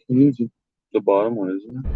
What is it? The bottom one, isn't it?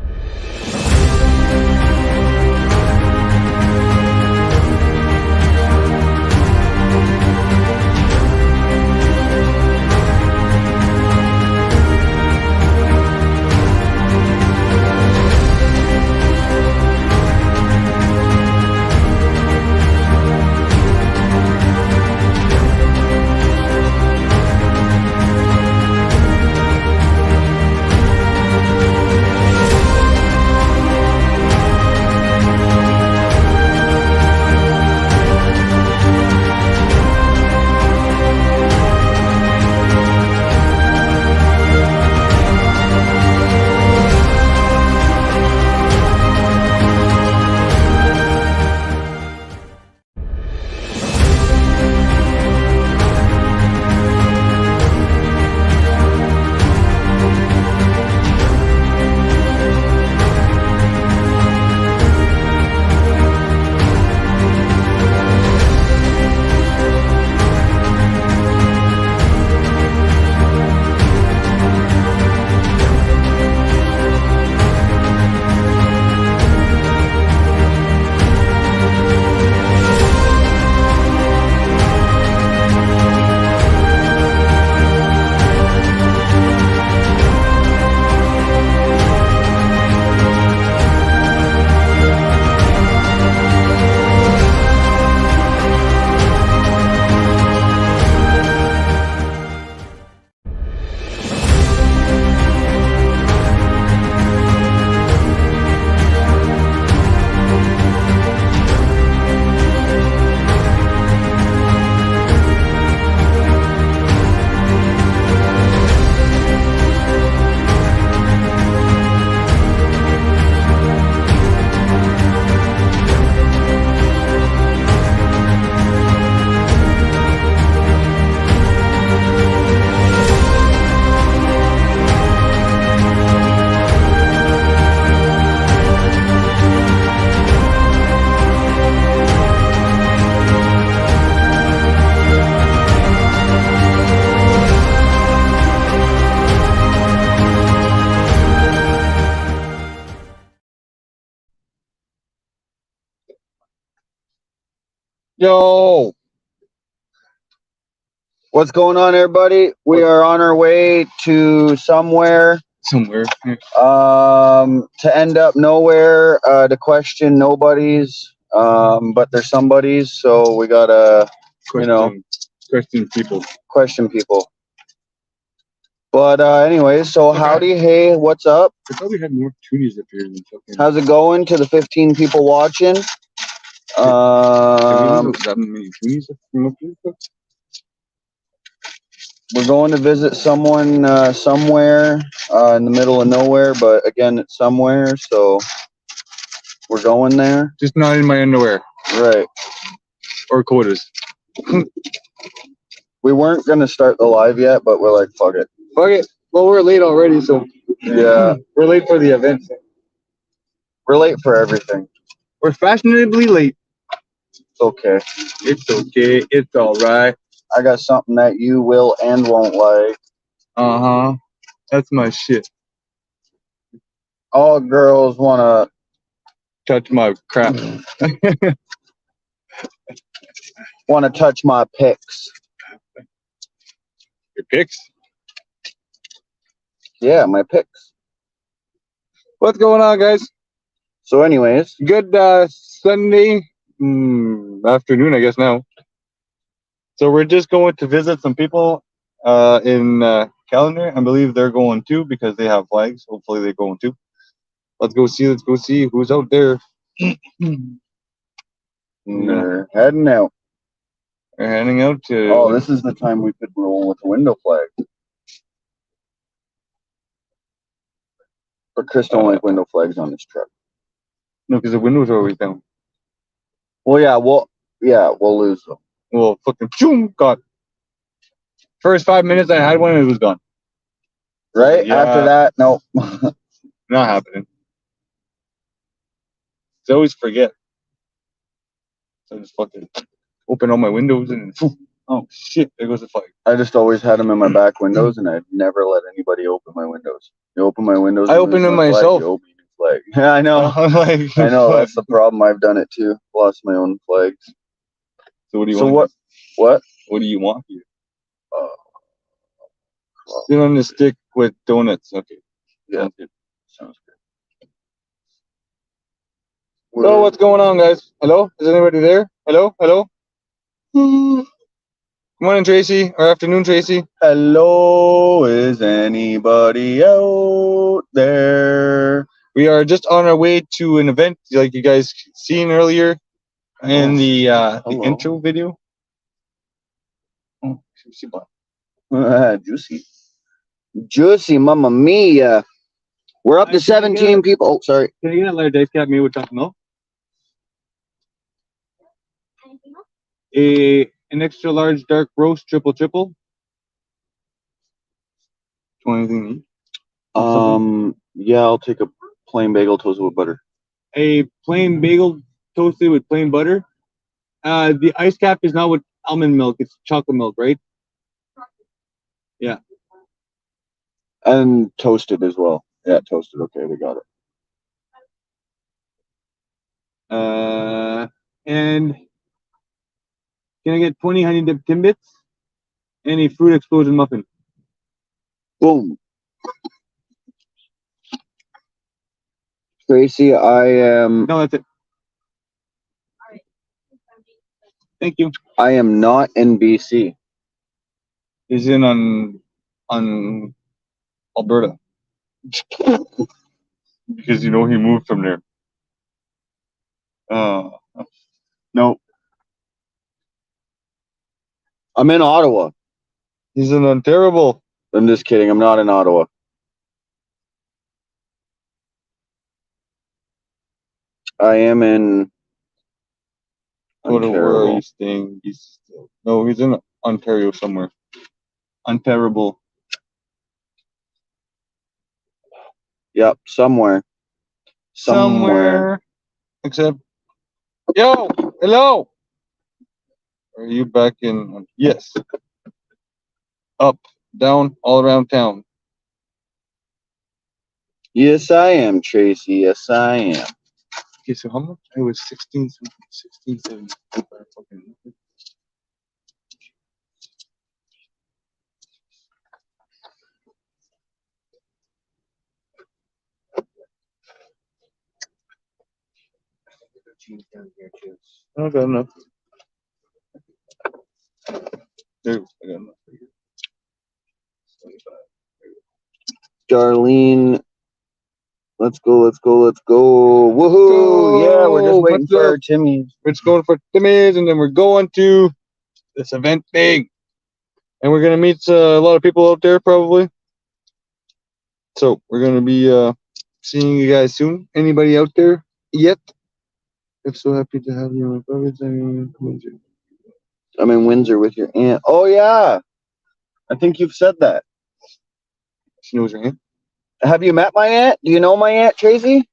Yo, what's going on, everybody? We are on our way to somewhere. To end up nowhere. To question nobodies. But there's somebody's, so we gotta, question people. But anyways, so howdy, hey, what's up? I thought we had more toonies up here than fucking. How's it going to the 15 people watching? That many toonies up here? We're going to visit someone somewhere in the middle of nowhere, but again, it's somewhere, so we're going there. Just not in my underwear. Right. Or quotas. We weren't going to start the live yet, but we're like, fuck it. Fuck it. Well, we're late already, so. Yeah. We're late for the event. We're late for everything. We're fashionably late. It's okay. It's okay. It's alright. I got something that you will and won't like. Uh-huh. That's my shit. All girls want to touch my crap. Want to touch my pics. Your pics? Yeah, my pics. What's going on, guys? So anyways. Good Sunday afternoon, I guess now. So we're just going to visit some people in Calendar. I believe they're going too because they have flags. Hopefully they're going too. Let's go see who's out there. They're heading out. They're heading out to... Oh, this is the time we could roll with the window flag. But Chris don't like window flags on his truck. No, because the windows are always down. Well, yeah, we'll lose them. Well, fucking boom, gone. First 5 minutes I had one, and it was gone. Right? Yeah. After that, no. Not happening. I always forget. So I just fucking open all my windows and Oh shit! There goes the flag. I just always had them in my back windows, and I'd never let anybody open my windows. You open my windows, I you opened lose them my flag, myself. you open your flag. Yeah, I know. I'm like, I know. That's the problem. I've done it too. Lost my own flags. So what do you So want? what? What do you want here? Uh, Sit on the stick with donuts. Okay. yeah, Sounds good. sounds good. So what's going on, guys? Hello? Is anybody there? Hello? Hello? Good morning, Tracy. Or afternoon, Tracy. Hello, is anybody out there? We are just on our way to an event, like you guys seen earlier in the Hello. intro video. Oh, Juicy. Juicy, mamma mia. We're up to 17 people. Oh, sorry. Can you get a lighter dice cap made with chocolate milk? An extra large dark roast triple. Do you want anything to eat? Yeah, I'll take a plain bagel toasted with butter. A plain bagel toasted with plain butter. The ice cap is not with almond milk; it's chocolate milk, right? Yeah. And toasted as well. Yeah, toasted. Okay, we got it. And can I get 20 honey dipped Timbits and a fruit explosion muffin? Boom. Tracy, I am. No, that's it. Thank you. I am not in BC. He's in on Alberta because you know he moved from there. No. I'm in Ottawa. He's in Ontario. I'm just kidding. I'm not in Ottawa. I am in Where are Ontario. you staying? No, he's in Ontario somewhere. Ontario. Yep, somewhere. Except, yo, hello. Are you back in? Yes. Up, down, all around town. Yes, I am, Tracy. Yes, I am. Okay, so how much? It was 16, 70. I got enough. There, I got enough. Darlene, let's go. Woohoo! Yeah, we're just waiting for our Timmy's. We're just going for Timmy's, and then we're going to this event thing. And we're going to meet a lot of people out there, probably. So we're going to be seeing you guys soon. Anybody out there yet? I'm so happy to have you. I'm in Windsor with your aunt. Oh, yeah. I think you've said that. She knows your aunt? Have you met my aunt? Do you know my aunt, Tracy?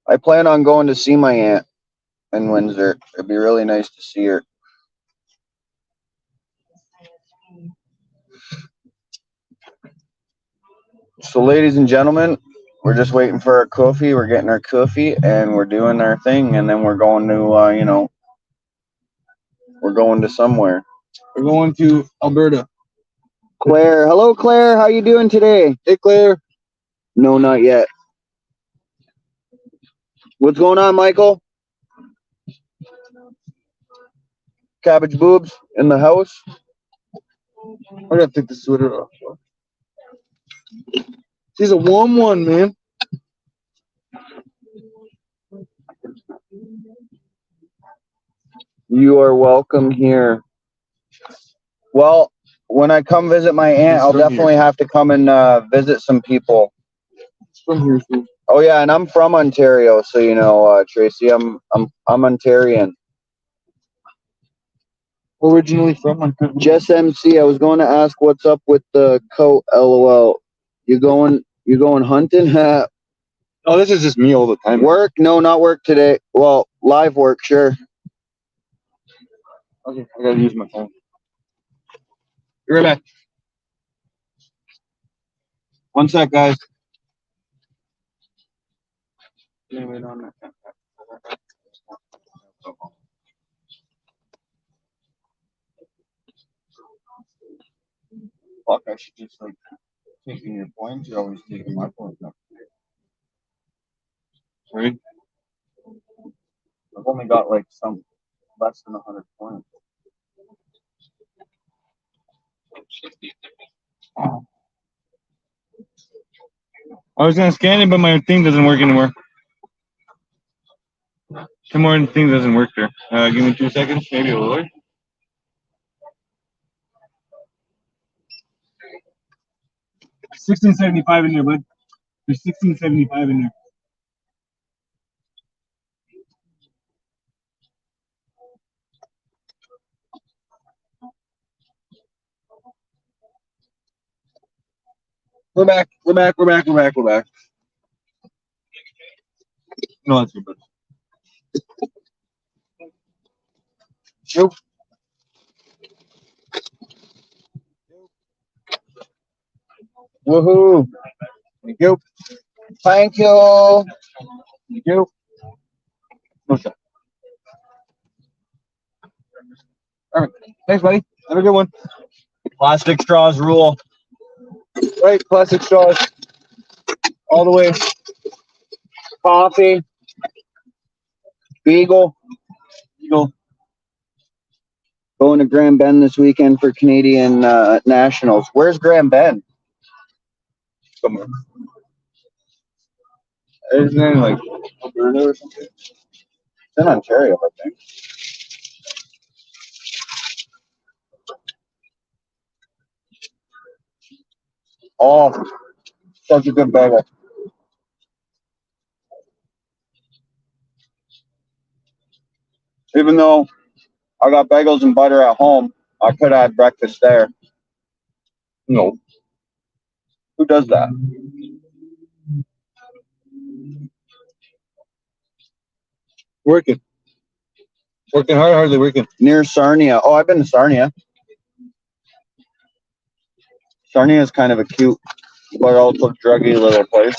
I plan on going to see my aunt in Windsor. It'd be really nice to see her. So, ladies and gentlemen, we're just waiting for our coffee. We're getting our coffee, and we're doing our thing, and then we're going to, we're going to somewhere. We're going to Alberta. Claire. Hello, Claire. How you doing today? Hey, Claire. No, not yet. What's going on, Michael? Cabbage boobs in the house. I gotta take the sweater off. She's a warm one, man. You are welcome here. Well, when I come visit my aunt, I'll definitely have to come and visit some people. It's from here, too. Oh yeah, and I'm from Ontario, so you know, Tracy, I'm Ontarian. Originally from Ontario. Jess MC, I was going to ask what's up with the coat. LOL. You going hunting? Oh, this is just me all the time. Work? No, not work today. Well, live work, sure. Okay, I gotta use my phone. Be right back. One sec, guys. Fuck, I should just like taking your points. You're always taking my points. Right? I've only got like some less than 100 points. I was gonna scan it, but my thing doesn't work anymore. Tomorrow thing doesn't work there. Give me 2 seconds, maybe it'll work. 1675 in there, bud. There's 1675 in there. We're back. We're back. We're back. We're back. We're back. No, that's good, bud. Nope. Woohoo! Thank you. Thank you. Thank you. No shot. All right. Thanks, buddy. Have a good one. Plastic straws rule. Right, plastic straws all the way. Coffee. Beagle. Eagle. Going to Grand Bend this weekend for Canadian Nationals. Where's Grand Bend? Somewhere. Isn't it like Alberta or something? It's in Ontario, I think. Oh, such a good bagel. Even though I got bagels and butter at home, I could have had breakfast there. No. Who does that? Working. Working hard, hardly working. Near Sarnia. Oh, I've been to Sarnia. Sarnia is kind of a cute, but also druggy little place.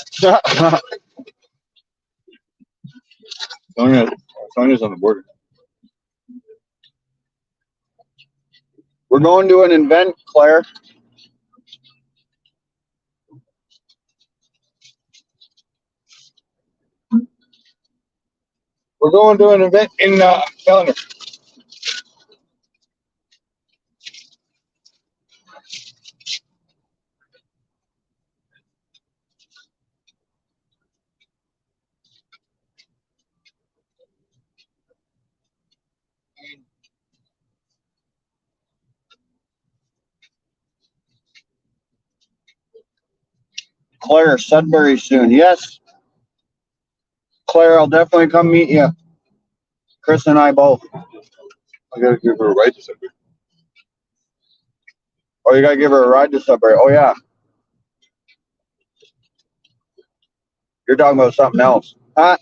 Sonia's on the border. We're going to an event, Claire. We're going to an event in Calendar. Claire, Sudbury soon. Yes, Claire, I'll definitely come meet you. Chris and I both. I gotta give her a ride to something. Oh, you gotta give her a ride to Sudbury. Oh yeah. You're talking about something else. Huh?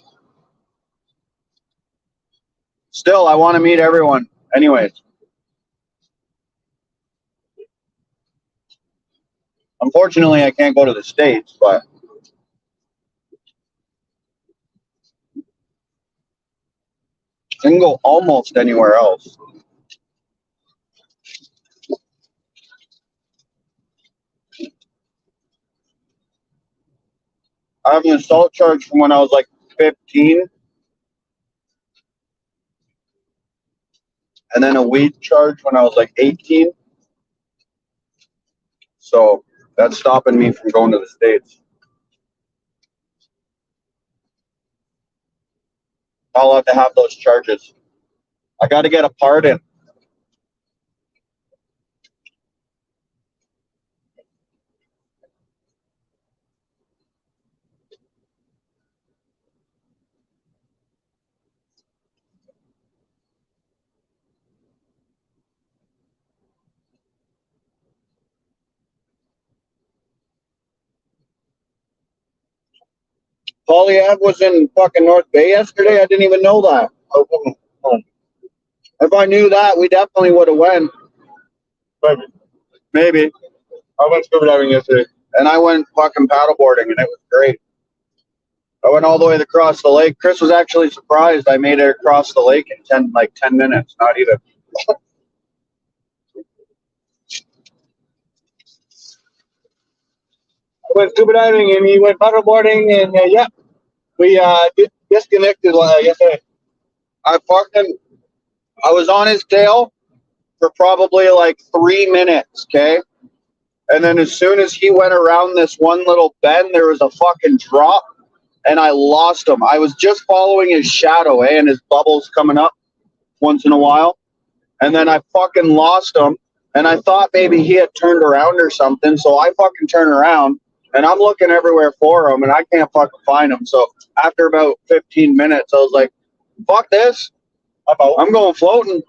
Still, I want to meet everyone. Anyways. Unfortunately, I can't go to the States, but I can go almost anywhere else. I have an assault charge from when I was like 15, and then a weed charge when I was like 18. So that's stopping me from going to the States. Not allowed to have those charges. I got to get a pardon. Polyev was in fucking North Bay yesterday. I didn't even know that. If I knew that, we definitely would have went. Maybe. I went scuba diving yesterday. And I went fucking paddleboarding, and it was great. I went all the way across the lake. Chris was actually surprised I made it across the lake in 10 minutes. Not even. I went scuba diving and he went paddleboarding and yeah, we disconnected yesterday. I was on his tail for probably like 3 minutes, okay? And then as soon as he went around this one little bend, there was a fucking drop, and I lost him. I was just following his shadow, and his bubbles coming up once in a while. And then I fucking lost him, and I thought maybe he had turned around or something, so I fucking turn around, and I'm looking everywhere for him, and I can't fucking find him. So after about 15 minutes, I was like, fuck this. I'm going floating.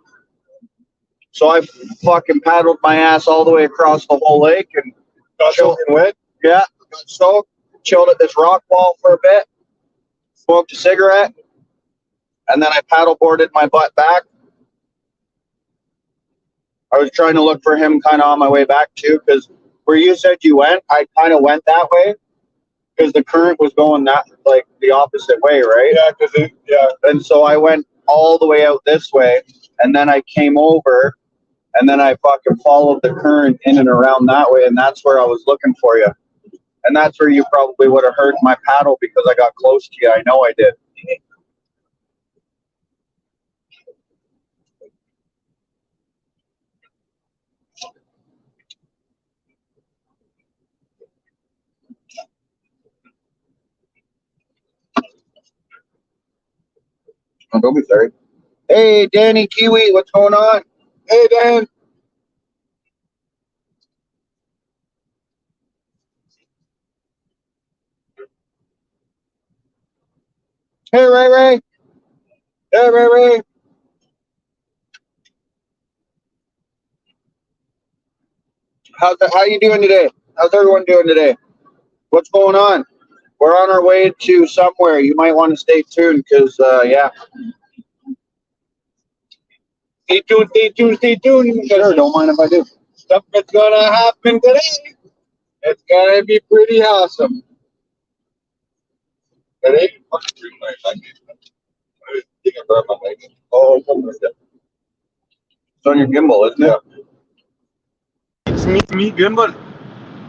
So I fucking paddled my ass all the way across the whole lake and Got soaking wet. yeah, got soaked, chilled at this rock wall for a bit, smoked a cigarette, and then I paddleboarded my butt back. I was trying to look for him kind of on my way back too, because where you said you went, I kind of went that way because the current was going that like the opposite way, right? Yeah. And so I went all the way out this way, and then I came over, and then I fucking followed the current in and around that way, and that's where I was looking for you. And that's where you probably would have heard my paddle because I got close to you. I know I did. Oh, don't be sorry. Hey, Danny Kiwi, what's going on? Hey Dan. Hey, Ray Ray. Hey Ray Ray. How you doing today? How's everyone doing today? What's going on? We're on our way to somewhere. You might want to stay tuned because, yeah. Stay tuned, stay tuned, stay tuned. Sure, don't mind if I do. Stuff that's gonna happen today. It's gonna be pretty awesome. Ready? Oh, it's on your gimbal, isn't it? It's me, Gimbal.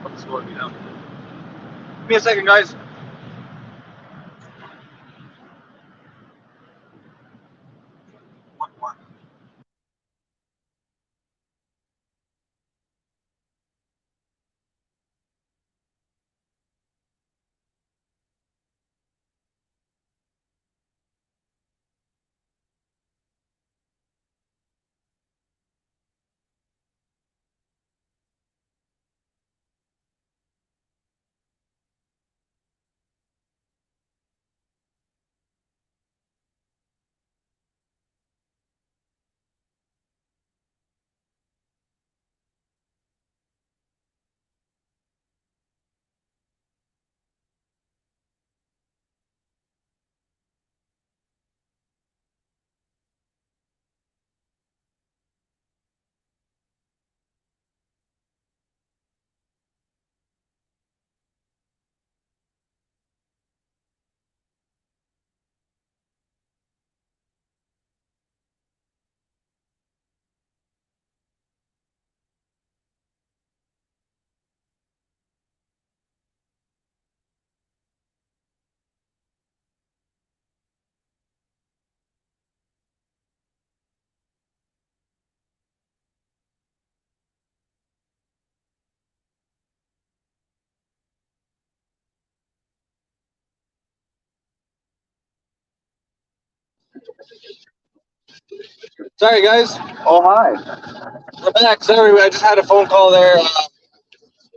What's going on? Give me a second, guys. Sorry, guys. Oh, hi. We're back. Sorry, I just had a phone call there.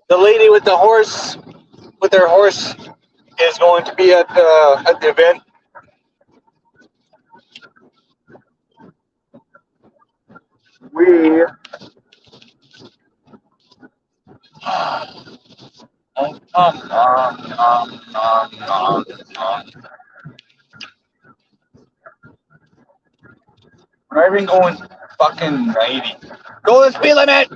The lady with the horse, with her horse, is going to be at the event. We Driving going fucking 90. Go the speed limit.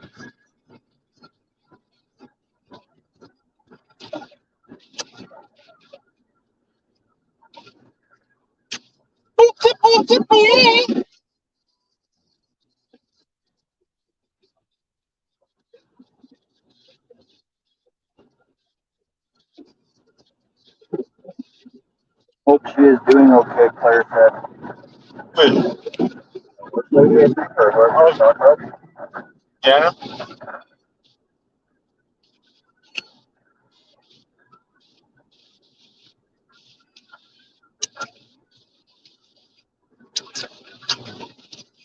Hope she is doing okay, Claire said. Good. Oh, Yeah.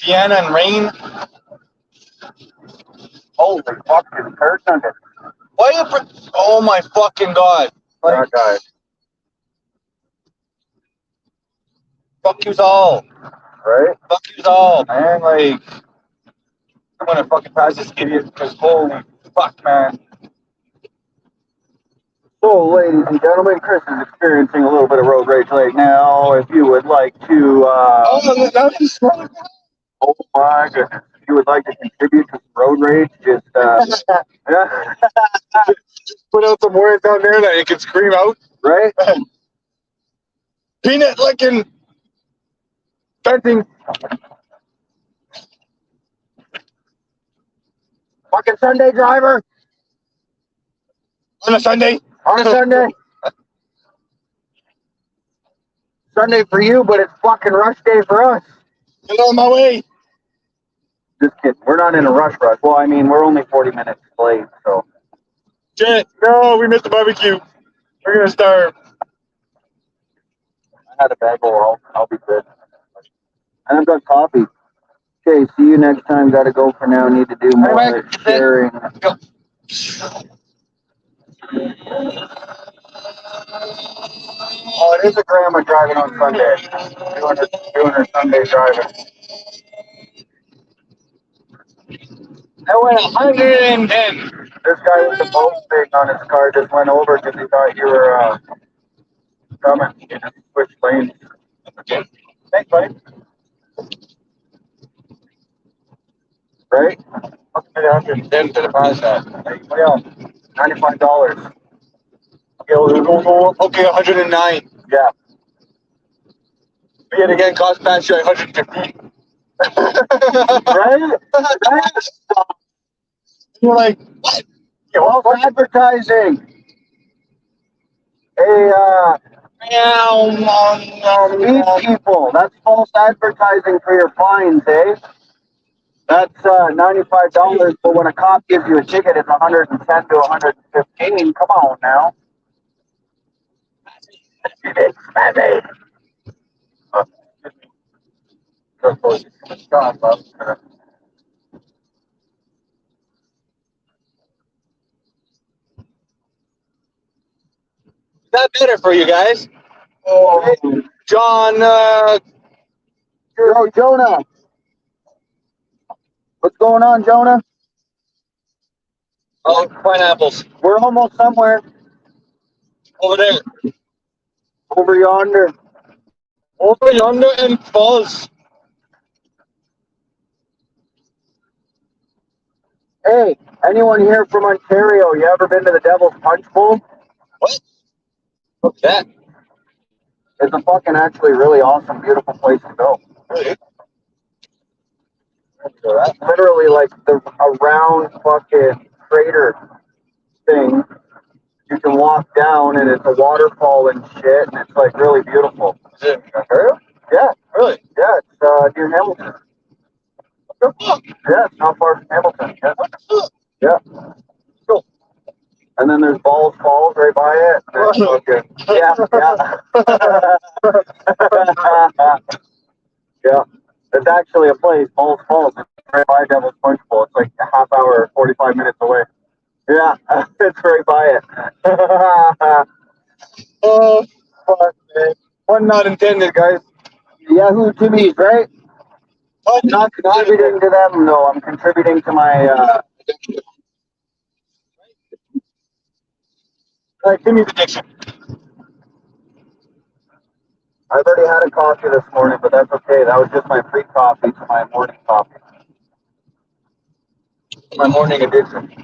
Deanna and Rain. holy fucking turd nugget. Why you? Oh my fucking god! That guy. Fuck yous all. Right? Fuck yous all, man. Like, I'm gonna fucking pass this idiot because holy fuck, man. So, ladies and gentlemen, Chris is experiencing a little bit of road rage right now. If you would like to, Oh, that is funny. oh my goodness, if you would like to contribute to some road rage, just, yeah, Put out some words down there that you can scream out. right? Peanut licking. Venting. Fucking Sunday driver On a Sunday. on a Sunday. Sunday for you, but it's fucking rush day for us. Get on my way. Just kidding. We're not in a rush. Well, I mean, we're only 40 minutes late, so. Shit. No, we missed the barbecue. We're gonna starve. I had a bagel. I'll be good. And I've got coffee. Okay, see you next time. Gotta go for now. Need to do more sharing. Go. Oh, it is a grandma driving on Sunday. Doing her Sunday driving. That went 110. This guy with the boat thing on his car just went over because he thought you were coming. He just switched lanes. Okay. Thanks, buddy. Right? What's the 110 to the price that? What else? $95. Okay, 109. Yeah. Yet again, cost patch 150. Right? Right? You're like, what? False advertising. Hey, speed people. That's false advertising for your fines, eh? That's $95, but when a cop gives you a ticket, it's 110 to 115. Come on now. Is that better for you guys? Oh, John, yo, Jonah. What's going on, Jonah? oh, pineapples. We're almost somewhere Over there. over yonder. Over yonder and falls. Hey, anyone here from Ontario? You ever been to the Devil's Punch Bowl? What? What's that? It's a fucking actually really awesome, beautiful place to go. Really? It's literally like a round fucking crater thing. You can walk down and it's a waterfall and shit, and it's like really beautiful. Is it in Ontario? Yeah, Really? yeah, it's near Hamilton. Yeah, it's not far from Hamilton. Yeah. Yeah. Cool. And then there's Balls Falls right by it. And fucking, yeah, yeah. Yeah. It's actually a place, Balls Falls. It's right by Devil's Punch Bowl. It's like a half hour, 45 minutes away. Yeah, it's right by it. Oh, fuck, man. One not intended, guys. Yahoo Jimmy's, right? One Not contributing to them, no. I'm contributing to my All right, give me the diction. I've already had a coffee this morning, but that's okay. That was just my free coffee to my morning coffee. My morning addiction.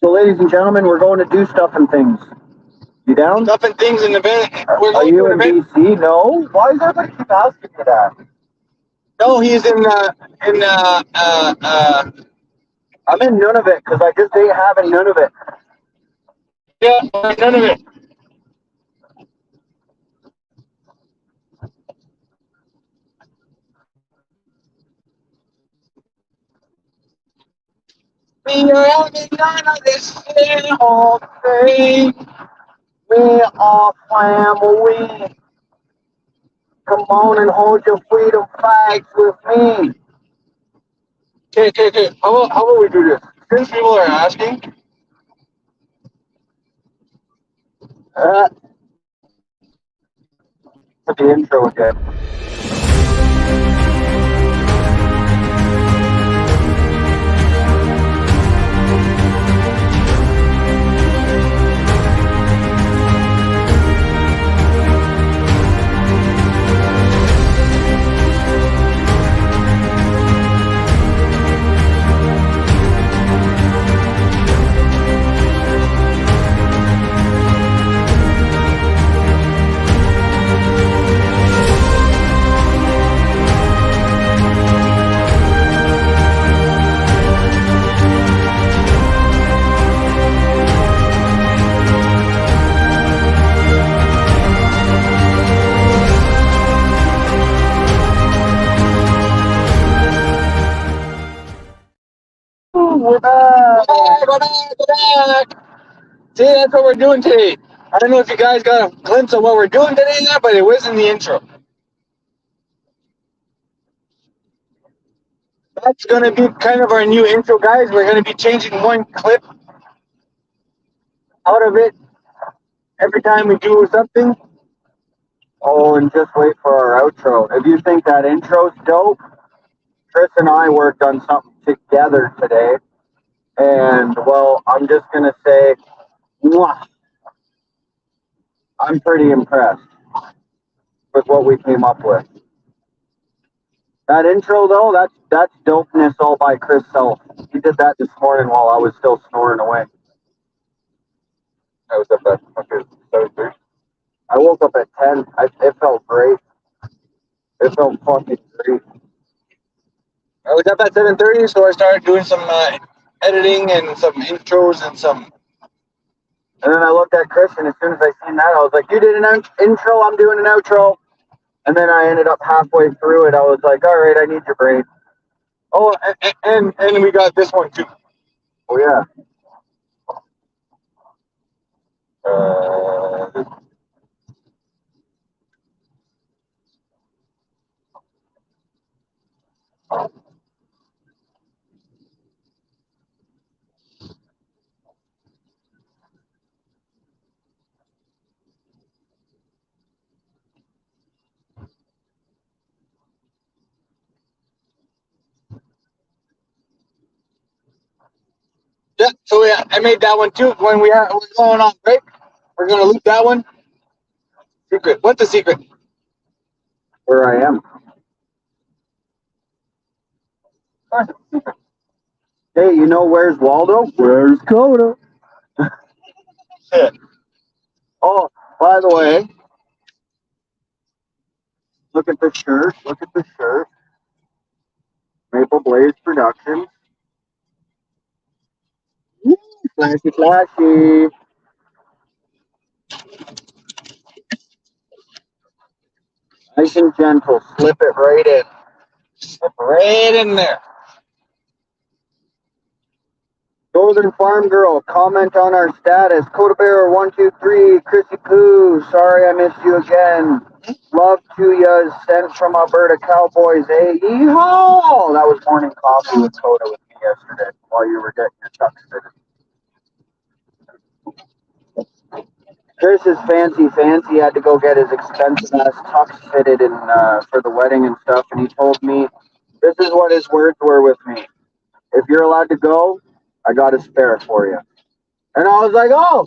So, ladies and gentlemen, we're going to do stuff and things. You down? Stuff and things in the event. We're Are going you to in an event. BC? No. Why does everybody keep asking me that? No, he's in I'm in Nunavut because I just ain't having Nunavut. yeah, none of it. We are having none of this whole thing. We are family. Come on and hold your freedom flags with me. Okay. How about we do this? Since people are asking, Uh, for the intro again. We're back. go back. See, that's what we're doing today. I don't know if you guys got a glimpse of what we're doing today, but it was in the intro. That's going to be kind of our new intro, guys. We're going to be changing one clip out of it every time we do something. Oh, and just wait for our outro. If you think that intro's dope, Chris and I worked on something together today. And, well, I'm just going to say, mwah, I'm pretty impressed with what we came up with. That intro, though, that's dopeness all by Chris Self. He did that this morning while I was still snoring away. I was up at 7:30. I woke up at 10. It felt great. It felt fucking great. I was up at 7:30, so I started doing some editing and some intros and some. And then I looked at Chris, and as soon as I seen that, I was like, you did an intro, I'm doing an outro. And then I ended up halfway through it. I was like, all right, I need your brain. Oh, and we got this one too. Oh, yeah. Yeah, so yeah, I made that one too. When we're going on break, we're gonna loop that one. Secret. What's the secret? Where I am. Hey, you know where's Waldo? Where's Coda? Yeah. Oh, by the way, look at the shirt. Look at the shirt. Maple Blaze Productions. Flashy, flashy. Nice and gentle. Slip it right in. Slip right in there. Northern Farm Girl, comment on our status. Coda Bear 123, Chrissy Poo, sorry I missed you again. Love to ya, sent from Alberta Cowboys. Hey, yeehaw! That was morning coffee with Coda with me yesterday while you were getting your chucks fitted. Chris is fancy. Had to go get his expensive ass tux fitted in for the wedding and stuff, and he told me this is what his words were with me. If you're allowed to go, I got a spare for you. And I was like, oh,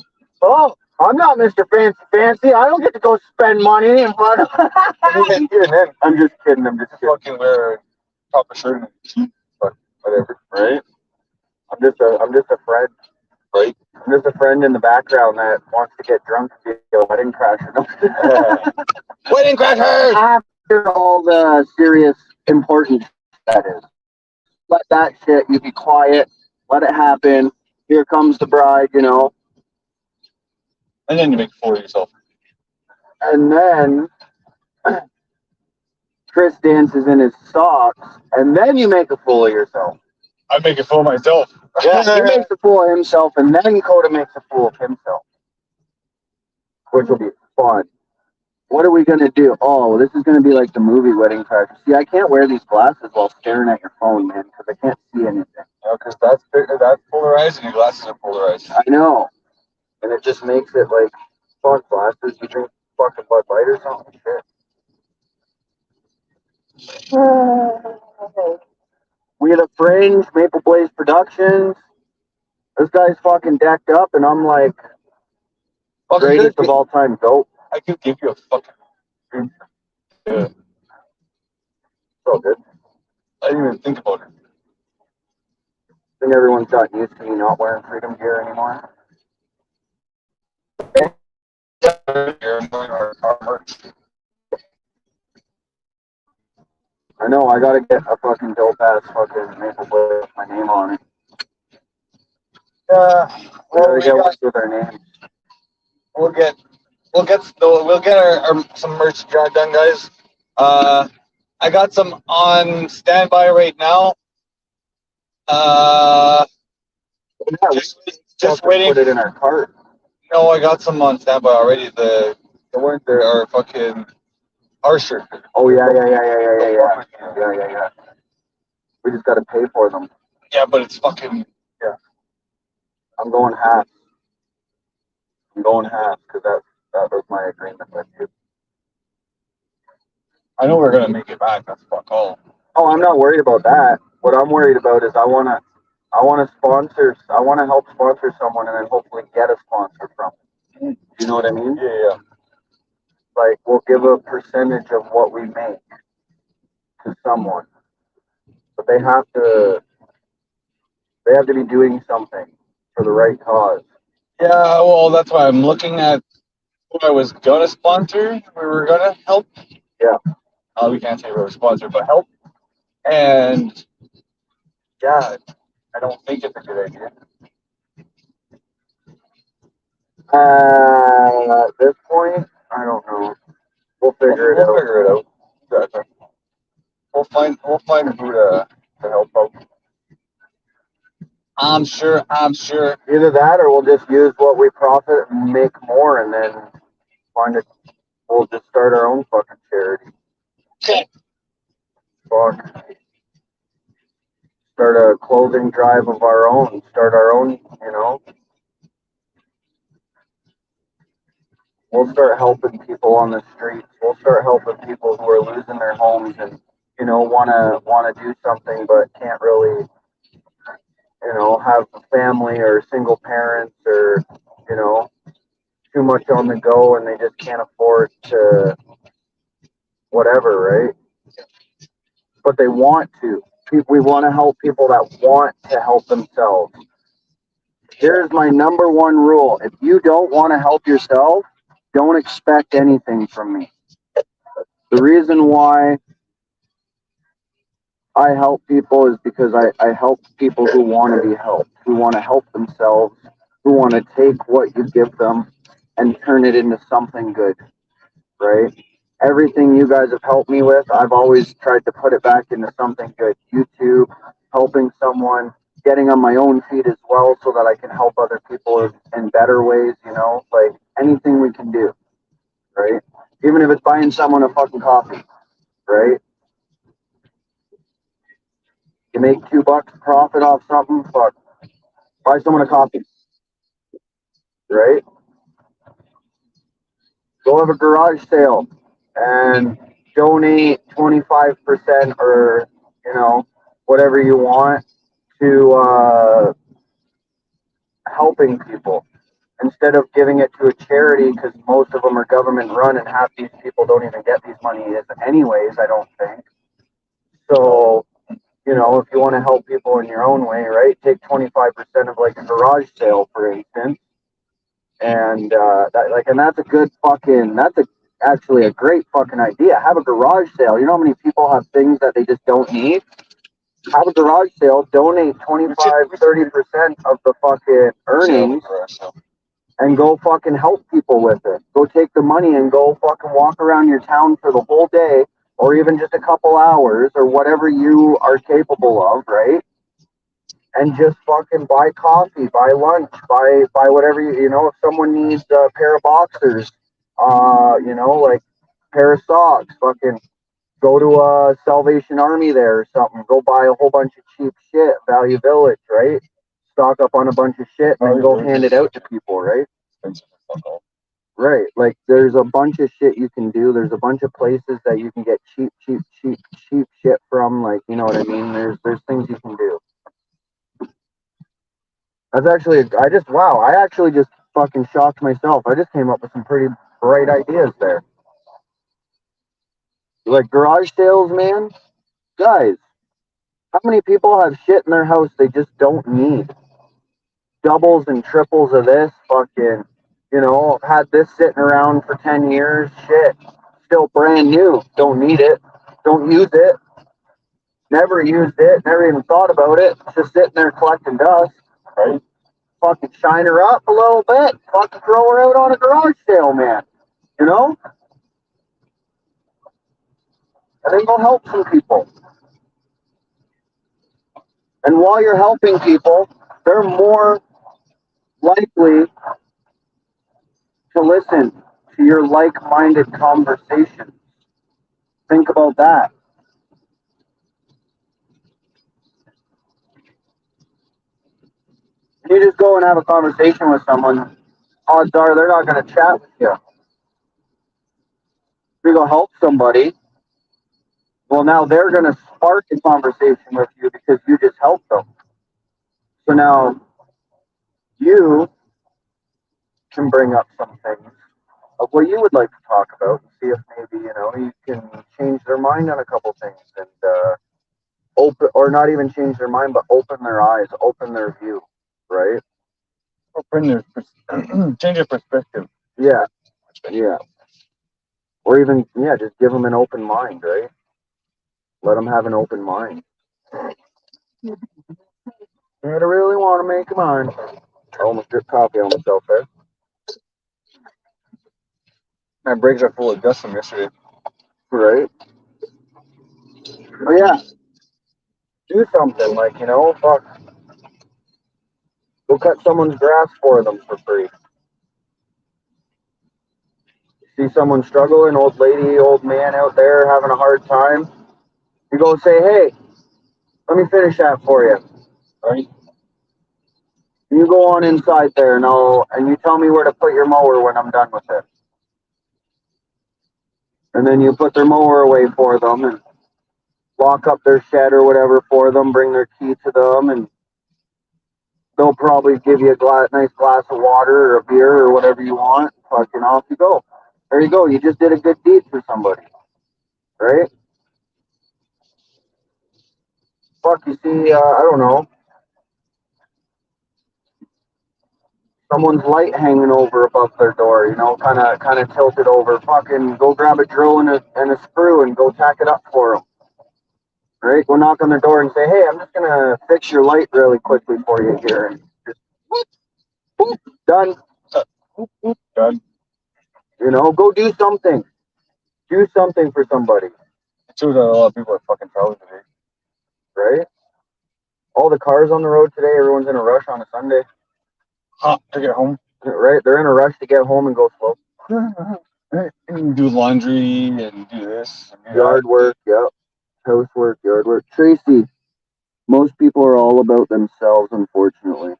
I'm not Mr. Fancy. I don't get to go spend money in front of. I'm just kidding. I'm just kidding. Fucking wear proper shirt and whatever, right? I'm just a friend. Right. I'm just a friend in the background that wants to get drunk and be a wedding crasher. Wedding crashers! After all the serious, important that is. Let that shit, you be quiet, let it happen. Here comes the bride, you know. And then you make a fool of yourself. And then Chris dances in his socks, and then you make a fool of yourself. I make a fool of myself. Yeah, he makes a fool of himself, and then Coda makes a fool of himself. Which will be fun. What are we going to do? Oh, this is going to be like the movie Wedding Crashers. See, I can't wear these glasses while staring at your phone, man, because I can't see anything. Because that's polarized and your glasses are polarized. I know. And it just makes it like, fuck glasses. You drink fucking Bud Light or something? Shit. We had a Fringe, Maple Blaze Productions. This guy's fucking decked up, and I'm like, greatest of all time GOAT. I could give you a fucking drink. Yeah. So good. I didn't even think about it. I think everyone's gotten used to me not wearing Freedom gear anymore. I know, I gotta get a fucking dope ass fucking Maple Blaze with my name on it. Well, we gotta get one with our names. We'll get our some merch done, guys. I got some on standby right now. Yeah, just waiting. Put it in our cart. No, I got some on standby already. The ones that are fucking our shirt. Oh yeah. We just gotta pay for them. Yeah, but it's fucking yeah. I'm going half because that was my agreement with you. I know we're gonna make it back. That's fuck all. Oh, I'm not worried about that. What I'm worried about is I wanna sponsor. I wanna help sponsor someone and then hopefully get a sponsor from it. Do you know what I mean? Yeah. Like we'll give a percentage of what we make to someone, but they have to be doing something for the right cause. Yeah, well, that's why I'm looking at who I was gonna sponsor. We were gonna help. Yeah. We can't say we were sponsored, but help. And yeah, I don't think it's a good idea. At this point, I don't know. We'll figure it out. Exactly. We'll find who to help out. I'm sure. Either that, or we'll just use what we profit and make more, and then find it. We'll just start our own fucking charity. Okay. Fuck. Start a clothing drive of our own. Start our own. You know. We'll start helping people on the streets. We'll start helping people who are losing their homes and wanna do something but can't really have a family or single parents or too much on the go and they just can't afford to whatever, right? But they want to. We want to help people that want to help themselves. Here's my number one rule: if you don't want to help yourself, don't expect anything from me. The reason why I help people is because I help people who want to be helped, who want to help themselves, who want to take what you give them and turn it into something good, right? Everything you guys have helped me with, I've always tried to put it back into something good. YouTube, helping someone, getting on my own feet as well so that I can help other people in better ways, like anything we can do, right? Even if it's buying someone a fucking coffee, right? You make $2 profit off something, fuck. Buy someone a coffee. Right? Go have a garage sale and donate 25% or, you know, whatever you want to helping people instead of giving it to a charity because most of them are government run and half these people don't even get these money anyways, I don't think. So, you know, if you want to help people in your own way, right, take 25% of like a garage sale, for instance. And and that's a good fucking, actually a great fucking idea. Have a garage sale. You know how many people have things that they just don't need? Have a garage sale, donate 25, 30% of the fucking earnings and go fucking help people with it. Go take the money and go fucking walk around your town for the whole day or even just a couple hours or whatever you are capable of, right? And just fucking buy coffee, buy lunch, buy whatever you know. If someone needs a pair of boxers, you know, like pair of socks, fucking go to a Salvation Army there or something. Go buy a whole bunch of cheap shit, Value Village, right? Stock up on a bunch of shit and then go hand it out to people, right? Right. Like there's a bunch of shit you can do. There's a bunch of places that you can get cheap shit from. Like, you know what I mean? There's things you can do. That's actually, I actually just fucking shocked myself. I just came up with some pretty bright ideas there. Like garage sales, man. Guys, how many people have shit in their house they just don't need? Doubles and triples of this, fucking, you know, had this sitting around for 10 years, shit. Still brand new. Don't need it. Don't use it. Never used it. Never even thought about it. Just sitting there collecting dust. Right? Fucking shine her up a little bit. Fucking throw her out on a garage sale, man. You know? And then go help some people. And while you're helping people, they're more likely to listen to your like-minded conversations. Think about that. You just go and have a conversation with someone, odds are they're not going to chat with you. If you go help somebody, well, now they're going to spark a conversation with you because you just helped them. So now you can bring up some things of what you would like to talk about and see if maybe, you know, you can change their mind on a couple things and open, or not even change their mind, but open their eyes, open their view, right? Open their change your perspective. Yeah, yeah. Or even, yeah, just give them an open mind, right? Let them have an open mind. You really want to make a mind. I almost dripped coffee on myself there. My brakes are full of dust from yesterday. Right? Oh, yeah. Do something, like, you know, fuck. Go cut someone's grass for them for free. See someone struggling, old lady, old man out there having a hard time. You go say, hey, let me finish that for you. Right? You go on inside there and you tell me where to put your mower when I'm done with it. And then you put their mower away for them and lock up their shed or whatever for them, bring their key to them, and they'll probably give you a nice glass of water or a beer or whatever you want. Fucking off you go. There you go. You just did a good deed for somebody. Right? Fuck, you see, I don't know, someone's light hanging over above their door, you know, kind of tilted over. Fucking go grab a drill and a screw and go tack it up for them. Right? Go knock on their door and say, hey, I'm just gonna fix your light really quickly for you here. And just whoop, whoop, done. Whoop, whoop, done. You know, go do something. Do something for somebody. It shows that a lot of people are fucking traveling today. Right? All the cars on the road today, everyone's in a rush on a Sunday. To get home. Right? They're in a rush to get home and go slow. And do laundry and do this. And do Yard work, yep. Housework, yard work. Tracy, most people are all about themselves, unfortunately.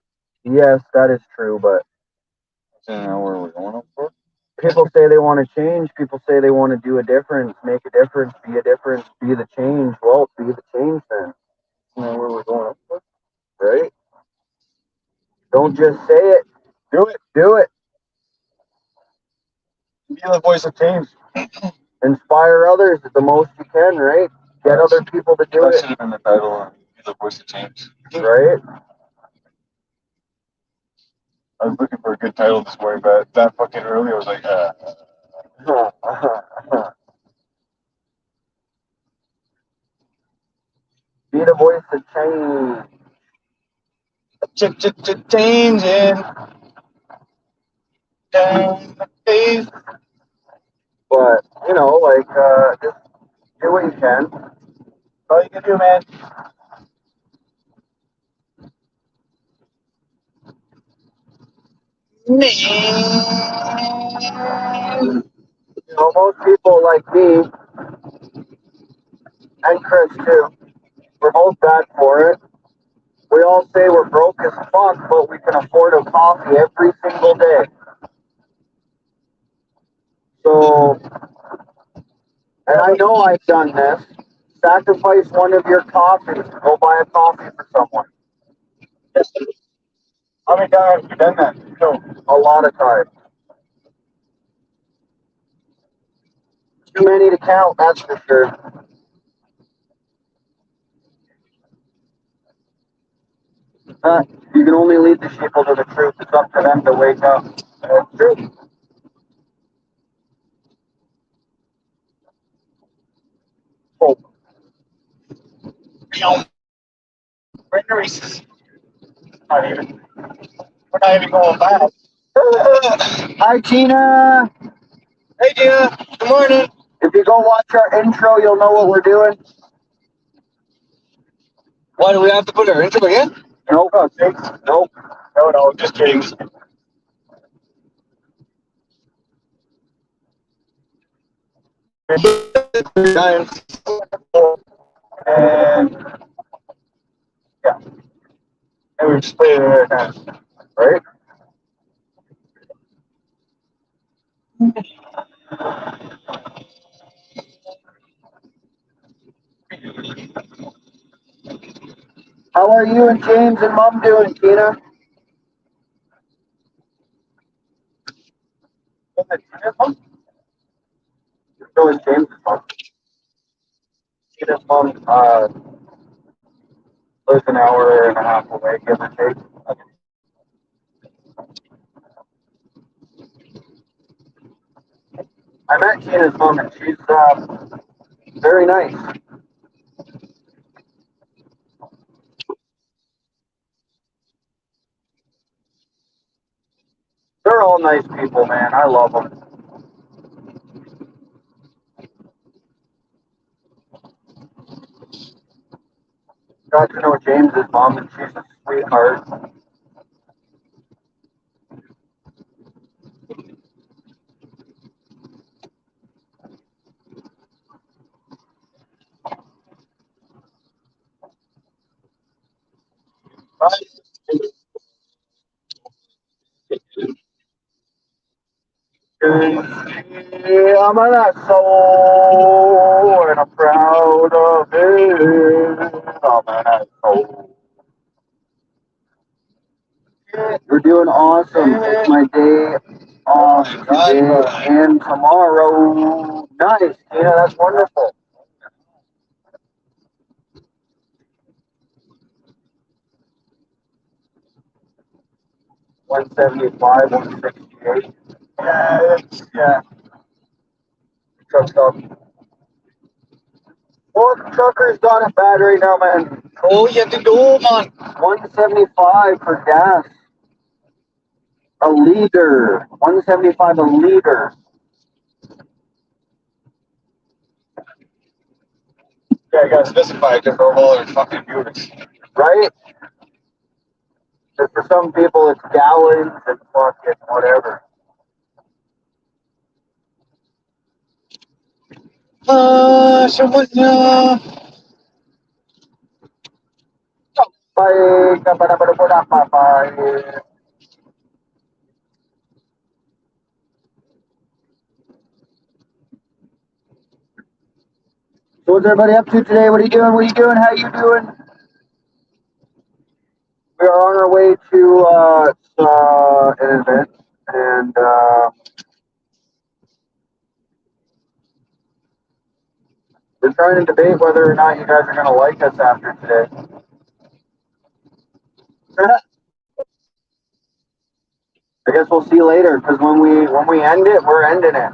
Yes, that is true, but Where are we going up for? People say they want to change. People say they want to do a difference, make a difference, be the change. Well, be the change then. You know where we're going, right? Don't just say it. Do it. Do it. Be the voice of change. Inspire others the most you can, right? Get other people to do That it, should have been the title. Be the voice of change. right? I was looking for a good title this morning, but that fucking early, I was like, Be the voice of change. changing down the face. But just do what you can. All you can do, man. Most people like me and Chris too, we're both bad for it. We all say we're broke as fuck, but we can afford a coffee every single day. So, and I know I've done this. Sacrifice one of your coffees. Go buy a coffee for someone. How many times have you done that? No. A lot of times. Too many to count, that's for sure. You can only lead the sheep to the truth. It's up to them to wake up. That's true. Oh, We're in the races. Not even. We're not even going back. hi, Tina. Hey, Gina. Good morning. If you go watch our intro, you'll know what we're doing. Why do we have to put our intro again? Nope. Nope. No, just kidding. Times. And yeah, And we just played it another time. right? How are you and James and Mom doing, Tina? So is James' mom. Tina's mom lives an hour and a half away, give or take. I met Tina's mom, and she's very nice. They're all nice people, man. I love them. Got to know James's mom, and she's a sweetheart. Yeah, I'm an asshole, and I'm proud of it. I'm an asshole. You're doing awesome. It's my day off today and tomorrow. Nice, Tina. That's wonderful. 175, 168. Yeah. Truck stop. Well, truckers got it bad right now, man. Oh, you have to go, man. 175 for gas. A liter. 175 a liter. Yeah, I gotta specify because they're all other fucking viewers. Right? But for some people, it's gallons and fucking whatever. Someone, Bye. Bye. What's everybody up to today? What are you doing? What are you doing? How you doing? We are on our way to an event, and we're trying to debate whether or not you guys are going to like us after today. I guess we'll see later, because when we end it, we're ending it.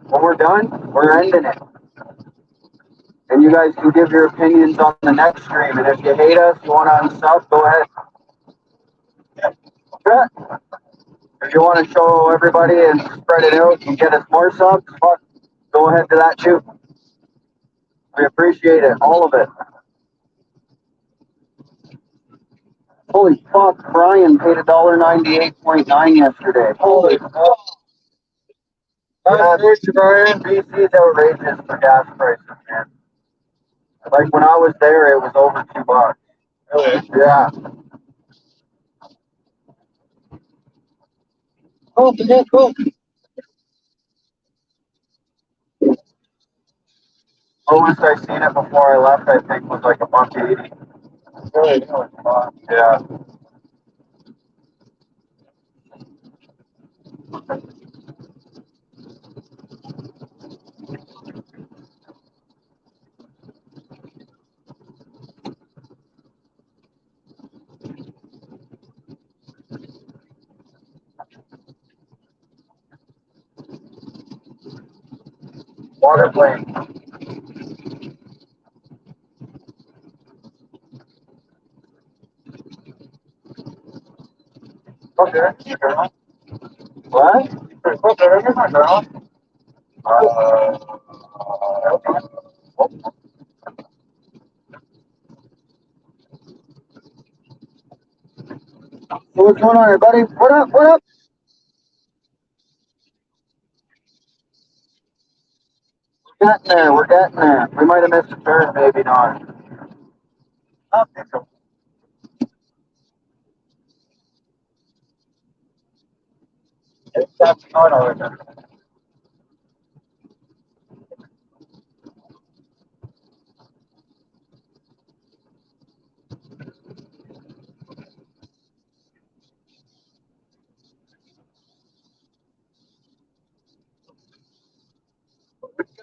When we're done, we're ending it. And you guys can give your opinions on the next stream. And if you hate us, you want to unsub, go ahead. If you want to show everybody and spread it out and get us more subs, fuck, go ahead to that too. We appreciate it, all of it. Holy fuck, Brian paid $1.98.9 yesterday. Holy fuck. Brian. BC's outrageous for gas prices, man. Like when I was there, it was over $2. Really? Yeah. Oh, yeah, cool. Lowest I seen it before I left, I think, was like $1.80. Really? Yeah. Water plane. Okay. What? Okay. So what's going on, everybody? What up? What up? We're getting there. We're getting there. We might have missed a turn, maybe not. I don't think so. That's not all right.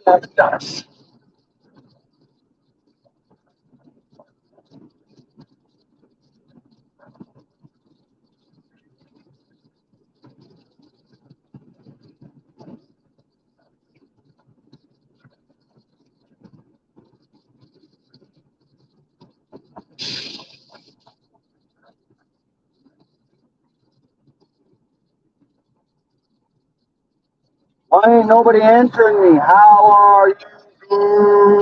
That's dust. Why ain't nobody answering me? How are you doing?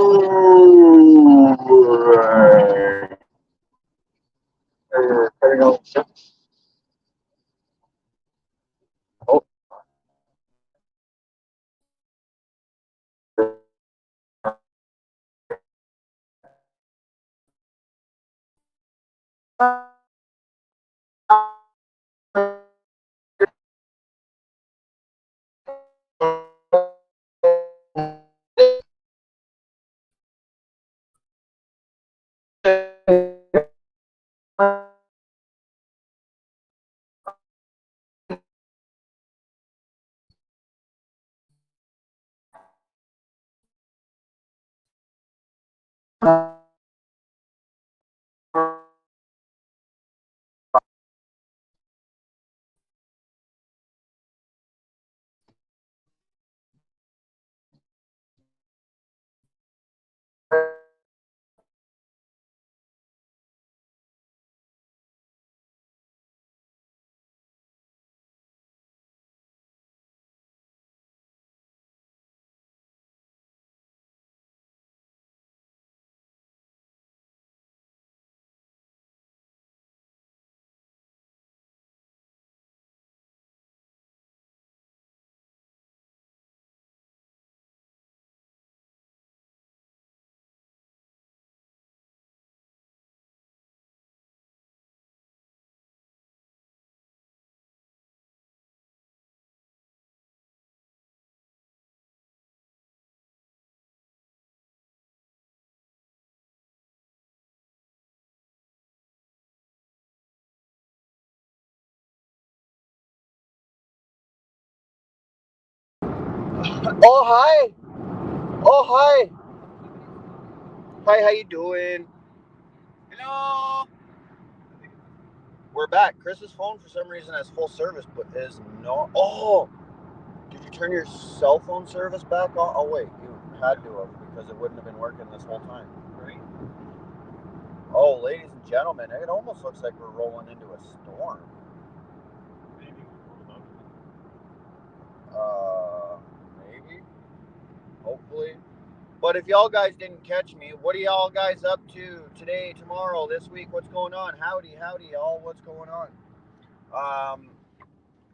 Oh, hi. Oh, hi. Hi, how you doing? Hello. We're back. Chris's phone for some reason has full service, but is not. Oh, did you turn your cell phone service back on? Oh, wait, you had to have because it wouldn't have been working this whole time. Right. Oh, ladies and gentlemen, it almost looks like we're rolling into a storm. Maybe. Maybe. Hopefully. But if y'all guys didn't catch me, what are y'all guys up to today, tomorrow, this week? What's going on? Howdy, y'all. What's going on?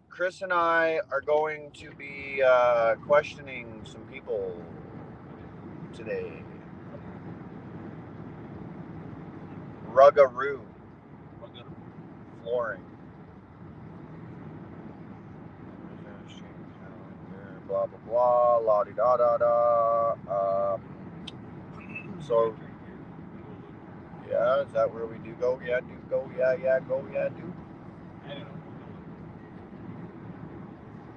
Chris and I are going to be questioning some people today. Ruggaroo. Flooring. Blah, blah, blah. La-di-da-da-da. So, yeah, is that where we do go? Yeah, do go. Yeah, go. Yeah, do. I don't know.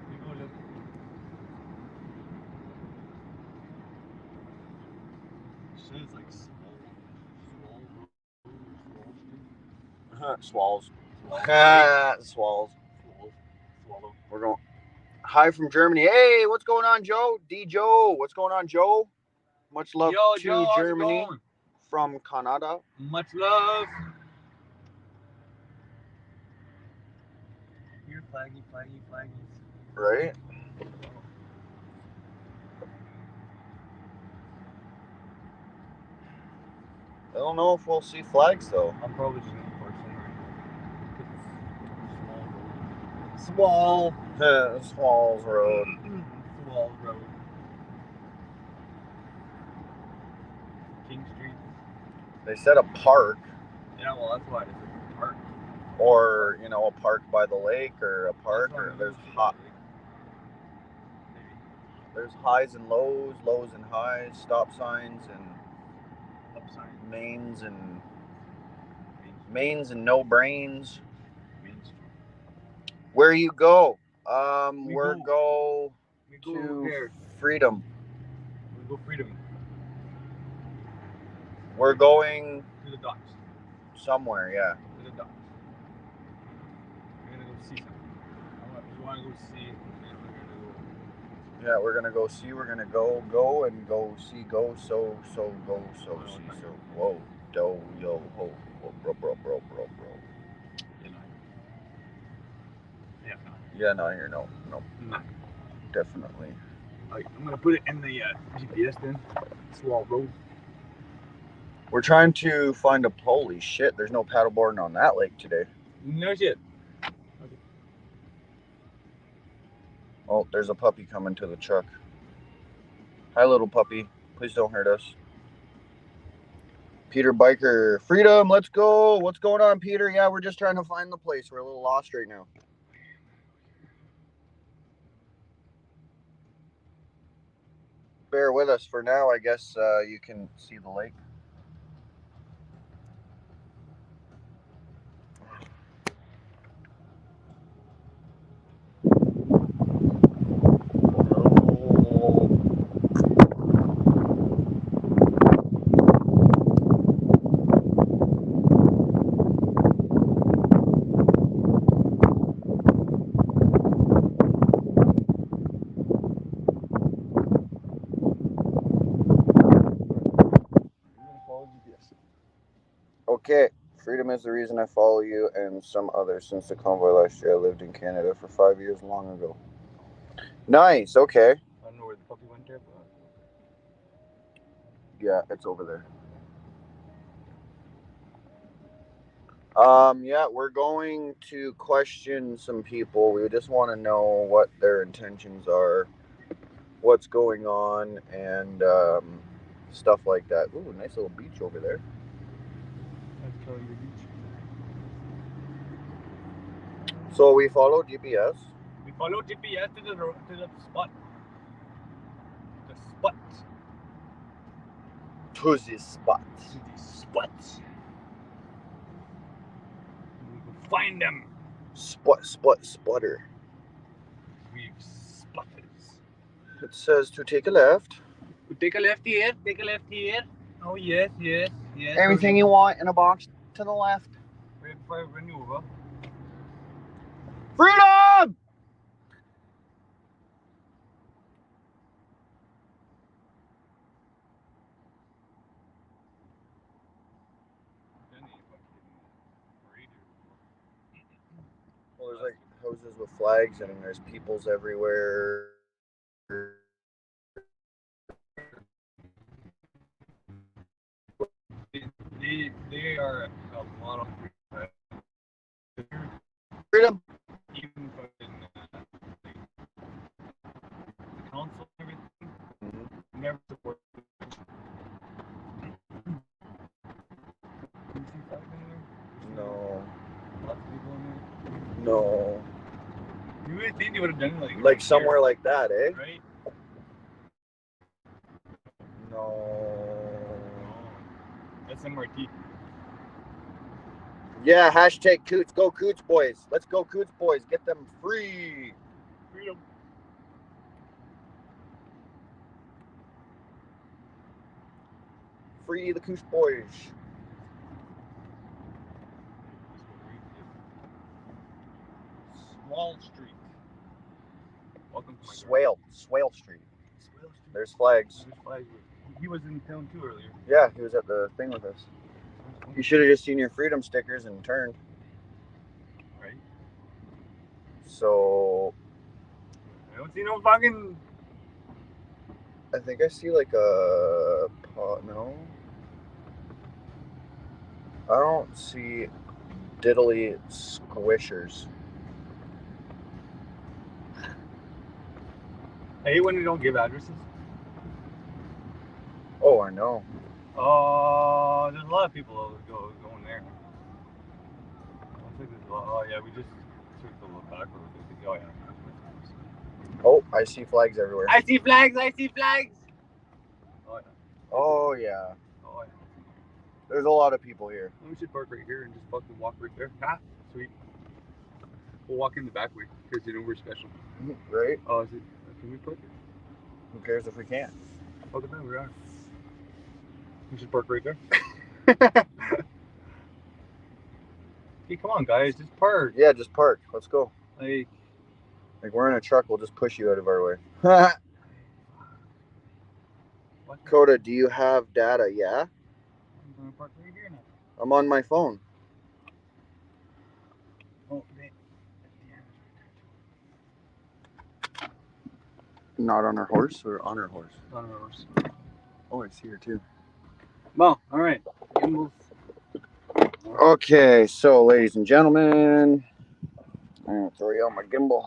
We go look. Shit's like Swalls. Swallow. Swalls. Swallow. We're going. Hi from Germany. Hey, what's going on, Joe? D. Joe. What's going on, Joe? Much love Yo, to Joe, how's it Germany going? from Canada. Much love. Here, flaggy. Right? I don't know if we'll see flags though. I'm probably just gonna park somewhere. Swalls Road. Swall Road. King Street. They said a park, Yeah, well, that's why it's a park. or a park by the lake, or a park, or there's highs and lows, lows and highs, stop signs and mains and no brains. Where you go? We go to here. Freedom. We go Freedom. We're going To the docks. somewhere, yeah. To the docks. We're gonna go see something. We want to go see. Yeah, we're gonna go see. We're gonna go and go see. Go so see so. Whoa, do yo ho, bro. Yeah, no, here, no, definitely. Right, I'm gonna put it in the GPS then. Swall Road. We're trying to find a. Holy shit! There's no paddleboarding on that lake today. No shit. Okay. Oh, there's a puppy coming to the truck. Hi, little puppy. Please don't hurt us. Peter Biker, Freedom, let's go. What's going on, Peter? Yeah, we're just trying to find the place. We're a little lost right now. Bear with us for now. I guess you can see the lake. Okay, Freedom is the reason I follow you and some others since the convoy last year. I lived in Canada for 5 years long ago. Nice, okay. I don't know where the puppy went there, but yeah, it's over there. Yeah, we're going to question some people. We just want to know what their intentions are, what's going on, and stuff like that. Ooh, nice little beach over there. that's Kelly Beach. So we follow GPS. We follow GPS to the spot. The spot. To the spot. To the spot. We will find them. Sputter. We've spotted. It says to take a left. Take a left here. Take a left here. Oh yes, yes, yes. Everything you want in a box to the left. Right before I maneuver. Freedom! Well, there's like houses with flags and there's peoples everywhere. They are a lot of Freedom. even fucking the council and everything. Never support. You see flags anywhere? No. Lots of people in there. No. You would think they would have done it Like somewhere here, like that, eh? right? No. That's MRT. Yeah, hashtag Coots. Go Coots boys. Let's go Coots boys. Get them free. Freedom. Free the Coots boys. Swall Street. Welcome to my Swale Street. Swale Street. There's flags. There's flags. He was in town too earlier. Yeah, he was at the thing with us. You should have just seen your freedom stickers and turned. Right. So I don't see no fucking. I think I see like a pot. No, I don't see diddly squishers. I hate when they don't give addresses. Oh, I know. Oh, there's a lot of people going there. Looks like there's a lot. Oh yeah, we just took the look back a little bit. Oh yeah. Oh, I see flags everywhere. I see flags. I see flags. Oh yeah. Oh yeah. Oh yeah. There's a lot of people here. We should park right here and just fucking walk right there. Ah, sweet. We'll walk in the back way because you know we're special. Right? Oh, is it? Can we park it? Who cares if we can't? Look at that, we are. We should park right there. Hey, come on, guys, just park. Yeah, just park. Let's go. Like we're in a truck. We'll just push you out of our way. what? Coda, do you have data? Yeah. I'm gonna park right here now. I'm on my phone. Oh, Not on our horse or on our horse? on our horse. Oh, I see her too. Well, all right. Gimbals. Okay, so ladies and gentlemen, I'm gonna throw you on my gimbal.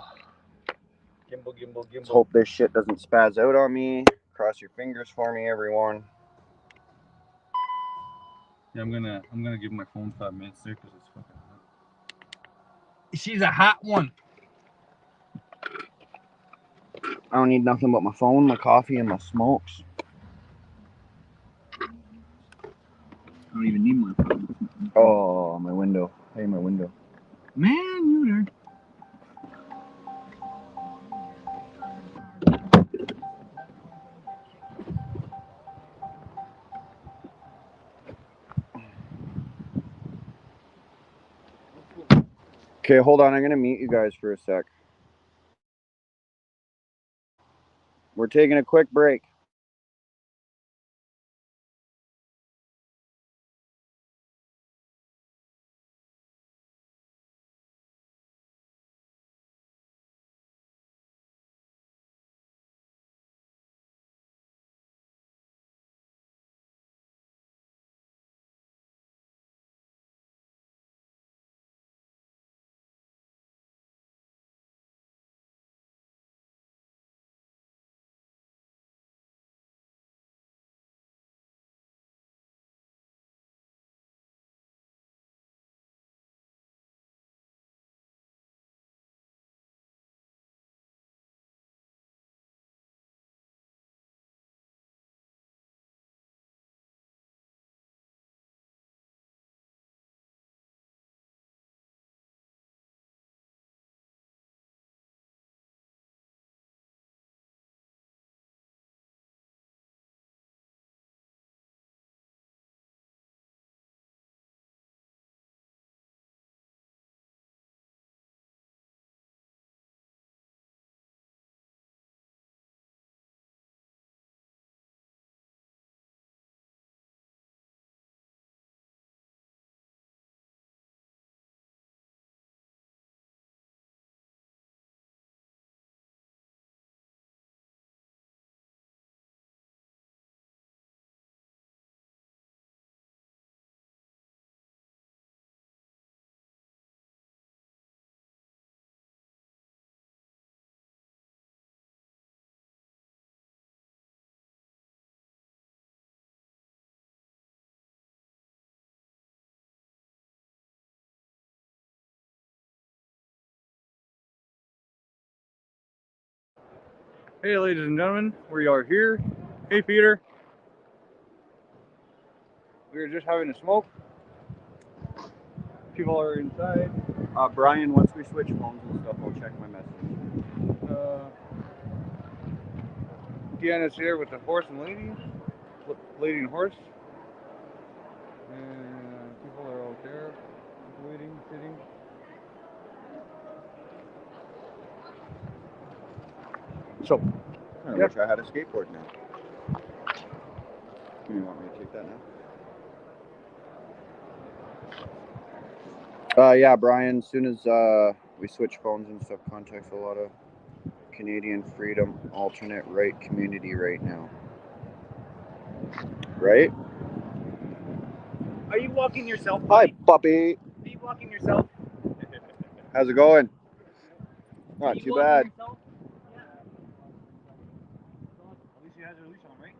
Gimbal. Let's hope this shit doesn't spaz out on me. Cross your fingers for me, everyone. Yeah, I'm gonna give my phone 5 minutes there because it's fucking hot. She's a hot one. I don't need nothing but my phone, my coffee, and my smokes. I don't even need my phone. Oh, my window. Hey, my window. Man, you there. Okay, hold on. I'm gonna mute you guys for a sec. We're taking a quick break. Hey, ladies and gentlemen, we are here. Hey, Peter. We are just having a smoke. People are inside. Brian, once we switch phones and stuff, I'll check my message. Deanna's here with the horse and lady. Lady and horse. And people are out there waiting, sitting. So, I wish I had a skateboard now. You want me to take that now? Yeah, Brian, as soon as we switch phones and stuff, contacts a lot of Canadian Freedom alternate right community right now. Right? Are you walking yourself? Hi, puppy. Are you walking yourself? How's it going? Not too bad. Yourself? at least she has her leash on, right?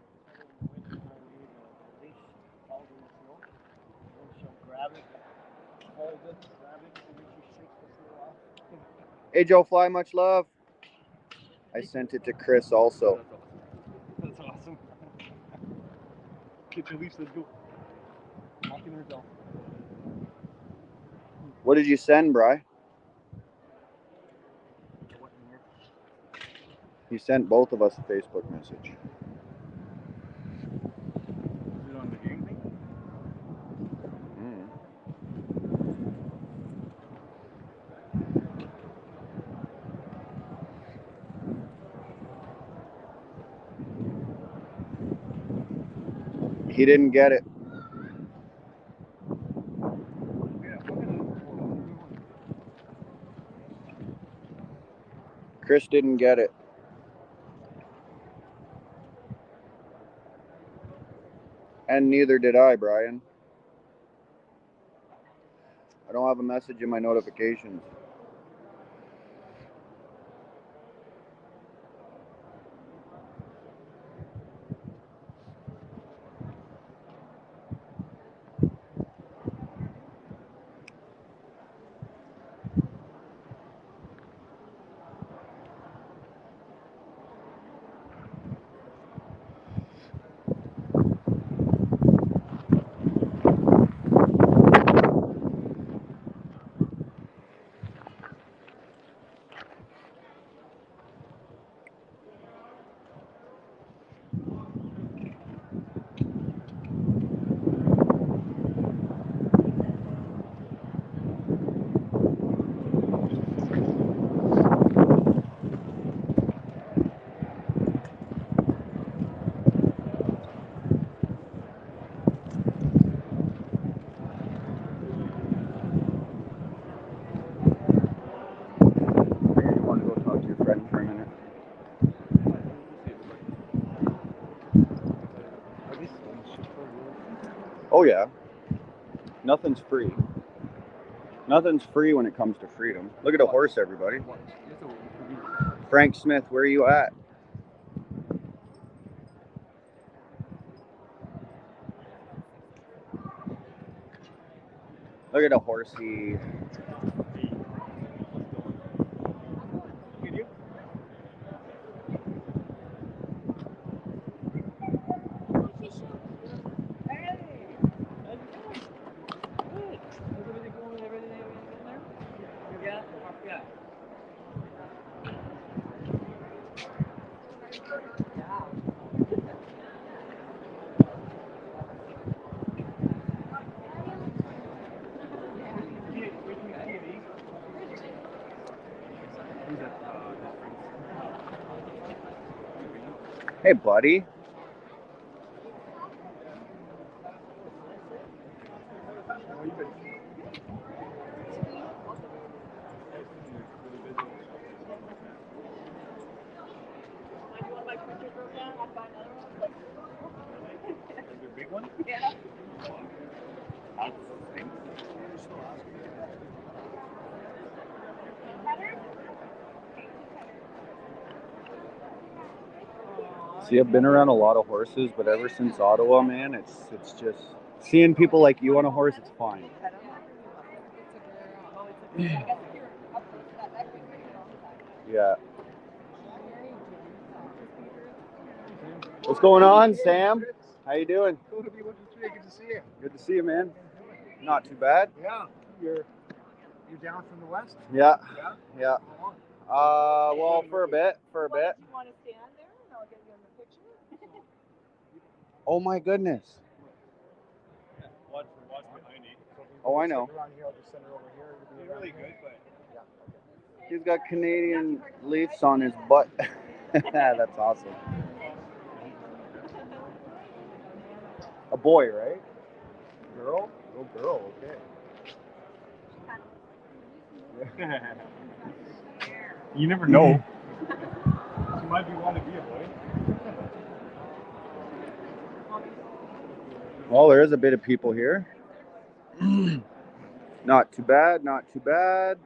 She'll grab it, hold it, grab it, and then she shakes the seal off. Hey, Joe Fly, much love. I sent it to Chris also. That's awesome. Get your leash, let's go. Walking herself. What did you send, Bri? He sent both of us a Facebook message. Is it on the gang thing? He didn't get it. Chris didn't get it. And neither did I, Brian. I don't have a message in my notifications. You want to go talk to your friend for a minute? Oh yeah. Nothing's free. Nothing's free when it comes to freedom. Look at a horse, everybody. Frank Smith, where are you at? Look at a horsey. Hey, buddy. Big one? Yeah. See, I've been around a lot of horses, but ever since Ottawa, man, it's just seeing people like you on a horse. It's fine. Yeah. What's going on, Sam? How you doing? Good to be with you today. Good to see you. Good to see you, man. Not too bad. Yeah. You're down from the west? Yeah. Yeah. Yeah. How long? Well, for a bit. Do you want to stand there and I'll get you in the picture? Oh my goodness. Watch behind you. Oh, I know. Around here, I'll just send her over here. It'll be It's around really here. good, but He's got Canadian Leafs on his butt. That's awesome. A boy, right? Girl? Oh, girl. Okay. you never know. She might be wanting to be a boy. Well, there is a bit of people here. Not too bad. Not too bad.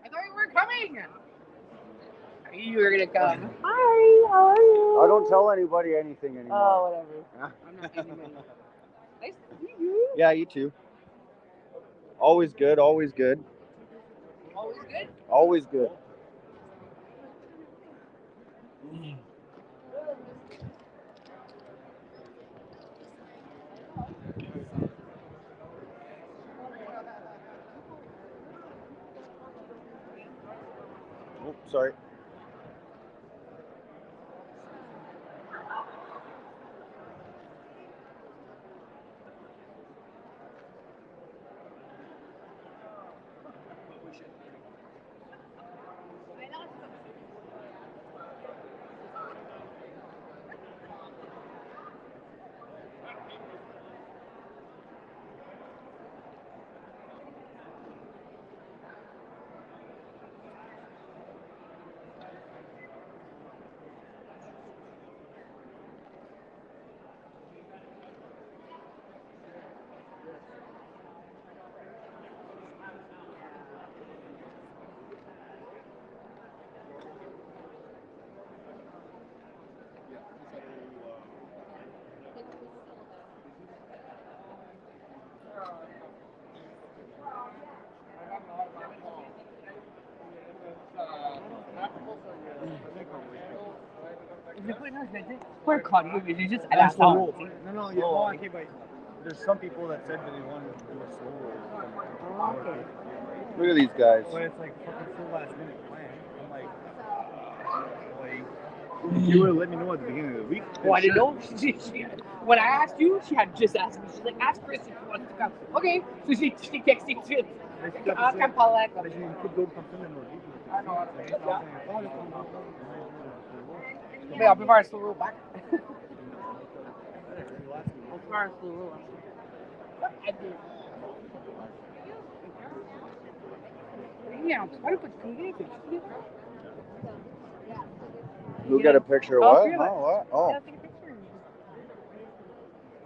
I thought you weren't coming. You were gonna come. Hi, how are you? I don't tell anybody anything anymore. Oh, whatever. Yeah. I'm not anybody. Nice to meet you. Yeah, you too. Always good. Always good. Always good. Always good. Oh, sorry. We're caught you. You just That's the all. rule. No, yeah, well, okay, but there's some people that said that they wanted to do a solo. Okay. Look at these guys. But it's like fucking so last minute plan. I'm like, if you would have let me know at the beginning of the week. Oh, I didn't know. When I asked you, she had just asked me. She's like, ask Chris if she wants to come. Okay. So she texted me. Ask him, Paula. You could go something in I know. Vea, prepara su ropa. Prepara su ropa. Yeah, why don't you put it? Who got a picture of Oh, what? really? Oh, what? Oh. Yeah, take a picture.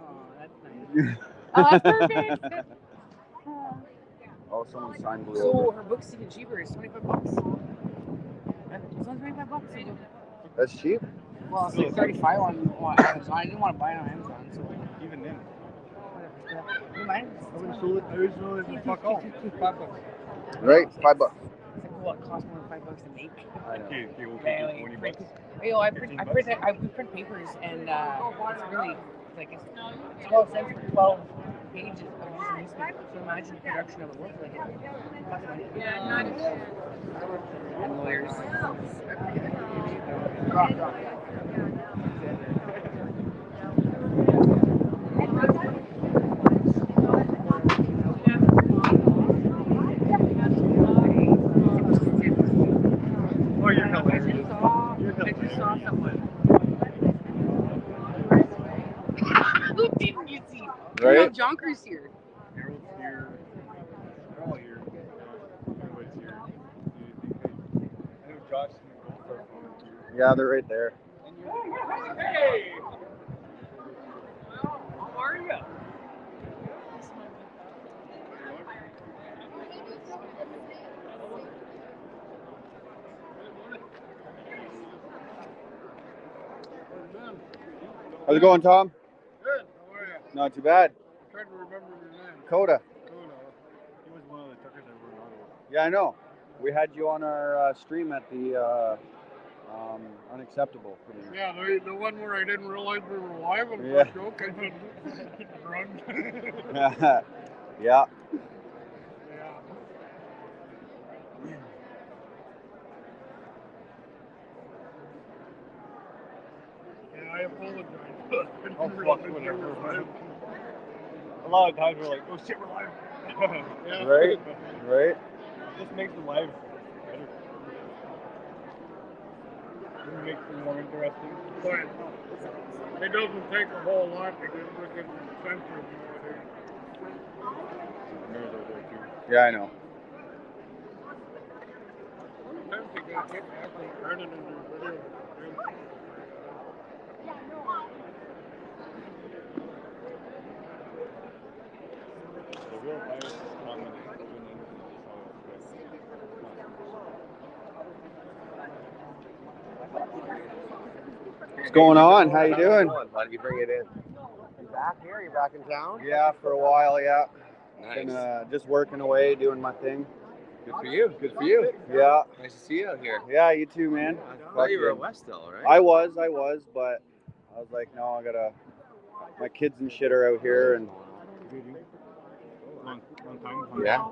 Oh, that's nice. Oh, that's perfect. Oh, someone signed blue. So over. her book's even cheaper. It's $25. It's only $25. That's cheap. Well, it's like 35 on Amazon. I didn't want to buy it on Amazon, so Even then. you mind? I would have sold it. I would have sold it for fuck all. $5. Right? $5. It's like what costs more than $5 to make. I know. Okay, we'll Yeah, take like, 20 bucks. You know, we print papers, and it's really like it's 12 cents for 12 pages of just newspaper. So imagine the production of a book like it. And lawyers. Drop. Oh, you're hilarious. You're I just saw hilarious. someone. Who didn't you see? Right? You know, Jonker's here. Harold's here. They're all here. Everybody's here. I know Josh and Goldfarb are here. Yeah, they're right there. How's it going, Tom? Good. How are you? Not too bad. I'm trying to remember your name. Coda. Coda. He was one of the truckers that were in Ottawa. Yeah, I know. We had you on our stream at the Unacceptable. Yeah, the one where I didn't realize we were live on the Yeah. first joke. I said, drugged. Yeah. Yeah. Yeah, I apologize. I didn't Oh, realize fuck, we whatever. were live. A lot of times we're like, oh shit, we're live. Yeah. Right? Right? This makes the live better. It makes it more interesting. But it doesn't take a whole lot to get wicked censored nowadays. Mirrors over there too. Yeah, I know. Sometimes you gotta take half of the credit in your video. The real virus is common. What's going on? How you doing? Why don't you bring it in? You back here? You back in town? Yeah, for a while, yeah. Nice. Been just working away, doing my thing. Good for you. Good for you. Yeah. Nice to see you out here. Yeah, you too, man. I thought you were at Westville, right? I was, but I was like, no, I gotta. My kids and shit are out here, and Long time. Yeah.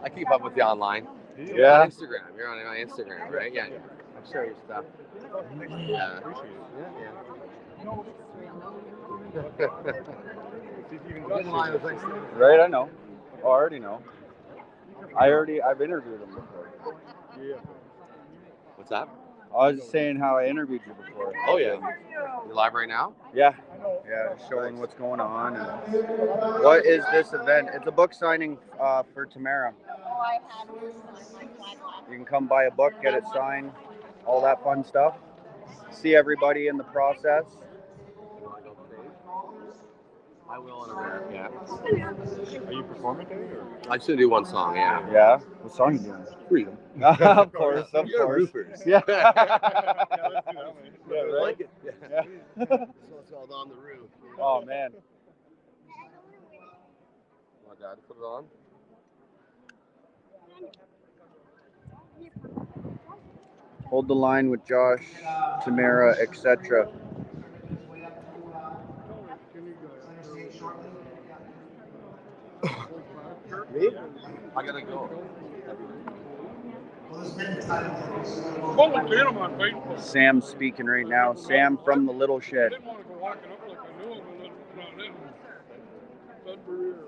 I keep up with you online. Yeah. On Instagram. You're on my Instagram, right? Yeah. I share your stuff. Yeah. Appreciate it. Yeah. right, I know. Oh, I already know. I've interviewed them before. Yeah. What's up? I was just saying how I interviewed you before. Oh yeah. You live right now? Yeah. Yeah, just showing what's going on and what is this event? It's a book signing for Tamara. You can come buy a book, get it signed, all that fun stuff. See everybody in the process. I will in a minute. Yeah. Are you performing today or? I just gonna do one song. Yeah. Yeah. What song are you doing? Freedom. Of course, of You're course. roofers. Yeah. Yeah, let's do that one. Yeah, I right? like it. Yeah. So it's called On the Roof. Oh man. Want Dad to put it on? Hold the line with Josh, Tamara, etc. Me? I gotta go. Well, I see him on Facebook. Sam's speaking right now. Sam from the Little I Shed. didn't want to go walking up like I knew him, and then it's not in. Sudbury or...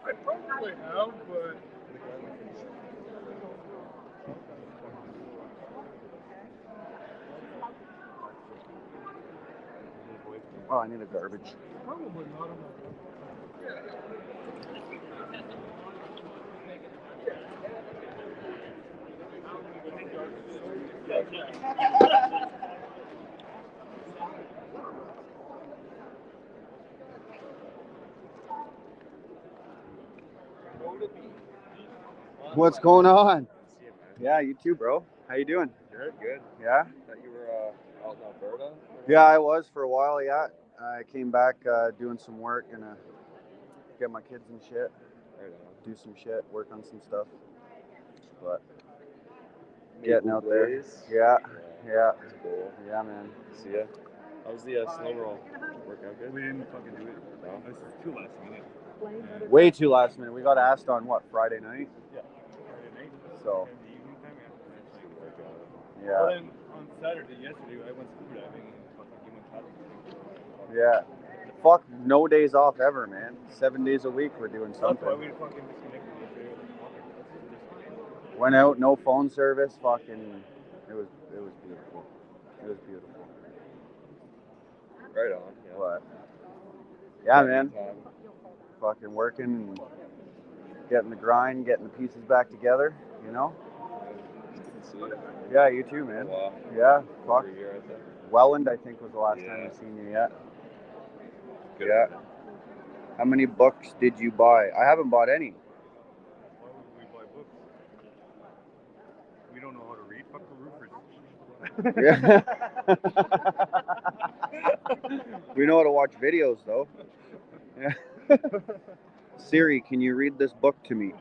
I probably have, but Oh, I need a garbage. probably not on What's going on? Yeah, you too, bro. How you doing? Good, good. Yeah? Thought you were out in Alberta? Yeah, I was for a while, yeah. I came back doing some work, gonna get my kids and shit, Right on. do some shit, work on some stuff. But getting out there. Blaze. Yeah, yeah, That's cool. yeah, man. See ya. How was the snow roll? Work out good? We didn't fucking do it. No? This is too last minute. Way too last minute. We got asked on what, Friday night? Yeah. Friday night. So, In the evening time, yeah. Work out. Well, yeah, then on Saturday, yesterday, I went scuba diving and fucking came on top of it. yeah. Fuck, no days off ever, man. 7 days a week we're doing That's why something. we fucking disconnected yesterday. Disconnected. Went out, no phone service, fucking, it was beautiful. It was beautiful. Right on. Yeah. But, yeah, man. Time. Fucking working and getting the grind, getting the pieces back together, you know? See you. Yeah, you too, man. Wow. Yeah, fuck. Over a year, I think. Welland, I think, was the last time Yeah. I've seen you yet. Good. Yeah. How many books did you buy? I haven't bought any. Why would we buy books? We don't know how to read. Fuck the roofers. We know how to watch videos, though. Yeah. Siri, can you read this book to me?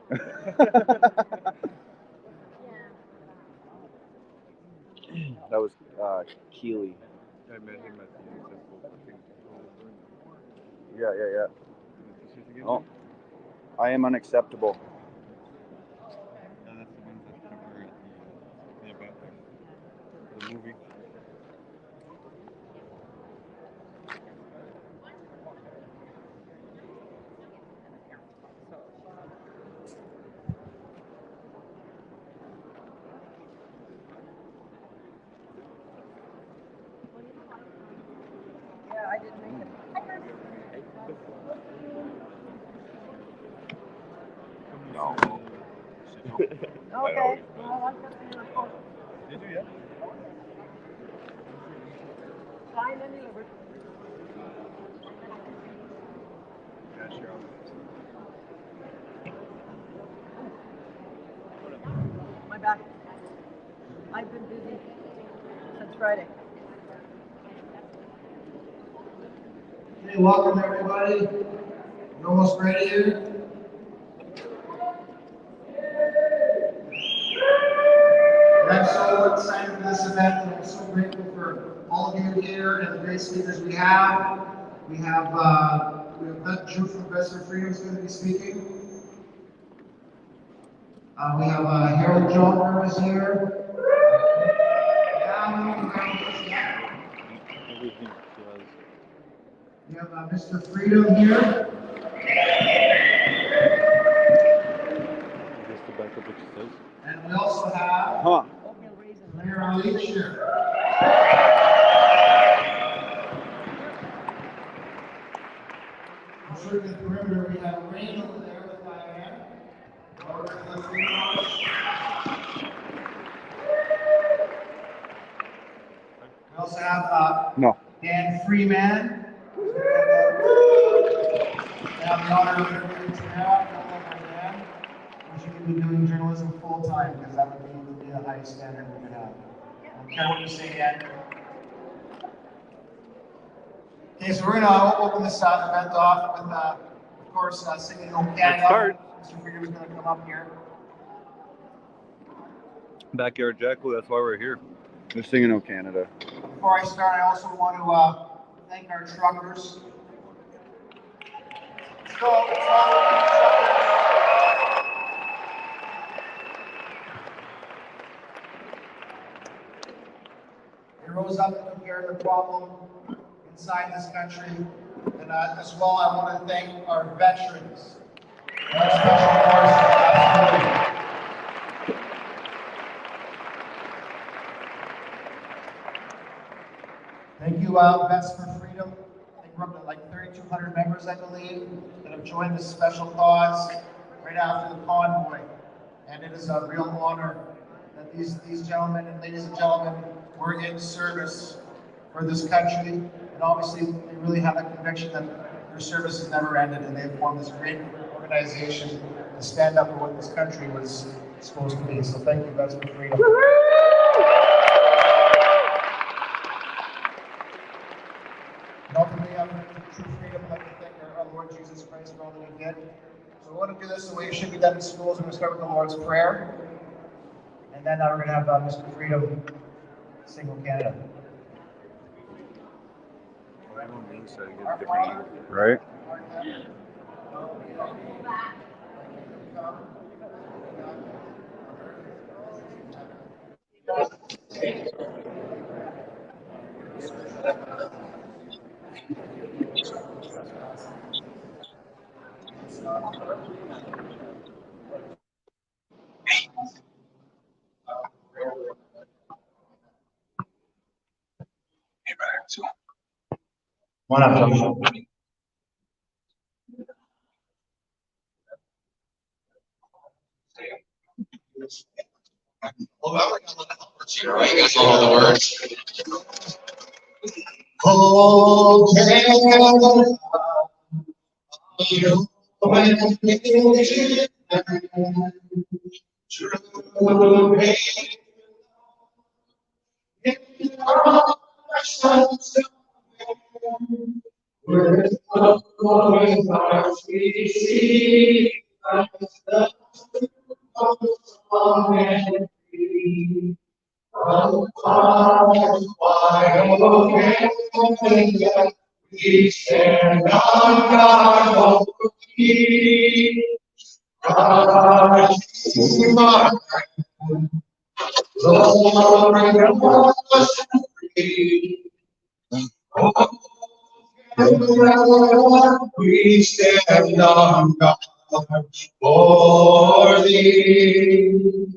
That was Keely. I met him at the accessible thing. Yeah. Oh, I am unacceptable. Yeah, that's the ones that cover the movie. Yeah, I didn't make it. No. Okay. Did you, yeah? Signed and delivered. Yeah, sure. My back. I've been busy since Friday. Okay, welcome everybody. You almost ready here? I'm so excited for this event, and I'm so grateful for all of you here and the great speakers we have. We have Beth Drew from Best for Freedom is going to be speaking. We have Harold Jonger is here. Everything she has. We have Mr. Freedom here. Is this the back of what she says? And we also have Mayor Ali here. Sort of the perimeter, we have Rain over there with Diane. Over to the Freedom House. We also have Dan Freeman. We have the honor of interviewing Tamara. Dan. We should be doing journalism full time because that would be the highest standard we could have. I don't care what you say, Dan. Okay, so we're going to open this event off with, of course, singing "O Canada." Let's start. Mr. Freedom is going to come up here. Backyard Jacko, that's why we're here. They're singing "O Canada." Before I start, I also want to thank our truckers. Let's go. They rose up and took care of the problem inside this country. And as well, I want to thank our veterans and our special forces. Absolutely. Thank you, Vets for Freedom. I think we're up to like 3,200 members, I believe, that have joined this special cause right after the convoy. And it is a real honor that these gentlemen and ladies and gentlemen were in service for this country. And obviously, they really have a conviction that their service has never ended, and they've formed this great organization to stand up for what this country was supposed to be. So thank you, Vets for Freedom. And ultimately, true freedom, I'd like to thank our Lord Jesus Christ for all that he did. So we want to do this the way it should be done in schools. We're going to start with the Lord's Prayer. And then we're going to have Mr. Freedom sing "O Canada." Right? Come on up, Joshua. You guys all know the words. Oh, Canada, We stand on God, holy. God is my glory and free. We stand on God for thee.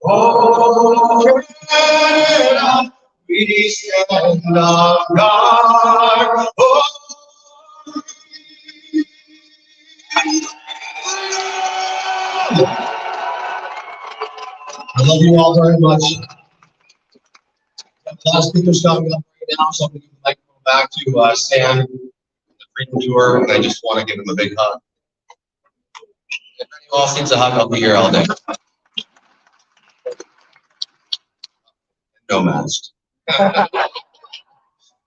Oh, Canada, we stand on guard. Oh, I love you all very much. A lot of speakers coming up right now, so I'm going to like to go back to Sam, the Freedom Tour, and I just want to give him a big hug. If anyone else needs a hug, I'll be here all day. No mask.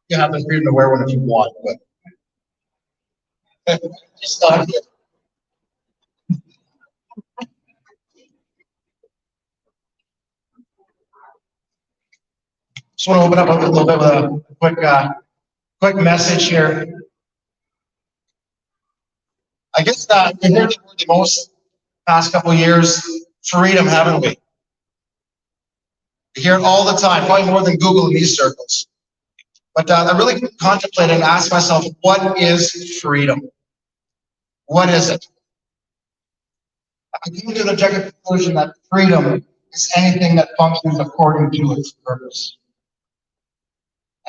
You have the freedom to wear one if you want, but just not here. Just want to open up a little bit with a quick message here. I guess we've heard the word the most past couple of years, freedom, haven't we? We hear it all the time, probably more than Google in these circles. But I really contemplated and asked myself, what is freedom? What is it? I came to the objective conclusion that freedom is anything that functions according to its purpose.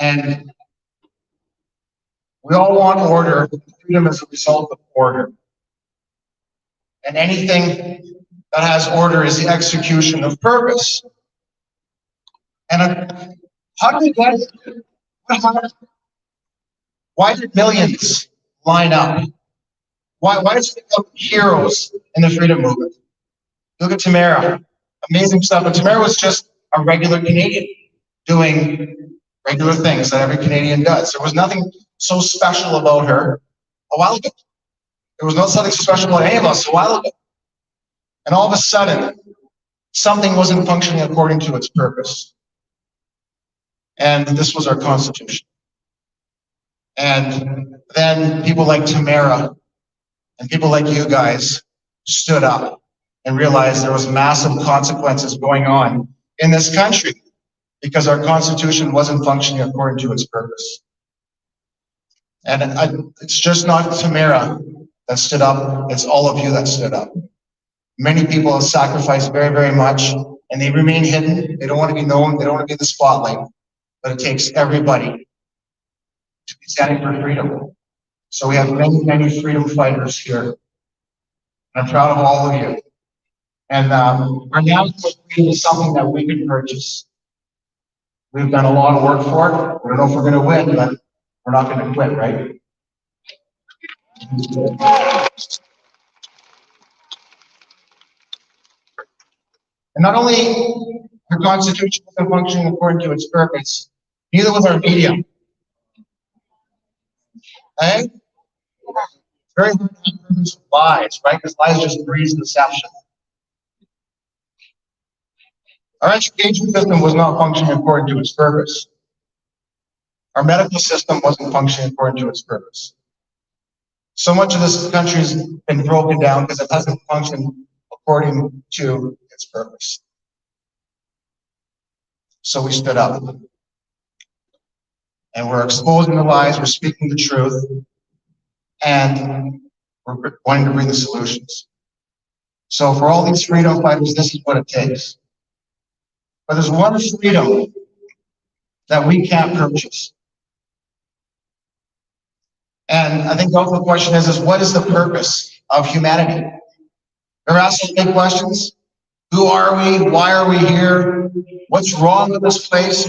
And we all want order. Freedom is a result of order. And anything that has order is the execution of purpose. And how did that? Why did millions line up? Why did we become heroes in the freedom movement? Look at Tamara, amazing stuff. And Tamara was just a regular Canadian doing regular things that every Canadian does. There was nothing so special about her a while ago. There was not something special about any of us a while ago. And all of a sudden, something wasn't functioning according to its purpose. And this was our Constitution. And then people like Tamara and people like you guys stood up and realized there was massive consequences going on in this country because our Constitution wasn't functioning according to its purpose. And it's just not Tamara that stood up, it's all of you that stood up. Many people have sacrificed very, very much, and they remain hidden. They don't want to be known, they don't want to be in the spotlight. But it takes everybody to be standing for freedom. So we have many, many freedom fighters here. And I'm proud of all of you. And our national freedom is something that we can purchase. We've done a lot of work for it. We don't know if we're going to win, but we're not going to quit, right? And not only our Constitution isn't functioning according to its purpose, neither was our media. Okay? It's very hard to have purpose with lies, right? Because lies just breeds deception. Our education system was not functioning according to its purpose. Our medical system wasn't functioning according to its purpose. So much of this country has been broken down because it doesn't function according to its purpose. So we stood up. And we're exposing the lies, we're speaking the truth, and we're wanting to bring the solutions. So for all these freedom fighters, this is what it takes. But there's one freedom that we can't purchase. And I think the ultimate question is what is the purpose of humanity? Ever asked those big questions? Who are we? Why are we here? What's wrong with this place?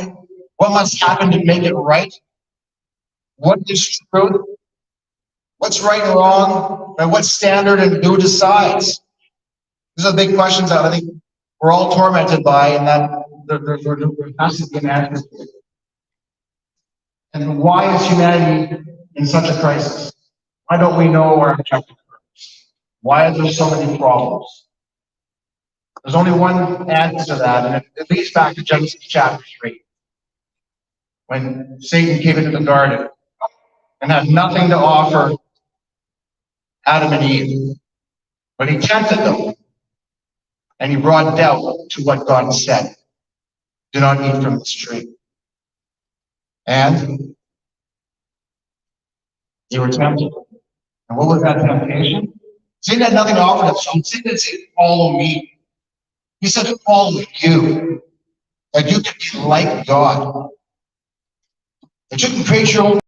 What must happen to make it right? What is truth? What's right and wrong? And what standard and who decides? These are the big questions that I think we're all tormented by, and that there has to be an answer. And why is humanity in such a crisis? Why don't we know our objective? Why are there so many problems? There's only one answer to that, and it leads back to Genesis chapter 3, when Satan came into the garden and had nothing to offer Adam and Eve. But he tempted them, and he brought doubt to what God said. Do not eat from this tree. And they were tempted. And what was that temptation? Satan had nothing to offer them. Satan didn't say, follow me. He said, follow you. That you could be like God. That you can create your own.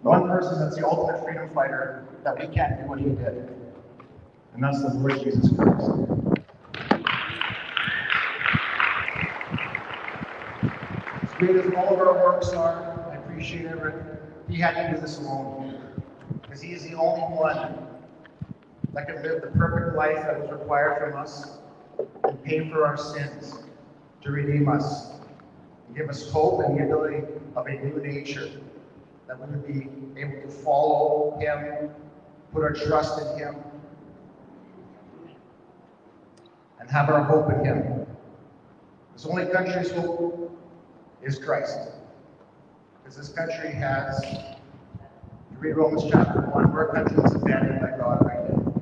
One person that's the ultimate freedom fighter that we can't do what he did. And that's the Lord Jesus Christ. As great as all of our works are, I appreciate everything. He had to do this alone. Because he is the only one that can live the perfect life that was required from us and pay for our sins to redeem us and give us hope and the ability of a new nature, that we would be able to follow him, put our trust in him, and have our hope in him. This only country's hope is Christ. Because this country has, if you read Romans chapter 1, we're a country that's abandoned by God right now.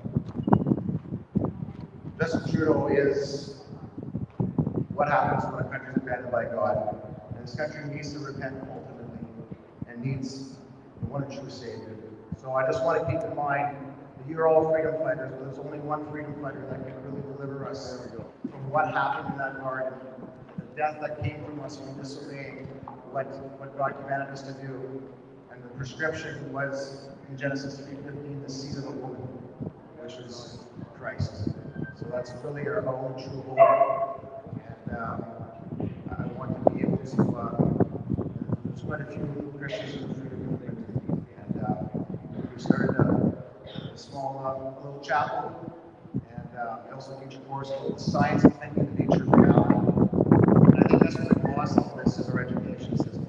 Justin Trudeau is what happens when a country is abandoned by God. And this country needs to repent ultimately and needs the one true Savior. So I just want to keep in mind that you're all freedom fighters, but there's only one freedom fighter that can really deliver us from what happened in that garden, the death that came from us when disobeying what God commanded us to do. And the prescription was in Genesis 3:15, the seed of the woman, which is Christ. So that's really our own true hope. And I want to be able to, there's quite a few Christians in the freedom movement. And we started a small little chapel. And we also teach a course called Science of Thinking, the Nature of Reality. And I think that's what we lost all this is our education system.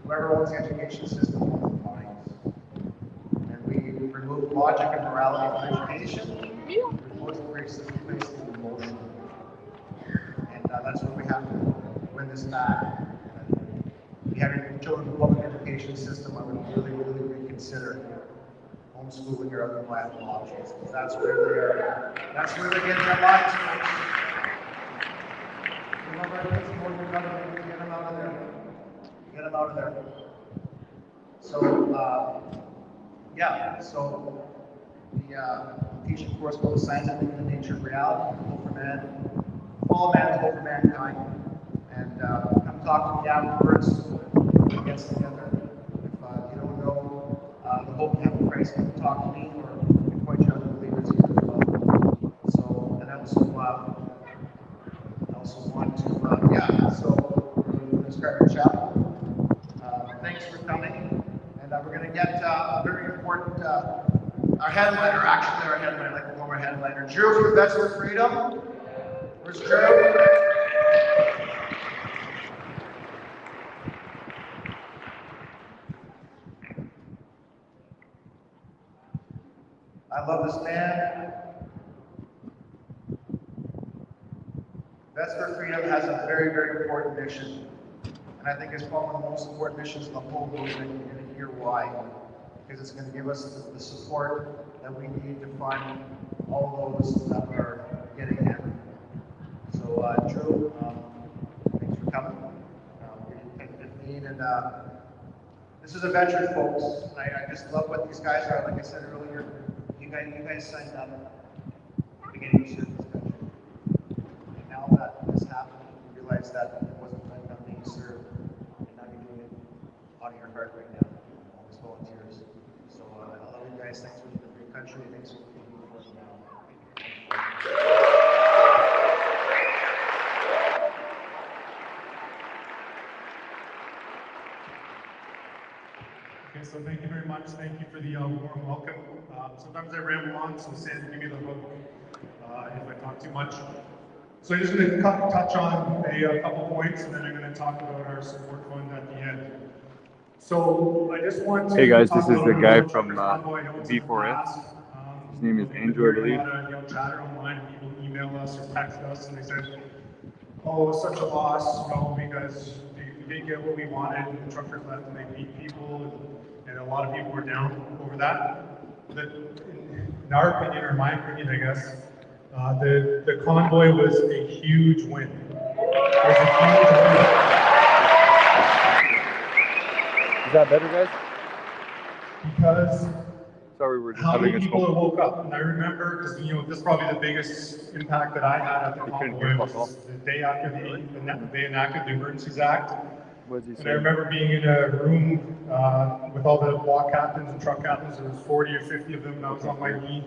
Whoever owns the education system owns the minds. And we remove logic and morality from education. We replace it with emotion. And that's what we have to win this back. If you have your children in the public education system, I would really reconsider homeschooling or other viable options. That's where they're getting their lives, folks. You know, our kids going to government, get them out of there. Get them out of there. So, yeah, so the teaching course called The Science of Thinking, the Nature of Reality, Hope for Man. Follow man is hope for mankind. And come talk to me afterwards. It gets together. If you don't know the hope and heaven of Christ, come talk to me, or we can point you out to believers here as well. So, and I also want to, so we're going to start our chapel. Thanks for coming. And we're going to get a very important, our headliner, I'd like to call our headliner, Drew from Vets for Freedom. Where's Drew? I love this man. Vets for Freedom has a very important mission. And I think it's probably one of the most important missions in the whole movement. You're going to hear why. Because it's going to give us the support that we need to fund all those that are getting in. So, Drew, And this is a veteran, folks. I just love what these guys are. Like I said earlier, you guys signed up at the beginning to serve this country. And now that this happened, you realize that it wasn't meant not being served. And now you're doing it out of your heart right now, all these volunteers. So I love you guys. Thanks for being a great country. Thanks for being for us now. Okay, so thank you very much. Thank you for the warm welcome. Sometimes I ramble on, so Sam, give me the hook if I talk too much. So I'm just going to touch on a couple points, and then I'm going to talk about our support fund at the end. So I just want to Hey guys, talk this is a the little guy bit about from Truckers Convoy. I know it's in the V4S. past. His name is Andrew, I believe. A lot of chatter online, people email us or text us, and they said, "Oh, it was such a loss, because we didn't get what we wanted, and the truckers left, and they beat people, and a lot of people were down over that." In our opinion, or my opinion, I guess, the convoy was a huge win. It was a huge win. Is that better, guys? Because Sorry, we're just how having many a people smoke. woke up? And I remember, because this is probably the biggest impact that I had at the convoy was the day after they enacted the Emergencies Act. What did he And say? I remember being in a room with all the block captains and truck captains. There was 40 or 50 of them, and I was on my knee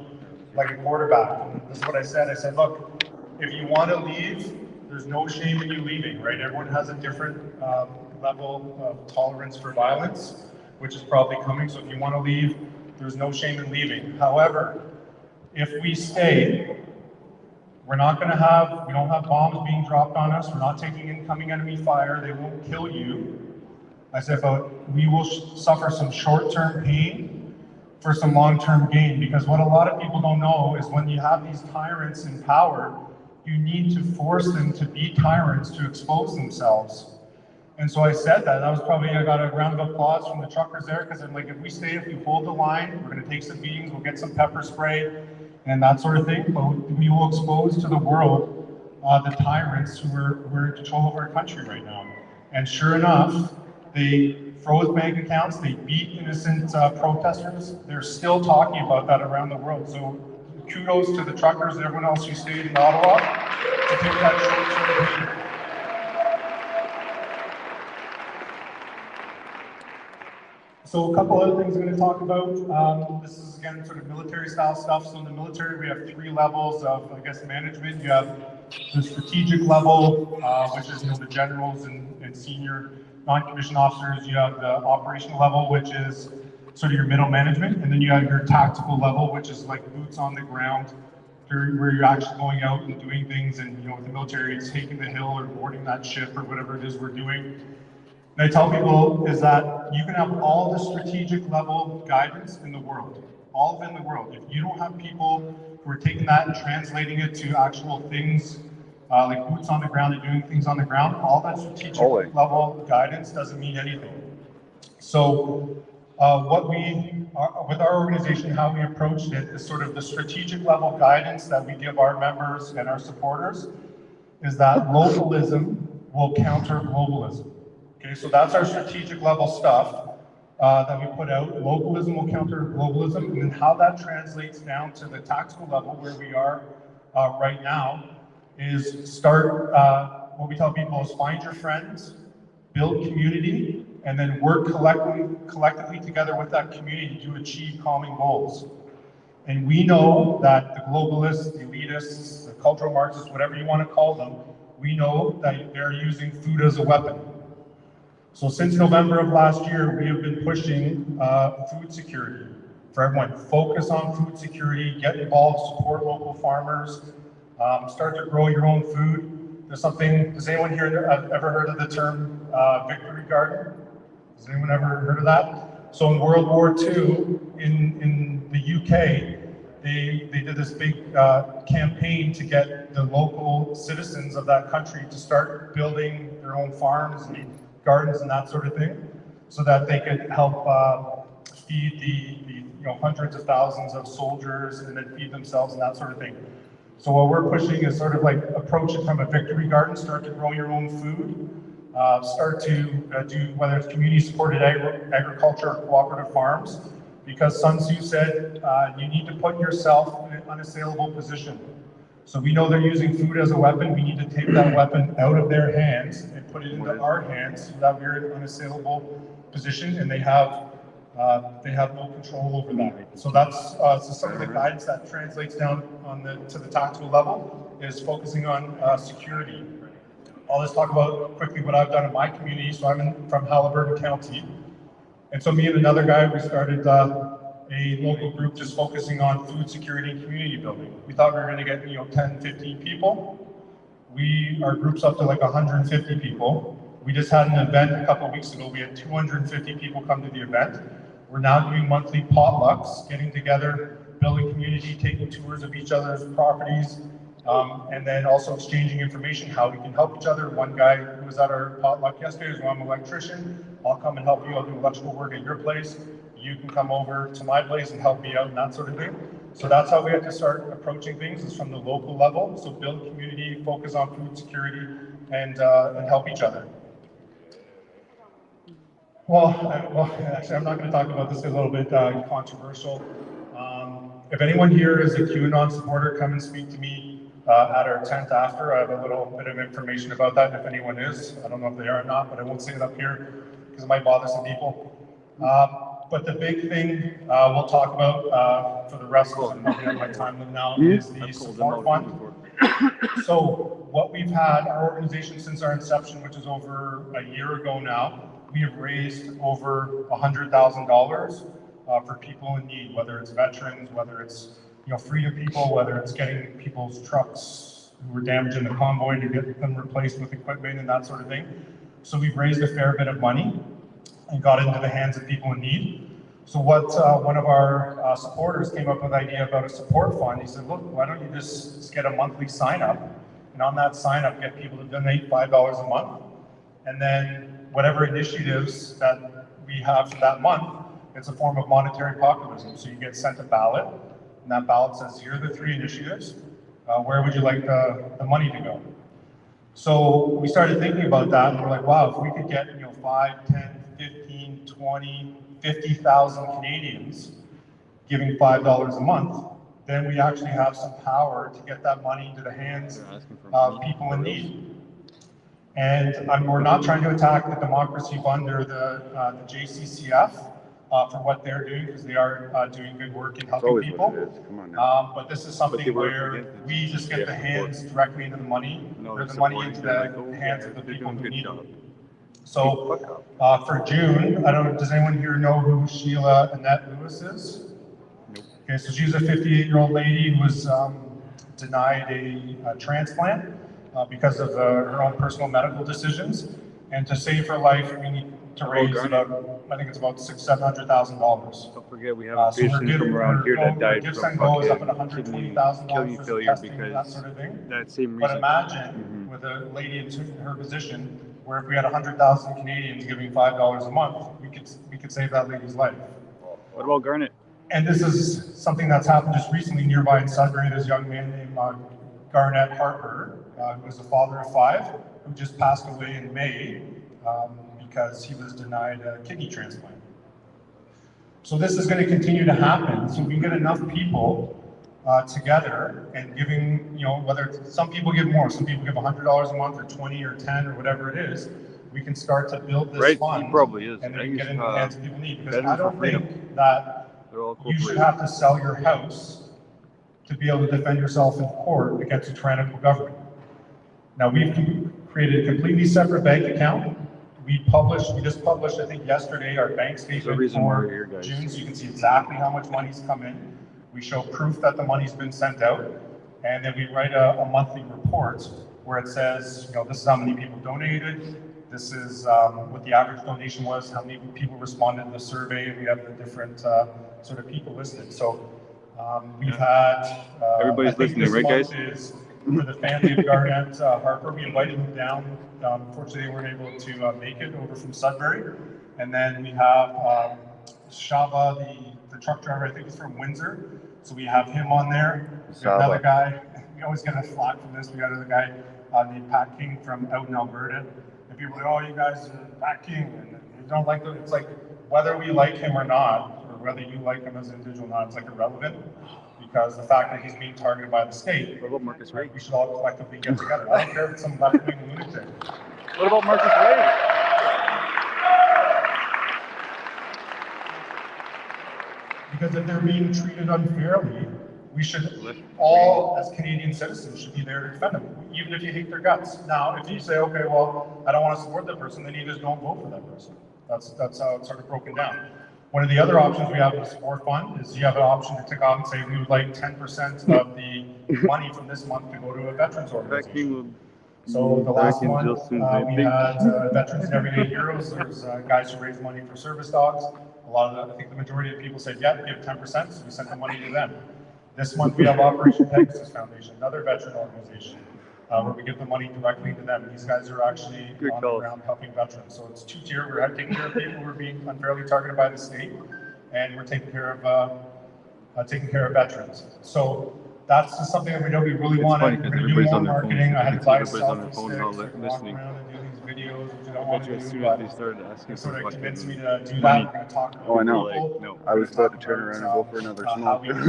like a quarterback. And this is what I said. I said, look, if you want to leave, there's no shame in you leaving, right? Everyone has a different level of tolerance for violence, which is probably coming. So if you want to leave, there's no shame in leaving. However, if we stay, we don't have bombs being dropped on us. We're not taking incoming enemy fire. They won't kill you. I said, but we will suffer some short-term pain for some long-term gain. Because what a lot of people don't know is when you have these tyrants in power, you need to force them to be tyrants to expose themselves. And so I said that. I got a round of applause from the truckers there, because I'm like, if we stay, if we hold the line, we're going to take some beatings, we'll get some pepper spray and that sort of thing, but we will expose to the world the tyrants who are in control of our country right now. And sure enough, they froze bank accounts, they beat innocent protesters. They're still talking about that around the world. So kudos to the truckers and everyone else who stayed in Ottawa to take that short-term beating. So a couple other things I'm going to talk about. This is again sort of military style stuff. So in the military, we have 3 levels of, management. You have the strategic level, which is the generals and senior non-commissioned officers. You have the operational level, which is sort of your middle management, and then you have your tactical level, which is like boots on the ground, where you're actually going out and doing things. And with the military, it's taking the hill or boarding that ship or whatever it is we're doing. And I tell people is that you can have all the strategic level guidance in the world, all of it in the world. If you don't have people who are taking that and translating it to actual things, like boots on the ground and doing things on the ground, all that strategic level guidance doesn't mean anything. So with our organization, how we approached it is sort of the strategic level guidance that we give our members and our supporters is that localism will counter globalism. Okay, so that's our strategic level stuff that we put out. Localism will counter globalism, and then how that translates down to the tactical level where we are right now is start, what we tell people is find your friends, build community, and then work collectively together with that community to achieve common goals. And we know that the globalists, the elitists, the cultural Marxists, whatever you want to call them, we know that they're using food as a weapon. So since November of last year, we have been pushing food security for everyone. Focus on food security, get involved, support local farmers, start to grow your own food. Does anyone here ever heard of the term victory garden? Has anyone ever heard of that? So in World War II, in the UK, they did this big campaign to get the local citizens of that country to start building their own farms and gardens and that sort of thing, so that they could help feed the hundreds of thousands of soldiers and then feed themselves and that sort of thing. So what we're pushing is sort of like approach it from a victory garden, start to grow your own food, start to do, whether it's community-supported agriculture or cooperative farms, because Sun Tzu said you need to put yourself in an unassailable position. So we know they're using food as a weapon. We need to take that weapon out of their hands and put it into our hands so that we're in an unassailable position, and they have no control over that. So that's so some of the guidance that translates down on to the tactical level is focusing on security. I'll just talk about quickly what I've done in my community. So I'm from Halliburton County, and so me and another guy, we started a local group just focusing on food security and community building. We thought we were going to get 10, 15 people. Our group's up to like 150 people. We just had an event a couple of weeks ago. We had 250 people come to the event. We're now doing monthly potlucks, getting together, building community, taking tours of each other's properties, and then also exchanging information, how we can help each other. One guy who was at our potluck yesterday was, well, I'm an electrician. I'll come and help you. I'll do electrical work at your place. You can come over to my place and help me out and that sort of thing. So that's how we have to start approaching things, is from the local level. So build community, focus on food security, and help each other. Well, actually, I'm not going to talk about this. It's a little bit controversial. If anyone here is a QAnon supporter, come and speak to me at our tent after. I have a little bit of information about that, if anyone is. I don't know if they are or not, but I won't say it up here because it might bother some people. But the big thing we'll talk about for the rest of my time now is the support fund. So what we've had, our organization since our inception, which is over a year ago now, we have raised over $100,000 for people in need, whether it's veterans, whether it's freedom people, whether it's getting people's trucks who were damaged in the convoy to get them replaced with equipment and that sort of thing. So we've raised a fair bit of money and got into the hands of people in need. So what one of our supporters came up with the idea about a support fund. He said, look, why don't you just get a monthly sign up, and on that sign up get people to donate $5 a month, and then whatever initiatives that we have for that month, it's a form of monetary populism. So you get sent a ballot, and that ballot says, here are the 3 initiatives. Where would you like the money to go? So we started thinking about that, and we're like, wow, if we could get 5, 10, 15, 20, 50,000 Canadians giving $5 a month, then we actually have some power to get that money into the hands of people in need. And we're not trying to attack the Democracy Fund or the JCCF for what they're doing, because they are doing good work in helping people. But this is something where we just get the hands directly into the money, or the money into the hands of the people who need it. So for June, I don't know, does anyone here know who Sheila Annette Lewis is? Nope. Okay, so she's a 58-year-old lady who was denied a transplant because of her own personal medical decisions. And to save her life, we need to raise about, I think it's about $700,000. Don't forget, we have a patient from around here that died from kidney failure because that sort of thing. That same reason. But imagine with a lady in her position, where if we had 100,000 Canadians giving $5 a month, we could save that lady's life. What about Garnet? And this is something that's happened just recently nearby in Sudbury. There's a young man named Garnet Harper, who is a father of 5, who just passed away in May because he was denied a kidney transplant. So this is going to continue to happen. So we get enough people together and giving, whether some people give more, some people give $100 a month or 20 or 10 or whatever it is, we can start to build this fund. He probably is. And then get in the hands of people in need. Because I don't think that you should have to sell your house to be able to defend yourself in court against a tyrannical government. Now we've created a completely separate bank account. We just published, I think yesterday, our bank statement for June, so you can see exactly how much money's come in. We show proof that the money's been sent out, and then we write a monthly report where it says, this is how many people donated, this is what the average donation was, how many people responded to the survey, and we have the different sort of people listed. So we've had, everybody's listening, right, guys? Is for the family of Garnet Harper. We invited them down. Unfortunately, they weren't able to make it over from Sudbury. And then we have Shaba, the truck driver, I think he's from Windsor. So we have him on there. We have another guy, we always get a flack from this. We got another guy named Pat King from out in Alberta. If people are, oh, you guys are backing, and you don't like them. It's like, whether we like him or not, or whether you like him as an individual or not, it's like irrelevant, because the fact that he's being targeted by the state, What about Marcus Ray? we should all collectively get together. I don't care if it's some left-wing lunatic. What about Marcus Ray? Because if they're being treated unfairly, we should all, as Canadian citizens, should be there to defend them, even if you hate their guts. Now, if you say, okay, well, I don't want to support that person, then you just don't vote for that person. That's how it's sort of broken down. One of the other options we have in the support fund is you have an option to tick off and say we would like 10% of the money from this month to go to a veterans organization. So the last one, we had Veterans and Everyday Heroes. There's guys who raise money for service dogs. A lot of I think the majority of people said, yeah, give 10%, so we sent the money to them. This month we have Operation Pegasus Foundation, another veteran organization, where we give the money directly to them. These guys are actually on the ground helping veterans. So it's two-tier. We're taking care of people who are being unfairly targeted by the state, and we're taking care of veterans. So that's just something that we know we really want. We're going to do more marketing. I had to buy a selfie stick to walk around and do these videos, which I don't want to do, but they sort of convinced me to do that. We're going to talk about I know. people. I was about to turn around and go for another How smoke. we and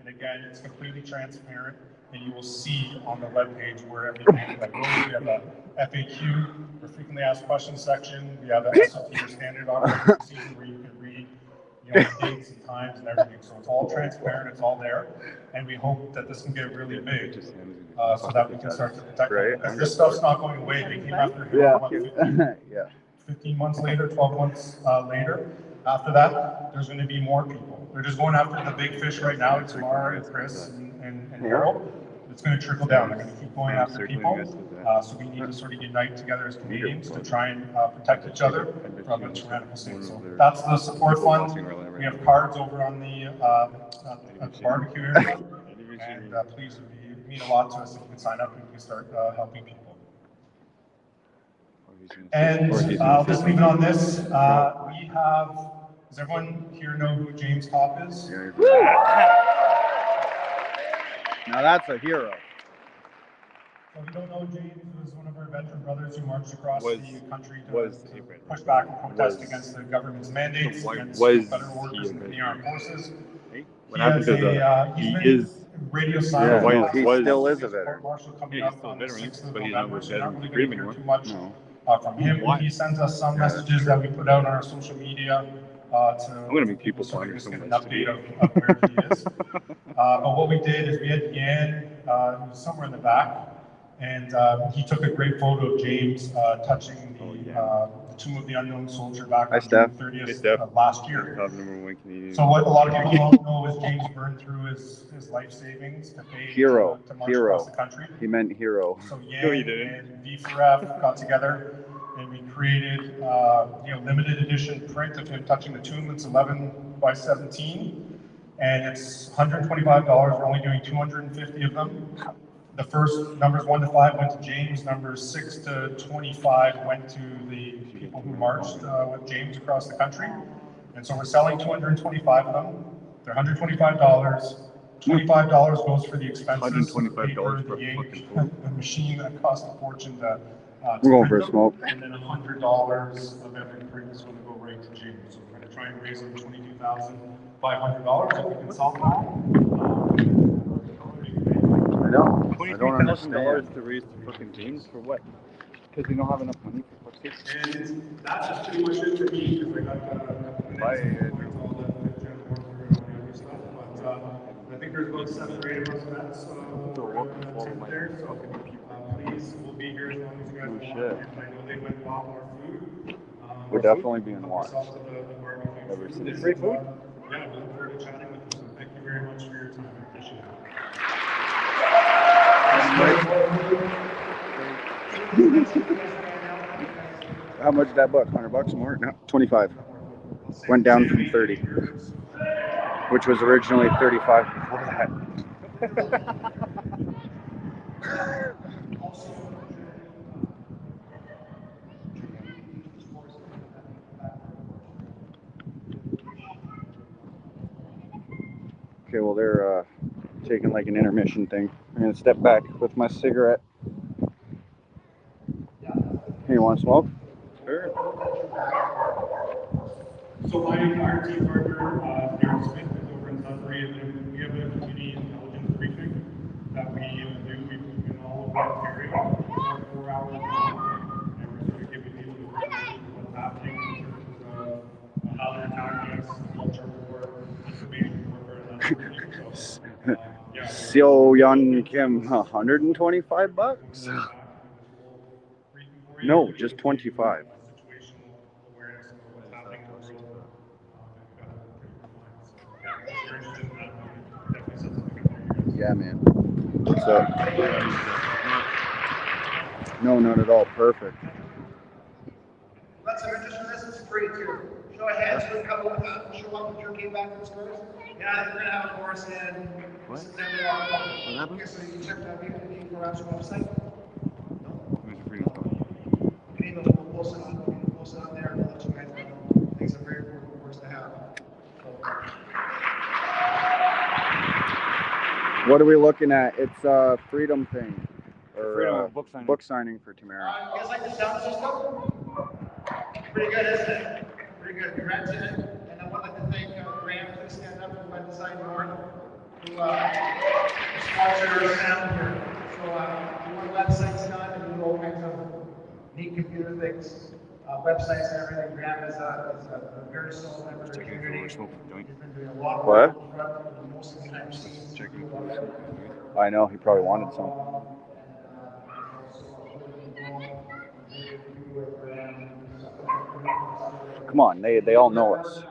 again, it's completely transparent, and you will see on the webpage where everything that goes. We have a FAQ, or frequently asked questions section. We have a SOP, or standard operating procedure, where you can read dates and times and everything. So it's all transparent, it's all there, and we hope that this can get really big, so that we can start to protect them. Because this stuff's not going away. They came after him 15 months later, 12 months later. After that, there's going to be more people. They're just going after the big fish right now. It's Tamara and Chris and Harold. It's going to trickle down. They're going to keep going after people. So we need to sort of unite together as Canadians to try and protect each other from a tyrannical state. So that's the support fund. We have cards over on the at the barbecue area. And please, it would mean a lot to us if you can sign up and we can start helping people. And I'll just leave it on this. We have, does everyone here know who James Top is? Now that's a hero. So if you don't know, James was one of our veteran brothers who marched across the country to push back and protest against the government's mandates against federal workers in the armed forces. What happened to he is radio silent. Yeah, he still is a veteran. Yeah, he's still a veteran, but he's not with veterans agreement anymore. Too much from him. He sends us some messages that we put out on our social media. I'm going to make people find her so get an much. update of where he is. But what we did is we had Yan, who was somewhere in the back, and he took a great photo of James touching the Tomb of the Unknown Soldier back on June 30th last year. So what a lot of people don't know is James burned through his life savings to pay to march across the country. He meant hero. So Yan and V4F got together and we created limited edition print of him touching the tomb. It's 11 by 17 and it's $125. We're only doing 250 of them. The first numbers 1 to 5 went to James. Numbers 6 to 25 went to the people who marched with James across the country. And so we're selling 225 of them. They're $125. $25 goes for the expenses, the paper, the ink, the machine that cost a fortune to we're going for a smoke. And then $100 of every print is going to go right to James. So we're going to try and raise them $22,500 if we can sell them. I know. I don't understand. $23,000 to raise the fucking James for what? Because we don't have enough money for fuck's sake. And that's just pretty much it for me because I got I think there's about 7 or 8 of us vets there, so please, we'll be here as long as you guys want. And I know they went off our food. We're definitely being watched. Ever since. Free food? Yeah, we look forward to chatting with you. So thank you very much for your time. I appreciate it. How much did that book? $100 more? No, 25. Went down from 30, which was originally 35 before that. Okay, well they're taking like an intermission thing. I'm gonna step back with my cigarette. want to smoke? Sure. So our team partner, Darren Smith, is over in Sudbury, and we have a community intelligence briefing that we do. We've been all over Ontario for 4 hours long, and we're sort of giving people information of what's happening in terms of how they're attacking us, culture war, information warfare, and that sort of thing. So, yeah. Seo Yun Kim, $125? No, just 25. Yeah, man. What's up? No, not at all. Perfect. Let's just for this is free too. Show of hands for a couple of show up with your game back to the stores. Yeah, we're gonna have a course in September. What happened? Okay, so you checked out the Garage website? You can even post it on there and we'll let you guys know. I think it's a very important course to have. What are we looking at? It's a freedom thing. Or Freedom book signing for Tamara. You guys like the sound system? Pretty good, isn't it? Pretty good. We rented it. And I would like to thank Graham, please stand up for Web Design North, who sponsored our sound here. So one website's done and we do all kinds of neat computer things, websites and everything. Graham is a very solid member of the community. He's been doing a lot of work in front of most of the United States. I know, he probably wanted some. Come on, they all know us.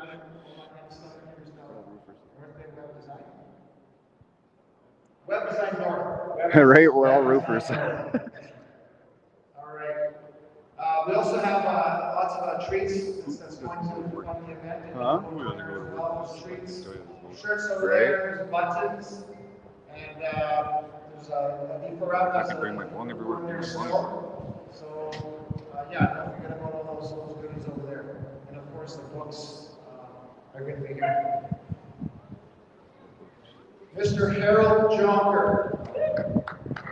Web Design North. Right, we're all roofers. All right. We also have lots of treats that's going to fund the event. Treats, shirts over there, there's buttons, and there's a deeper up. I can bring my bong everywhere. So yeah, don't forget about all those goodies over there. And of course the books are going to be here. Mr. Harold Jonker.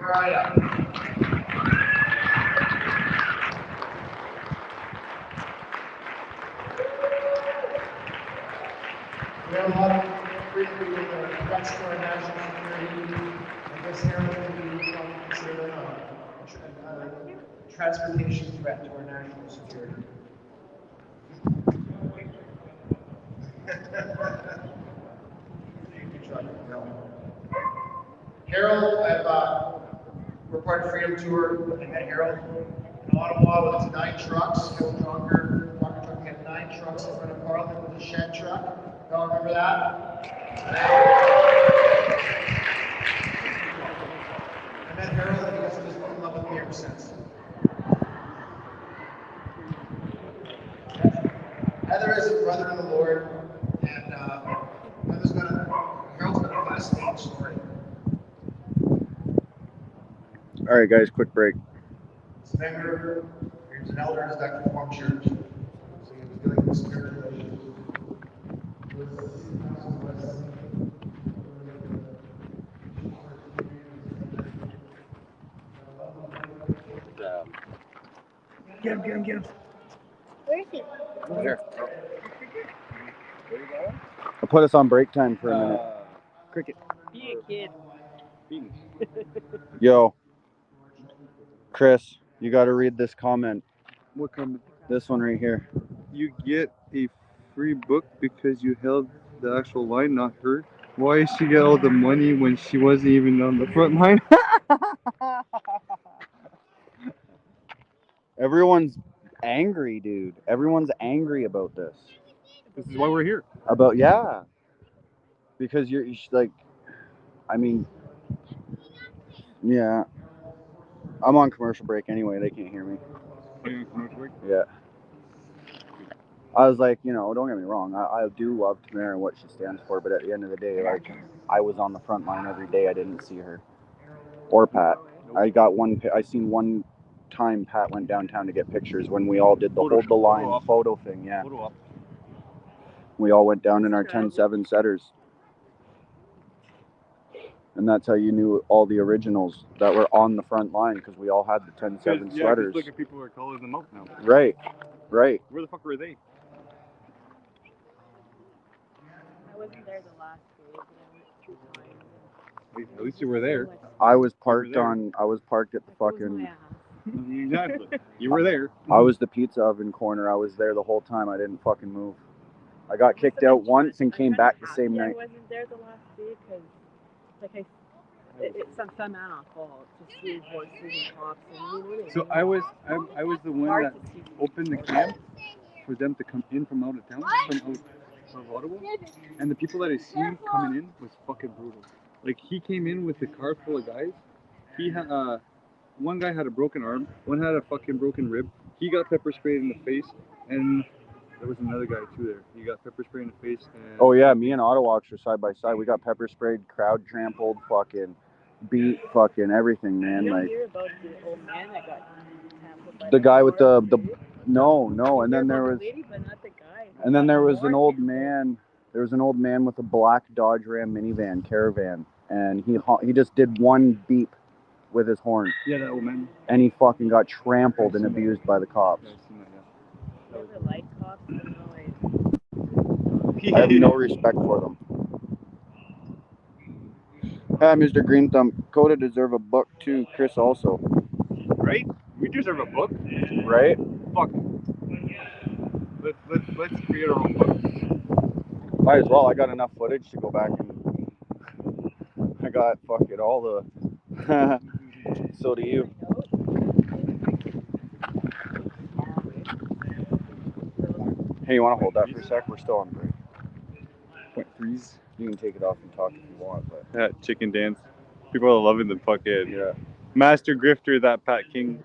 Where are you? We have a lot of freedom with the threats to our national security. I guess Harold can be considered a transportation threat to our national security. Harold, we're part of Freedom Tour. I met Harold in Ottawa with his 9 trucks. Harold Jonker, Jonker Truck had 9 trucks in front of Parliament with a shed truck. Y'all remember that? I met Harold and he has just been in love with me ever since. Heather is a brother in the Lord, and Harold's got a fascinating story. All right, guys, quick break. He's a member, he was an elder in his Dr. Reformed Church. So he was dealing with spiritual issues. Get him. Where is he? Over here. I'll put us on break time for a minute. Cricket. Be a kid. Yo, Chris, you got to read this comment. What comment? This one right here. You get a free book because you held the actual line, not her. Why did she get all the money when she wasn't even on the front line? Everyone's angry, dude. Everyone's angry about this. This is why we're here. Yeah. Because you're like, I mean, yeah. I'm on commercial break anyway. They can't hear me. Are you on commercial break? Yeah. I was like, don't get me wrong. I do love Tamara and what she stands for, but at the end of the day, like, I was on the front line every day. I didn't see her. Or Pat. I seen one time Pat went downtown to get pictures when we all did the hold the line photo thing. Yeah. We all went down in our 10-7 setters. And that's how you knew all the originals that were on the front line, because we all had the 10-7 sweaters. Look at people are calling them out now. Right, right. Where the fuck were they? I wasn't there the last day, but I went 2 times. At least you were there. I was parked at the fucking. Exactly. You were there. I was the pizza oven corner. I was there the whole time. I didn't fucking move. I got kicked out once and came back the same night. I wasn't there the last day because, like, it's some amount of fault to see horses and cops and So I was the one that opened the camp for them to come in from out of town, from out of Ottawa, and the people that I seen coming in was fucking brutal. Like, he came in with a car full of guys. He had one guy had a broken arm, one had a fucking broken rib. He got pepper sprayed in the face, and there was another guy too there. He got pepper sprayed in the face. And oh yeah, me and Ottawa were side by side. We got pepper sprayed, crowd trampled, fucking beat, fucking everything, man. You like hear about the old man that got trampled by the guy with the lady? no, and then there was lady, but not the guy. and then there was an old man. There was an old man with a black Dodge Ram minivan caravan, and he just did one beep with his horn. Yeah, that old man. And he fucking got trampled and abused by the cops. I never liked cops, but no, I have no respect for them. Ah, Mr. Green Thumb, Coda deserve a book too. Chris also. Right? We deserve a book. Right? Fuck. Let's create our own book. Might as well. I got enough footage to go back and I got fucking all the. So do you. Hey, you want to hold that for a sec? We're still on break. Point threes. You can take it off and talk if you want, but That chicken dance. People are loving the fucking master grifter, that Pat King.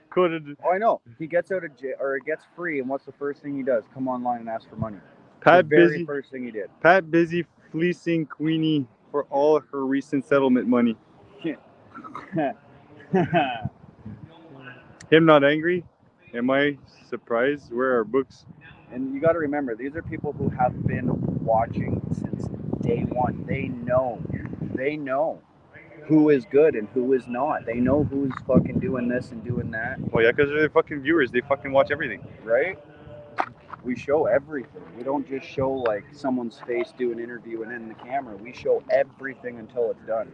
Quoted. Oh, I know. He gets out of jail or gets free, and what's the first thing he does? Come online and ask for money. Pat the very busy. First thing he did. Pat busy fleecing Queenie for all her recent settlement money. Him not angry? Am I surprised? Where are books? And you got to remember, these are people who have been watching since day one. They know who is good and who is not. They know who's fucking doing this and doing that. Well, yeah, because they're the fucking viewers. They fucking watch everything. Right? We show everything. We don't just show like someone's face, do an interview, and then the camera. We show everything until it's done.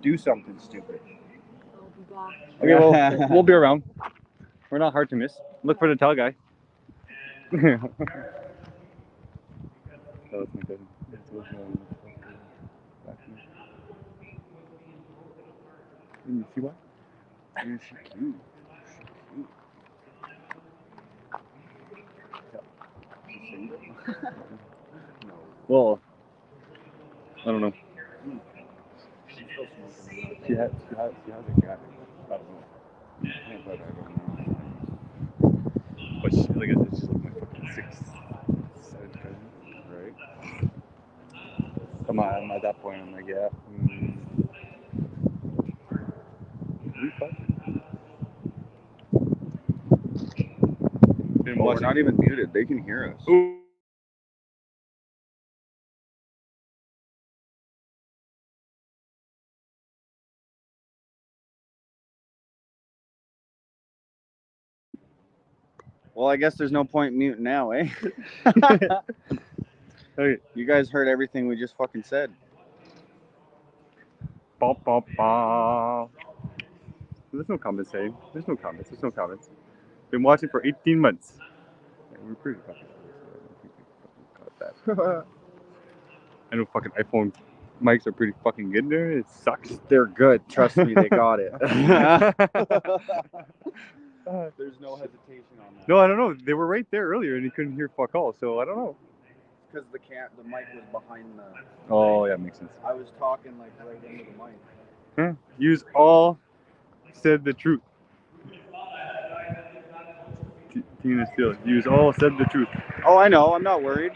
Do something stupid. Okay, well, we'll be around. We're not hard to miss. Look for the tall guy. That was my cousin. You see what? Yeah, she's cute. No. Well, I don't know. She's still smoking. She has a cat. I don't know. But she, like, it's just like my fucking 6th, 7th cousin, right? I'm at that point. I'm like, yeah. We're not even muted. They can hear us. Ooh. Well, I guess there's no point muting now, eh? Okay. You guys heard everything we just fucking said. Ba, ba, ba. There's no comments saying. There's no comments. Been watching for 18 months. Yeah, we're pretty fucking close. That. I know fucking iPhone mics are pretty fucking good there. It sucks. They're good. Trust me, they got it. There's no hesitation on that. No, I don't know. They were right there earlier and you couldn't hear fuck all, so I don't know. Because the mic was behind the... Oh, yeah, makes sense. I was talking like right into the mic. Huh? Use all said the truth. Tina Steele. Use all said the truth. Oh, I know. I'm not worried.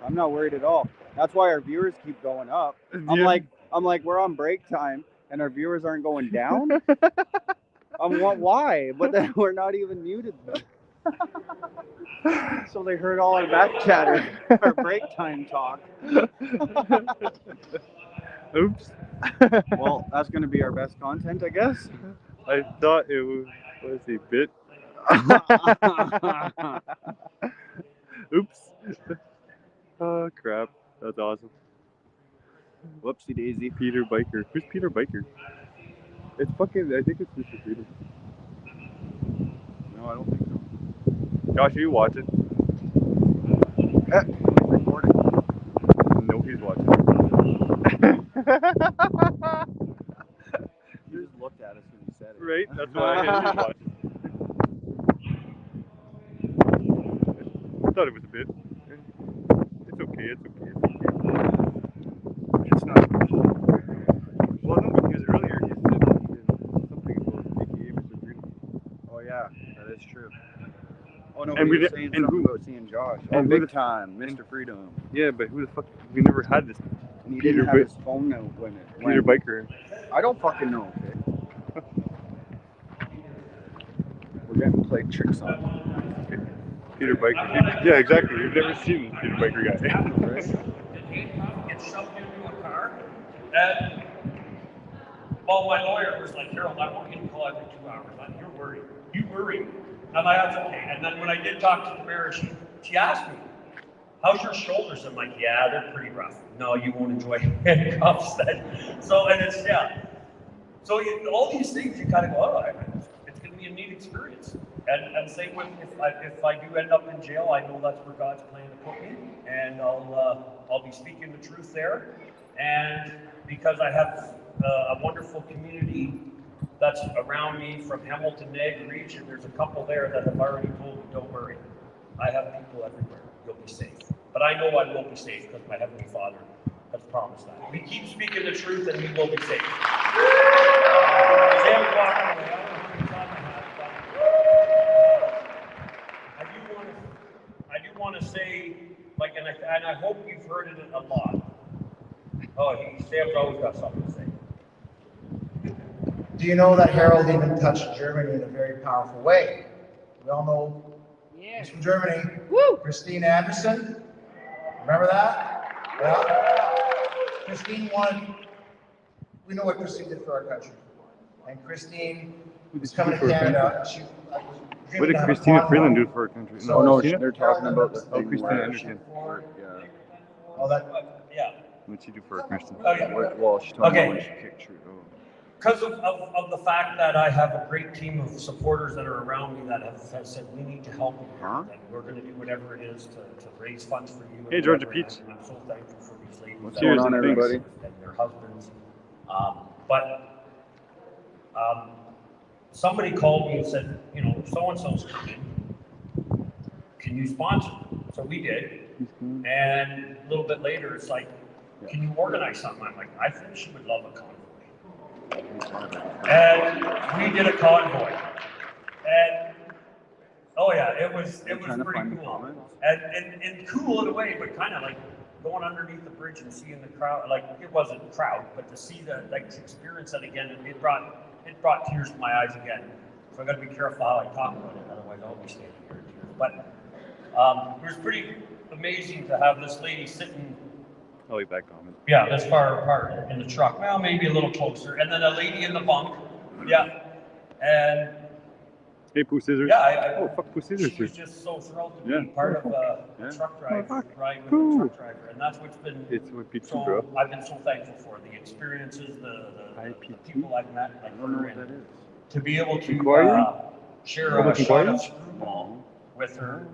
I'm not worried at all. That's why our viewers keep going up. I'm like, we're on break time and our viewers aren't going down? Why? But then we're not even muted. So they heard all our back chatter, our break time talk. Oops. Well, that's going to be our best content, I guess. I thought it was a bit. Oops. Oh crap. That's awesome. Whoopsie daisy. Peter Biker. Who's Peter Biker? It's fucking. I think it's Mr. Freedom. No, I don't think so. Josh, are you watching? Recording. No, he's watching. You just looked at us when you said it. Right? That's why I he's watching. I thought it was a bit. It's okay. It's okay. It's okay. It's not. Well, no, because earlier he said something about AKA Mr. Freedom. Oh yeah, that is true. Oh no, And we we were did- saying and something who- about seeing Josh. and Oh, who big the- time, Mr. Freedom. Yeah, but who the fuck? We never had this. And he Peter didn't have Bi- his phone out when it. Peter Biker. I don't fucking know. Okay. We're getting played tricks on. Peter Biker. Yeah, exactly. You've never seen Peter Biker guy. Right? Get shoved into a car. And, well, my lawyer was like, Harold, I want you to call every 2 hours. You're worried. You worry. I'm like, that's okay. And then when I did talk to Tamara, she asked me, how's your shoulders? I'm like, yeah, they're pretty rough. No, you won't enjoy handcuffs then. So, and it's, yeah. So all these things, you kind of go, oh, it's going to be a neat experience. And same with if I do end up in jail, I know that's where God's plan to put me, and I'll be speaking the truth there. And because I have a wonderful community that's around me from Hamilton, Niagara region, there's a couple there that have already told me, don't worry, I have people everywhere. You'll be safe. But I know I will be safe because my Heavenly Father has promised that. We keep speaking the truth, and we will be safe. Sam's walking away. I don't know how many times I have, but I do want to say, like, and I hope you've heard it a lot. Oh, Sam's always got something to say. Do you know that Harold even touched Germany in a very powerful way? We all know he's from Germany. Woo! Christine Anderson. Remember that? Yeah. Christine won. We know what Christine did for our country. And Christine was coming to Canada. She What did Christina Freeland do for her country? So- No, Christina? they're talking about the Oh, thing Christina where Anderson. yeah. All that. Yeah. What'd she do for her country? Oh, yeah. Well, she told me Okay. when she kicked her. Oh. Because of the fact that I have a great team of supporters that are around me that have said we need to help you, Huh? and we're going to do whatever it is to raise funds for you. and Hey, Georgia whatever, Peach. and I'm so thankful for these ladies. What's that going are on, everybody? And their husbands. Somebody called me and said, you know, so-and-so's coming. Can you sponsor? So we did. And a little bit later, it's like, can you organize something? I'm like, I think she would love a convoy. And we did a convoy. And oh yeah, it was trying to pretty find the cool. comments? And cool in a way, but kind of like going underneath the bridge and seeing the crowd. Like it wasn't a crowd, but to see to experience that again, it brought tears to my eyes again. So I got to be careful how I talk about it, otherwise I'll be standing here in tears. But it was pretty amazing to have this lady sitting. I'll leave that comment. Yeah, this far apart in the truck. Well, maybe a little closer. And then a lady in the bunk. Yeah. And Hey, Pooh Scissors. yeah, Oh, fuck, Pooh Scissors she here. was just so thrilled to Yeah. be part of a Yeah. truck drive, Oh, fuck. ride with Cool. a truck driver. And that's what's been It's with Pete so, bro. I've been so thankful for. The experiences, the people I've met, like I don't know her, what that and is. to be able to Inquiry? share a Public shot inquiry? of screwball with her.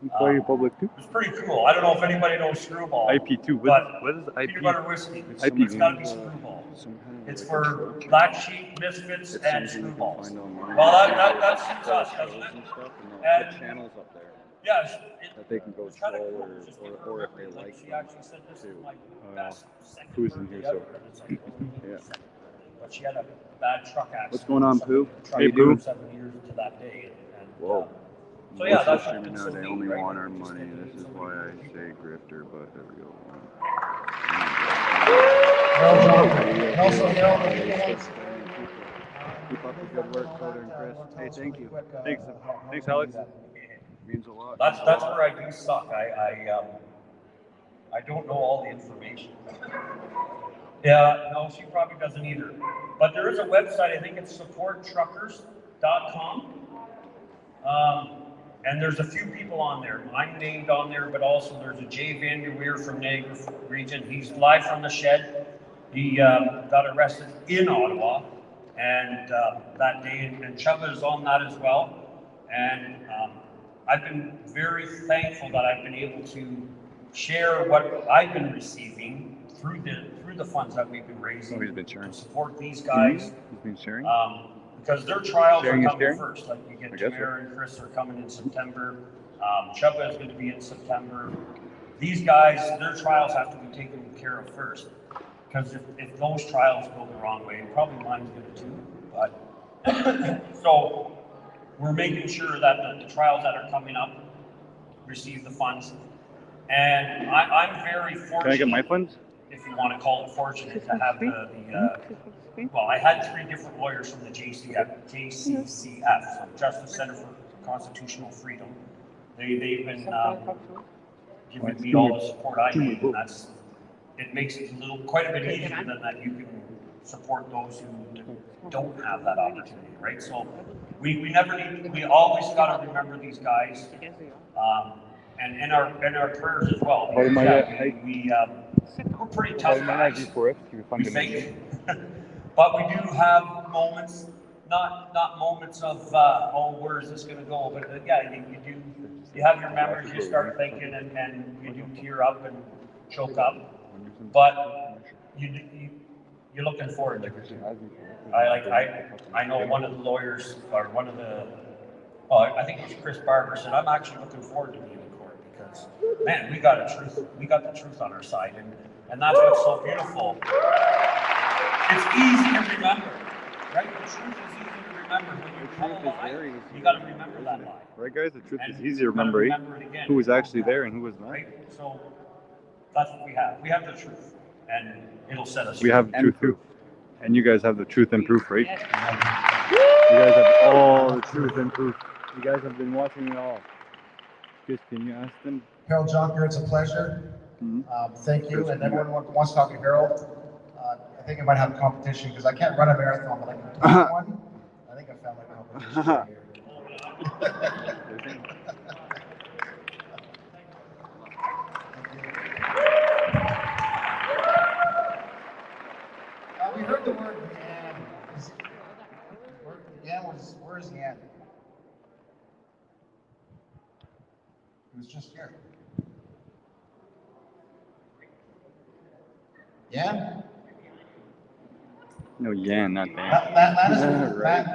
Inquiry Public too. It was pretty cool. I don't know if anybody knows screwball. IP2. But What is IP? peanut butter whiskey. It's It's got to be IP2. screwball. Some kind of It's like for a truck. Black Sheep, Misfits, It's and something you can screwballs. find online. Well, that suits us, doesn't Shows it? and stuff, and they'll And- put channels up there Yeah, that they can go it's kind of troll cool. Just or if they like she them actually said this is too. my best second Who's in birthday here, so- ever. And it's like, Yeah. but she had a bad truck accident. What's going on, Pooh? The How truck you doing? took 7 years to that day. And, Whoa. so yeah, Most that's streaming so now, they neat, only right? want our Just money. thinking This is somebody why I could keep say grifter, but there we go. Also, Harold, Keep up the good work, Coder and Chris. Hey, thank you. Thanks, Alex. means a lot. That's where I do suck. I don't know all the information. Yeah, no, she probably doesn't either. But there is a website, I think it's supporttruckers.com. And there's a few people on there. I'm named on there, but also there's a Jay Vanderweer from Niagara region. He's live from the shed. He got arrested in Ottawa and that day, and Chubba is on that as well. And I've been very thankful that I've been able to share what I've been receiving through the funds that we've been raising to support these guys. He's been sharing. Because their trials Sharing are is coming caring? first. Like you get I guess Tamara and Chris are coming in September. Chubba is going to be in September. These guys, their trials have to be taken care of first. Because if those trials go the wrong way, probably mine's going to too. But so we're making sure that the trials that are coming up receive the funds. And I'm very fortunate. Can I get my funds? If you want to call it fortunate, to have well, I had 3 different lawyers from the JCCF, so Justice Center for Constitutional Freedom. They've been giving me all the support I need, and it makes it quite a bit easier than that you can support those who don't have that opportunity, right? So we always got to remember these guys, and in our prayers as well. We're pretty tough guys. We think. But we do have moments, not moments of where is this going to go? But yeah, you have your memories. You start thinking, and you do tear up and choke up. But you're looking forward to it. I know one of the lawyers, or one of the, I think it was Chris Barber, said I'm actually looking forward to being in court because man, we got the truth on our side, and that's what's so beautiful. It's easy to remember, right? The truth is easy to remember. When you tell a lie, you got to remember that lie. Right, guys? The truth is easy to remember, who was actually there and who was not. Right? So that's what we have. We have the truth, and it'll set us. We have the truth, and you guys have the truth and proof, right? You guys have all the truth and proof. You guys have been watching it all. Just can you ask them? Harold Jonker, it's a pleasure. Thank you, and everyone who wants to talk to Harold. I think I might have a competition because I can't run a marathon, but I can do one. I think I found my competition right here. We heard the word Yan. Where is Yan? He was just here. Yan? No, Yan, not Dan. That is right.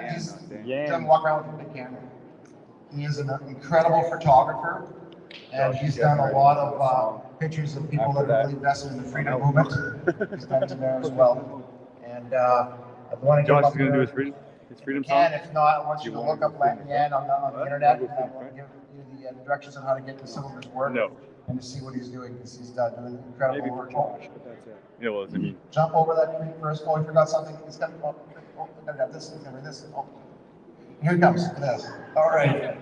Yan, doesn't walk around with a big camera. He is an incredible photographer, and he's done a lot of pictures of people that are really invested in the freedom movement. He's done to there as well. And I want to Josh is going to do his freedom song? If not, I want you to look up Yan on the internet, and I will give you the directions on how to get to some of his work. And to see what he's doing, because he's doing incredible work. Yeah, well, I mean, jump over that tree first. Oh, he forgot something. He's got this. He's got this. Oh, here he comes. Look at this. All right.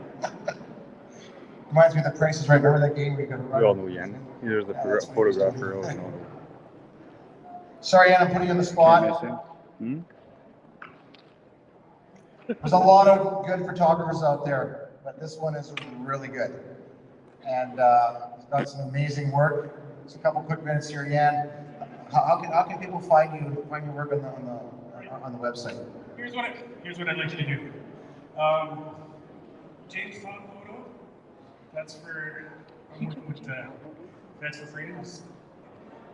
Reminds me of The Price is Right. Remember that game where you could run? we all know Yan. Here's the photographer. Sorry, Yan, I'm putting you on the spot. There's a lot of good photographers out there, but this one is really good. And he's done some amazing work. Just a couple quick minutes here, Yan. How can people find your work on the website? Here's what I'd like you to do. Jamestown photo. That's for I'm working with Vets for Freedom, as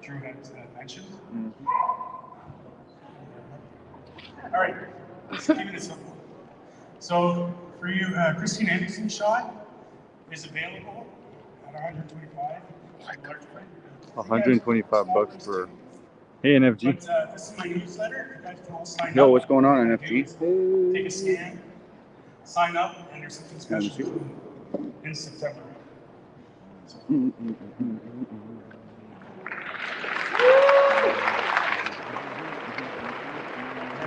Drew had mentioned. All right, let's keep it simple. So for you, Christine Anderson's shot is available at 125. $125 for NFG. But, this is my newsletter. You guys can all sign Yo, up. what's going on, NFG? Take a scan, sign up, and there's something special in September. And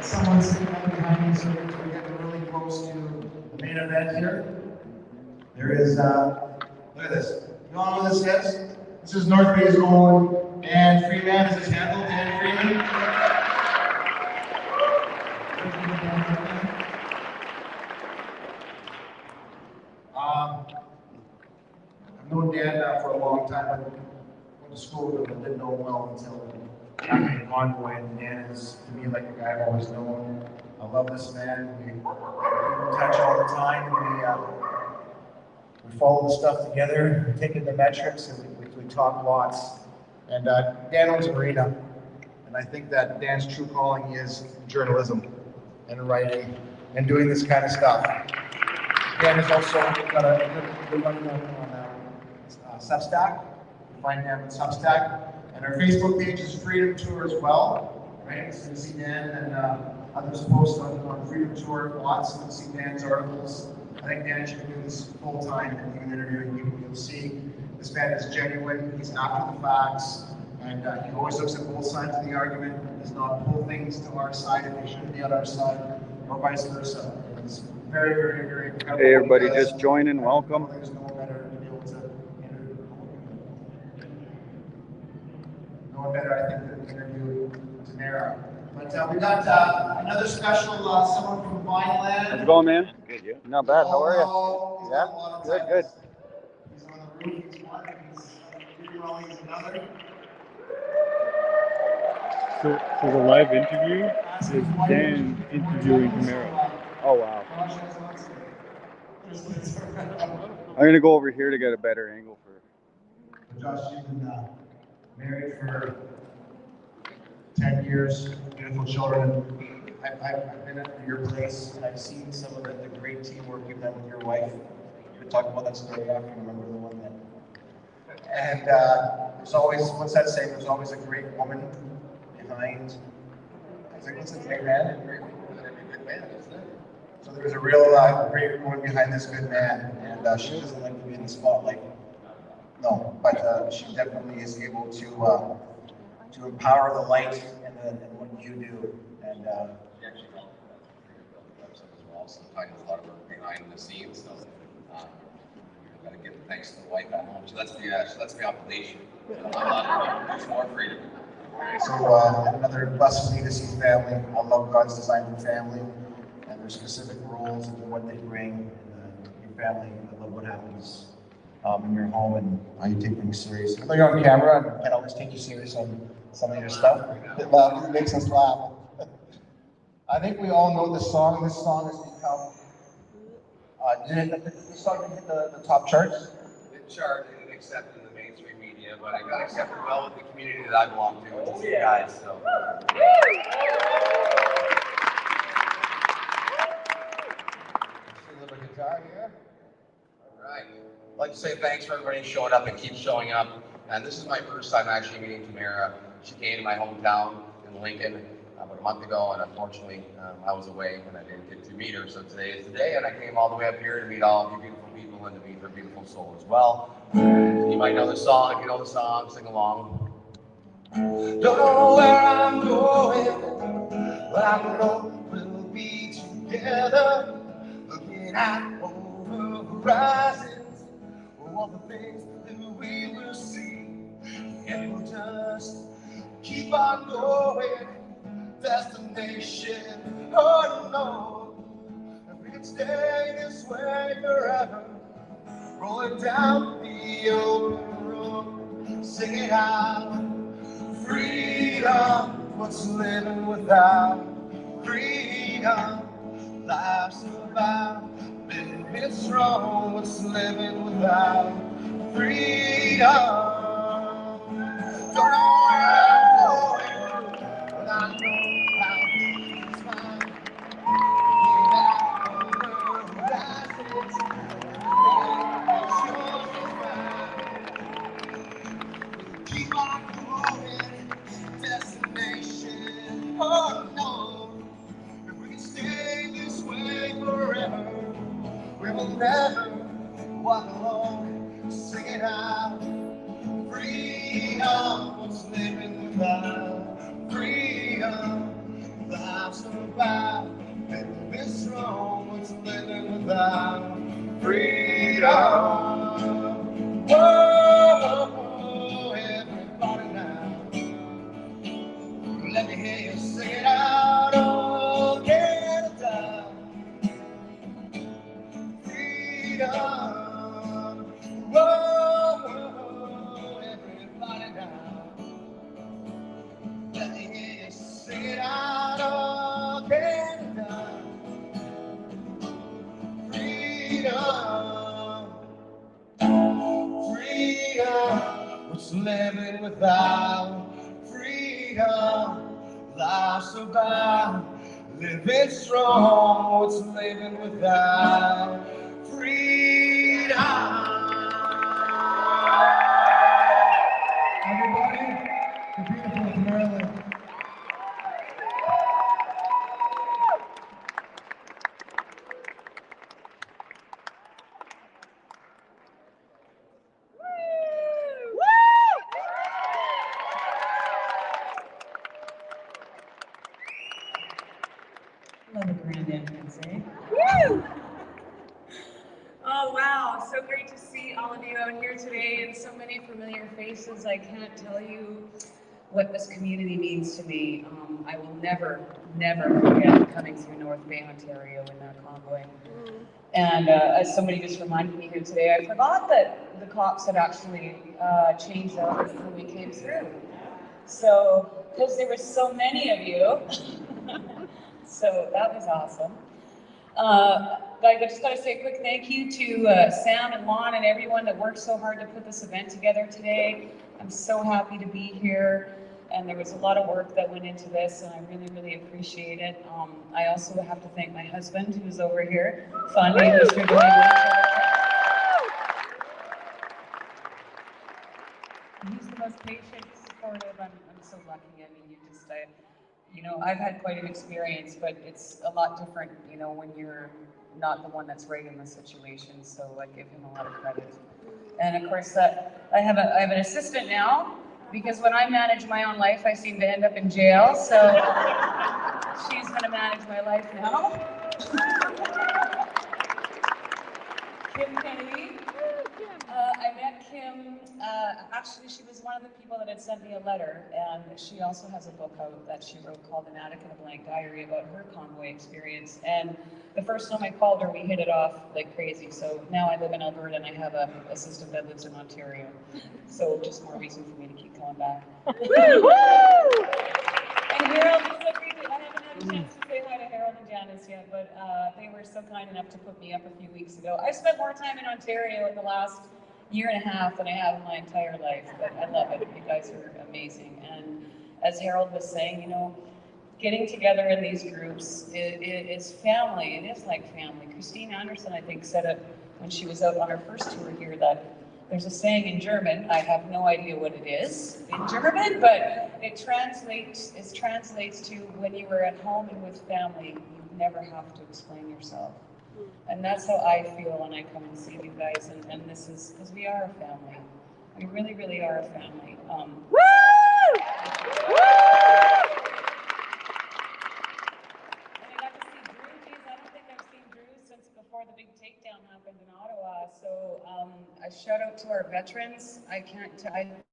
someone's sitting right behind me, so we're getting really close to the main event here. There is, look at this. You all know what this is? This is North Bay's own Dan Freeman. Is his handle, Dan Freeman? I've known Dan for a long time. I went to school with him, but didn't know him well until after the convoy. And Dan is, to me, like a guy I've always known. I love this man. We keep in touch all the time. We follow the stuff together, taking the metrics, and we talk lots. And Dan owns a marina, and I think that Dan's true calling is journalism and writing and doing this kind of stuff. Dan has also got a good running on Substack. You find Dan on Substack, and our Facebook page is Freedom Tour as well. Right, so you see Dan and others post on Freedom Tour lots. You can see Dan's articles. I think Dan should do this full time and even interviewing people. You'll see this man is genuine. He's after the facts, and he always looks at both sides of the argument. He does not pull things to our side if they shouldn't be on our side, or vice versa. It's very, very, very incredible. Hey, everybody, just join in. Welcome. There's no better to be able to interview. No one better, I think, to interview Tamara. But we got another special someone from Vineland. How's it going, man? Good, yeah. Not bad. How are you? Yeah, good, good. He's on the roof, he's one, he's another. So the live interview is Dan interviewing Tamara. Oh, wow. I'm going to go over here to get a better angle for. Josh, you've been married for 10 years, beautiful children. I've been at your place and I've seen some of the great teamwork you've done with your wife. You would talk about that story after you remember the one that. And there's always, what's that saying? There's always a great woman behind. I was like, what's a great man? A great man, isn't it? So there's a real great woman behind this good man, and she doesn't like to be in the spotlight. No, but she definitely is able to empower the light and what you do. And she actually helped the website as well, so kind of a lot of work behind the scenes. So got to give thanks to the wife at home. So that's the obligation. There's more freedom. So another blessed me to see family. I love God's design for family and their specific roles and what they bring in your family. I love what happens in your home and how you take things serious. I know you're on camera and I always take you serious on some of your stuff. It makes us laugh. I think we all know this song. This song has become. Did this song hit the top charts? It charted and accepted in the mainstream media, but it got accepted well with the community that I belong to, which is you guys. So. A little guitar here. All right. I'd like to say thanks for everybody showing up and keep showing up. And this is my first time actually meeting Tamara. She came to my hometown in Lincoln about a month ago, and unfortunately I was away and I didn't get to meet her. So today is the day, and I came all the way up here to meet all of you beautiful people and to meet her beautiful soul as well. You might know the song. If you know the song, sing along. Don't know where I'm going, but I know we'll be together, looking out over horizons, all the things that we will see, and we'll just keep on going. Destination unknown. If we could stay this way forever, rolling down the open road, singing out freedom. What's living without freedom? Life's about living strong. What's living without freedom? Don't know where I'm going, but I know. Destination unknown. If we can stay this way forever, we will never walk alone. Sing it out. Freedom. What's living without freedom? Life's about living strong. What's living without freedom? Whoa, everybody now. Let me hear you sing it out again now. Freedom, freedom. What's living without freedom? Life's about living strong. What's living without freedom? Everybody, the beautiful Tamara. Love a grand entrance, eh? Oh wow, so great to see all of you out here today and so many familiar faces. I can't tell you what this community means to me. I will never forget coming through North Bay, Ontario in that convoy. And as somebody just reminded me here today, I forgot that the cops had actually changed out when we came through. So, because there were so many of you, so that was awesome. I just got to say a quick thank you to Sam and Lon and everyone that worked so hard to put this event together today. I'm so happy to be here, and there was a lot of work that went into this, and I really appreciate it. I also have to thank my husband, who's over here, funding Mr. Dwayne. He's the most patient, supportive. I'm so lucky. I mean, you know, I've had quite an experience, but it's a lot different, you know, when you're not the one that's right in the situation. So I give him a lot of credit. And of course, I have an assistant now, because when I manage my own life, I seem to end up in jail. So she's going to manage my life now. Kim Kennedy. I met Kim, actually she was one of the people that had sent me a letter, and she also has a book out that she wrote called An Attic and a Blank Diary about her convoy experience. And the first time I called her, we hit it off like crazy. So now I live in Alberta and I have an assistant that lives in Ontario. So just more reason for me to keep coming back. And Harold, I haven't had a chance to say hi to Harold and Janice yet, but they were so kind enough to put me up a few weeks ago. I've spent more time in Ontario in the last year and a half than I have in my entire life, but I love it. You guys are amazing. And as Harold was saying, you know, getting together in these groups is family. It is like family. Christine Anderson, I think, said it when she was out on her first tour here, that there's a saying in German, I have no idea what it is in German, but it translates to when you are at home and with family, you never have to explain yourself. And that's how I feel when I come and see you guys, and this is, because we are a family. We really are a family. Woo! Before the big takedown happened in Ottawa. So a shout out to our veterans. I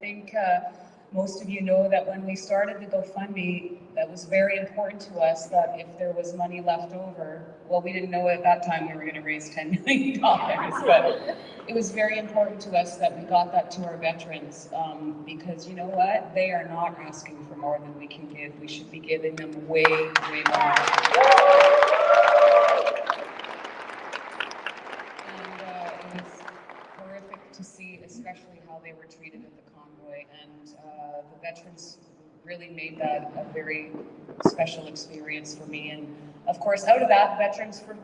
think most of you know that when we started the GoFundMe, that was very important to us, that if there was money left over, well, we didn't know at that time we were going to raise $10 million, but it was very important to us that we got that to our veterans, because you know what? They are not asking for more than we can give. We should be giving them way more. To see especially how they were treated at the convoy, and the veterans really made that a very special experience for me. And of course, out of that, Veterans for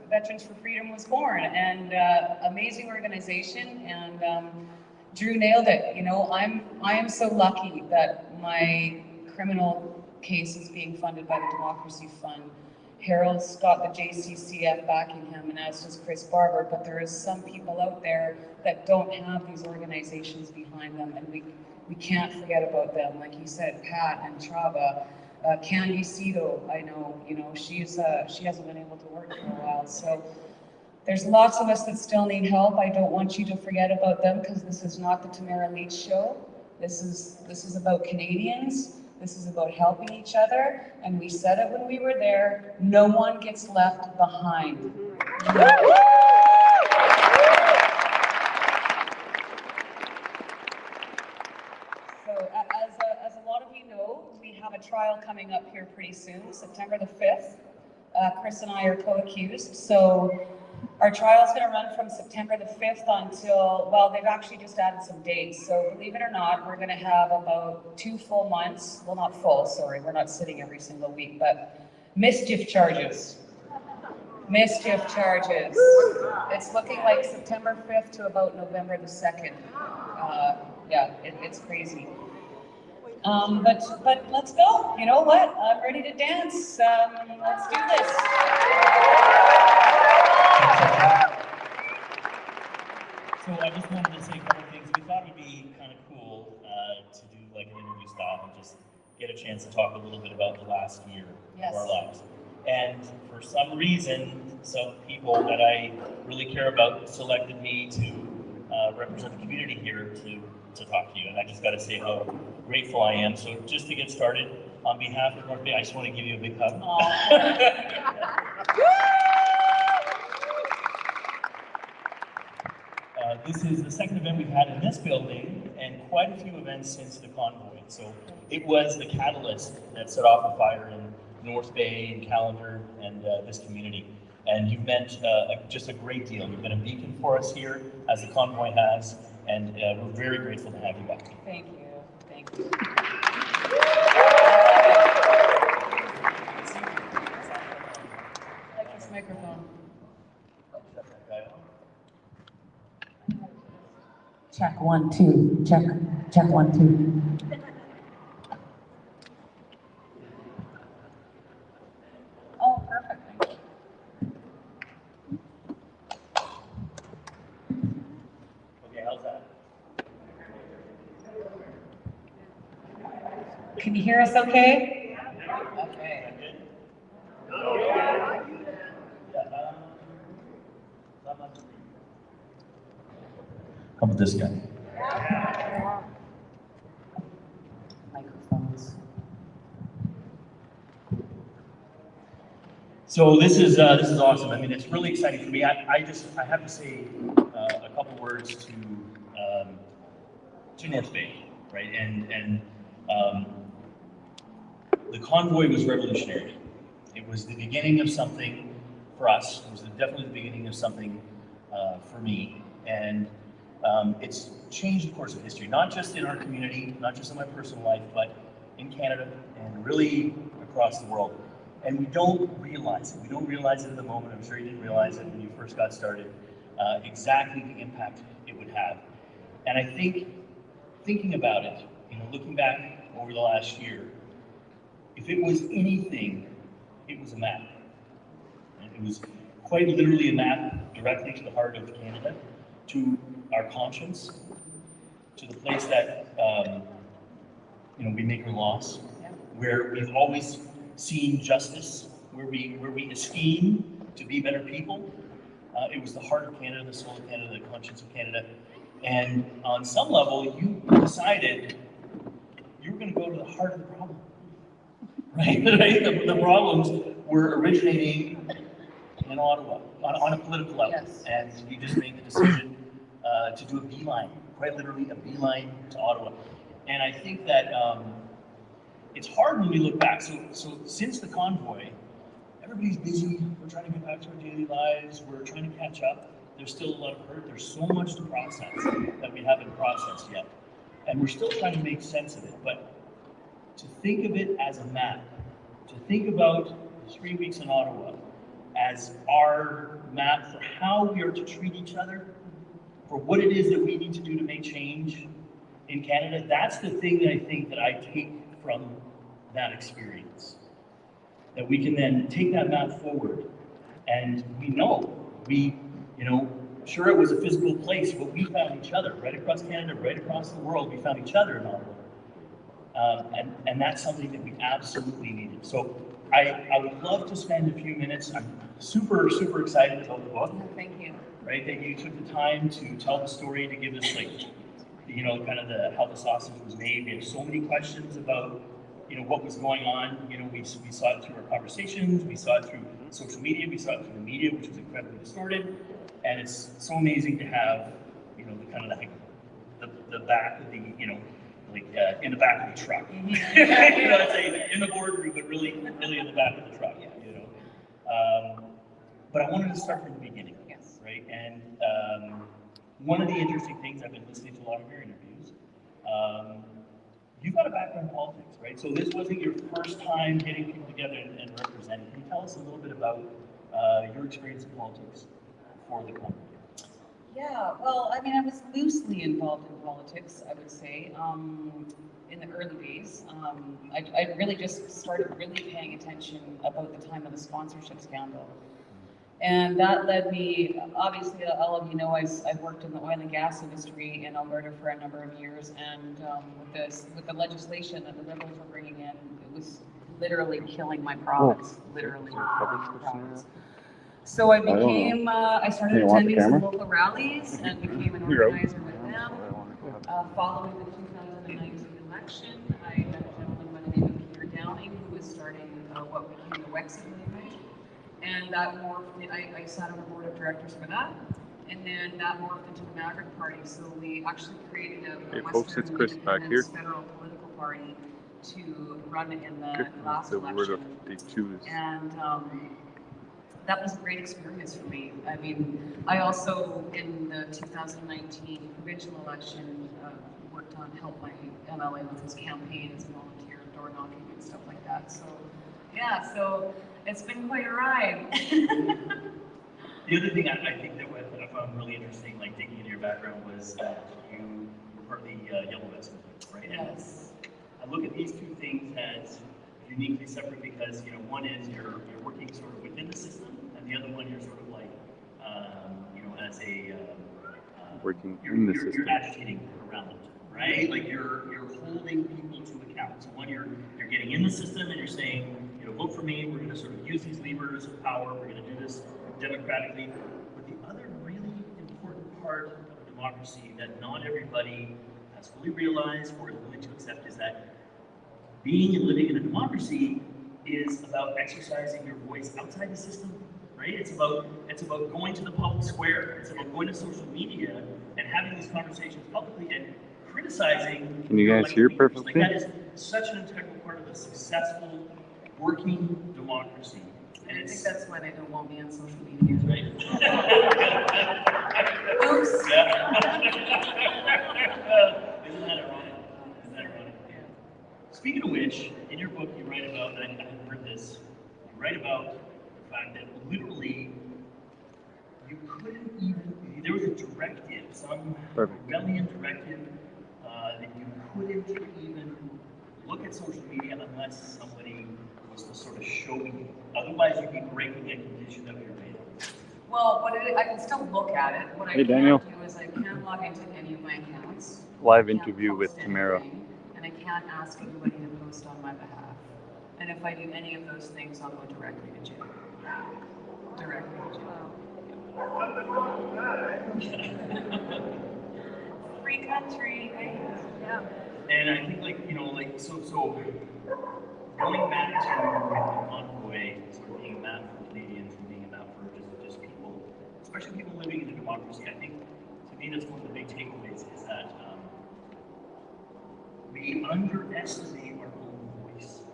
Freedom was born, and amazing organization. And Drew nailed it. You know, I am so lucky that my criminal case is being funded by the Democracy Fund. Harold's got the JCCF backing him, and as does Chris Barber, but there is some people out there that don't have these organizations behind them, and we can't forget about them. Like you said, Pat and Trava, Candy Cito, I know, you know, she hasn't been able to work for a while, so there's lots of us that still need help. I don't want you to forget about them, because this is not the Tamara Leach show. This is about Canadians. This is about helping each other, and we said it when we were there, no one gets left behind. here pretty soon, September the 5th. Chris and I are co-accused, so our trial is going to run from September the 5th until, well, they've actually just added some dates. So believe it or not, we're going to have about 2 full months. Well, not full, sorry. We're not sitting every single week, but mischief charges. Mischief charges. It's looking like September 5th to about November the 2nd. Yeah, it's crazy. But let's go. You know what? I'm ready to dance. Let's do this. So I just wanted to say a couple things. We thought it would be kind of cool to do like an interview style and just get a chance to talk a little bit about the last year of our lives. And for some reason, some people that I really care about selected me to represent the community here to talk to you. And I just got to say how grateful I am. So just to get started, on behalf of North Bay, I just want to give you a big hug. This is the second event we've had in this building, and quite a few events since the convoy. So it was the catalyst that set off a fire in North Bay and Callander and this community. And you've meant just a great deal. You've been a beacon for us here, as the convoy has, and we're very grateful to have you back. Thank you. Thank you. I like this microphone. Check 1, 2. Check 1, 2. Oh, perfect. Thank you. Okay, how's that? Can you hear us okay? Okay. How about this guy? Microphones. So this is awesome. I mean, it's really exciting for me. I have to say a couple words to North Bay, right? And the convoy was revolutionary. It was the beginning of something for us. It was definitely the beginning of something for me. And it's changed the course of history, not just in our community, not just in my personal life, but in Canada and really across the world. And we don't realize it. We don't realize it at the moment. I'm sure you didn't realize it when you first got started, exactly the impact it would have. And I think, thinking about it, looking back over the last year, if it was anything, it was a map. And it was quite literally a map directly to the heart of Canada, to our conscience, to the place that we make our laws, where we've always seen justice, where we esteem to be better people. It was the heart of Canada, the soul of Canada, the conscience of Canada. And on some level, you decided you were going to go to the heart of the problem, right? The problems were originating in Ottawa on a political level. Yes. And you just made the decision to do a beeline, quite literally a beeline to Ottawa. And I think that it's hard when we look back. So since the convoy, everybody's busy. We're trying to get back to our daily lives. We're trying to catch up. There's still a lot of hurt. There's so much to process that we haven't processed yet. And we're still trying to make sense of it. But to think of it as a map, to think about the 3 weeks in Ottawa as our map for how we are to treat each other, for what it is that we need to do to make change in Canada, that's the thing that I think that I take from that experience. That we can then take that map forward, and sure it was a physical place, but we found each other right across Canada, right across the world. We found each other in Ottawa, and that's something that we absolutely needed. So I would love to spend a few minutes. I'm super excited about the book. Thank you. Right, that you took the time to tell the story, to give us kind of how the sausage was made. We have so many questions about what was going on. We saw it through our conversations, we saw it through social media, we saw it through the media, which was incredibly distorted. And it's so amazing to have the back of the like in the back of the truck. You know, I'd say in the boardroom, but really in the back of the truck. You know, but I wanted to start from the beginning, right? And one of the interesting things I've been listening to a lot of your interviews. You've got a background in politics, right? So this wasn't your first time getting people together and representing. Can you tell us a little bit about your experience in politics before the conference? Yeah, well, I mean, I was loosely involved in politics, I would say, in the early days. I really just started really paying attention about the time of the sponsorship scandal. And that led me, obviously, all of you know, I've worked in the oil and gas industry in Alberta for a number of years, and with the legislation that the Liberals were bringing in, it was literally killing my province, literally killing my province. So I became, I started attending some local rallies and became an organizer with them. Following the 2019 election, I met a gentleman by the name of Peter Downing, who was starting what became the Wexit movement. And that morphed, I sat on the board of directors for that. And then that morphed into the Maverick Party. So we actually created a Western Independence federal political party to run in the last election. And that was a great experience for me. I mean, I also, in the 2019 provincial election, worked on help my MLA with his campaign as a volunteer, door knocking and stuff like that. So, yeah, so it's been quite a ride. The other thing I think that I found really interesting, like digging into your background, was that you were part of the Yellow Vest movement, right? Yes. And I look at these two things as uniquely separate because, you know, one is you're working sort of within the system, and the other one you're sort of like, you know, as a working in the system. You're agitating around it, right? Like you're holding people to account. So one, you're getting in the system and you're saying, you know, vote for me. We're going to sort of use these levers of power. We're going to do this democratically. But the other really important part of a democracy that not everybody has fully realized or is willing to accept is that being and living in a democracy is about exercising your voice outside the system, right? It's about going to the public square. It's about going to social media and having these conversations publicly and criticizing. Can you guys hear perfectly? Like that is such an integral part of a successful working democracy. And I think that's why they don't want me on social media. Right. Oops. Isn't that ironic? Yeah. Speaking of which, in your book you write about, and I haven't heard this, you write about the fact that literally you couldn't even, there was a directive, some rebellion directive, that you couldn't even look at social media unless somebody was to sort of show you. Otherwise you'd be breaking a condition that we were made of. Well, but I can still look at it. What I can't do is I can't log into any of my accounts. Live interview with Tamara. And I can't ask anybody to post on my behalf. And if I do any of those things, I'll go directly to jail. Directly to jail. Free country. Yeah. And I think, like, you know, like, so going back to the convoy, sort of being a map for Canadians and being a map for just people, especially people living in a democracy, I think, to me, that's one of the big takeaways is that we underestimate our own voice,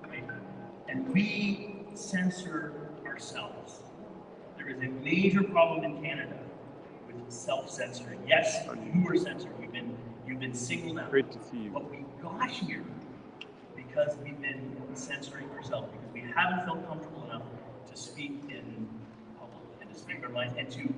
right? And we censor ourselves. There is a major problem in Canada with self-censoring. Yes, you are censored. You've been singled out. Great to see you. But we got here because we've been censoring ourselves, because we haven't felt comfortable enough to speak in public and to speak our minds and to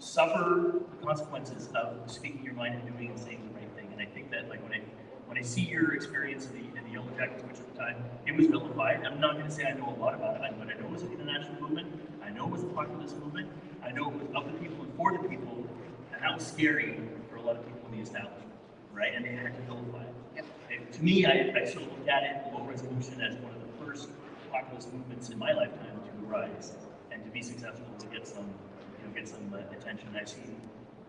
suffer the consequences of speaking your mind and doing and saying the right thing. And I think that, like, when I see your experience in the Yellow Jackets, which at the time it was vilified, I'm not going to say I know a lot about it, but I know it was an international movement. I know it was a populist movement. I know it was of the people and for the people, and that was scary for a lot of people in the establishment. Right, and they had to vilify it. Yep. And to me, I sort of look at it, low resolution, as one of the first populist movements in my lifetime to rise and to be successful, to get some, attention. I've seen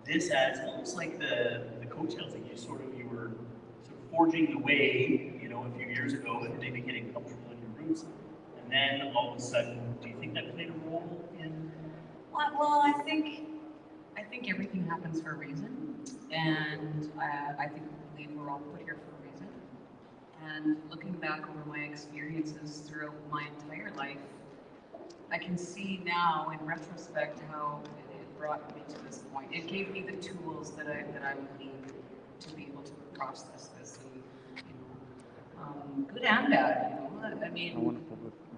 this as almost like the coattails that you were sort of forging the way, a few years ago, and maybe getting comfortable in your roots, and then all of a sudden, do you think that played a role in? Well, I think everything happens for a reason. And I believe we're all put here for a reason. And looking back over my experiences throughout my entire life, I can see now in retrospect how it brought me to this point. It gave me the tools that I would need to be able to process this, and good and bad. I mean,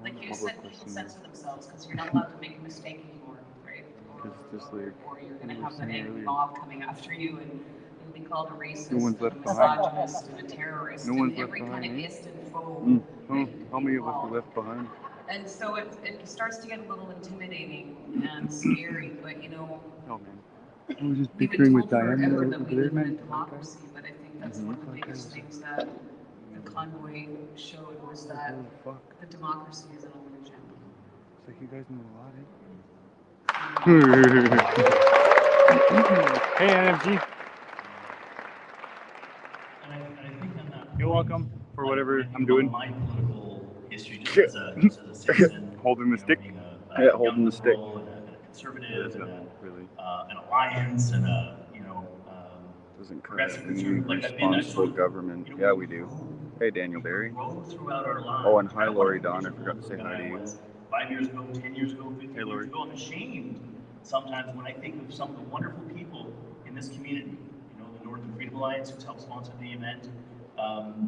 like you said, people censor themselves because you're not allowed to make a mistake anymore, right? Or you're going to have an angry mob coming after you, and you'll be called a racist, a misogynist, and a terrorist, and every kind of ist and foe. How many of us are left behind? And so it starts to get a little intimidating and scary, but Oh man. I was just picturing with Diana over that we there, live in a man. democracy, but I think that's one of the biggest things that the convoy showed was that the democracy is an illusion. It's like you guys know a lot, eh? Hey, NFG. And I think on that, you're welcome for whatever I'm doing. My political history, just as a citizen, holding the stick. Holding the stick. And a conservative, and an alliance, and a Doesn't cut progressive it. We need conservative. Like responsible government. Yeah, we do. Hey, Daniel Barry. Throughout our lives. Oh, and hi, Lori Dawn. I forgot to say hi to you. 5 years ago, 10 years ago, 15 years ago, I'm ashamed sometimes when I think of some of the wonderful people in this community. The Northern Freedom Alliance, who's helped sponsor the event,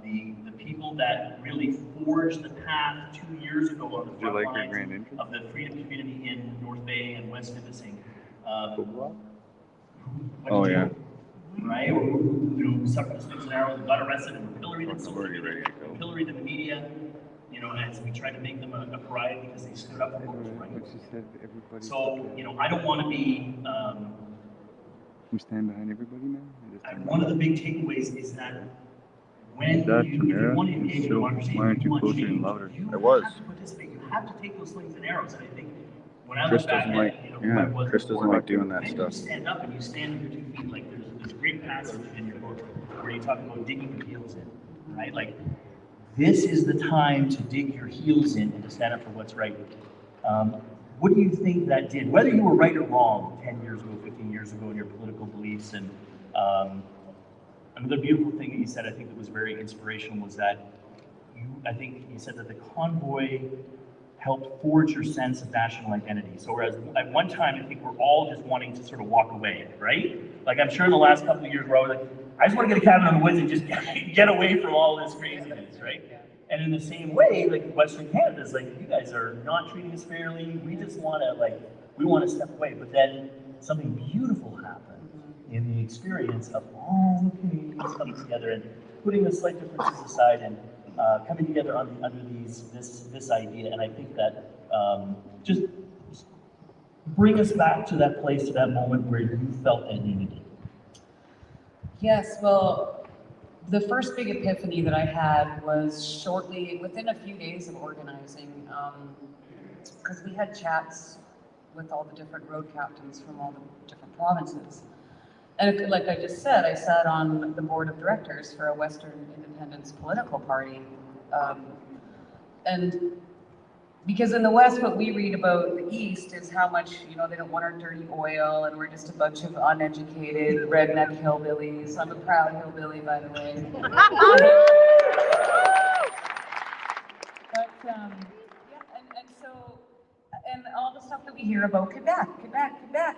the people that really forged the path 2 years ago on the front lines of the freedom community in North Bay and West Nipissing. Oh yeah. Right, or who suffered the slings and arrows and got arrested and were pilloried in social media, pilloried in the media, as we tried to make them a pariah because they stood up for what was right. So, I don't want to be. You stand behind everybody, man. One of the big takeaways is that when you want to engage in democracy, why aren't you closer and louder? You have to participate. You have to take those slings and arrows. And I think when I look back at Chris doesn't like doing that stuff. You stand up and you stand on your 2 feet. Like there's a great passage in your book where you talk about digging your heels in, right? Like this is the time to dig your heels in and to stand up for what's right. What do you think that did? Whether you were right or wrong 10 years ago, 15 years ago in your political beliefs, and another beautiful thing that you said, I think that was very inspirational, was that I think you said that the convoy helped forge your sense of national identity. So whereas at one time, I think we're all just wanting to sort of walk away, right? Like I'm sure in the last couple of years, where I was like, I just want to get a cabin in the woods and just get away from all this craziness, right? And in the same way, like Western Canada is like, you guys are not treating us fairly. We just want to we want to step away. But then something beautiful happened in the experience of all the Canadians coming together and putting the slight differences aside and coming together under this idea. And I think that just bring us back to that place, to that moment where you felt that unity. Yes, well, the first big epiphany that I had was shortly, within a few days of organizing, because we had chats with all the different road captains from all the different provinces. And like I just said, I sat on the board of directors for a Western Independence political party. And because in the West, what we read about the East is how much, they don't want our dirty oil and we're just a bunch of uneducated redneck hillbillies. I'm a proud hillbilly, by the way. But, and so, and all the stuff that we hear about Quebec.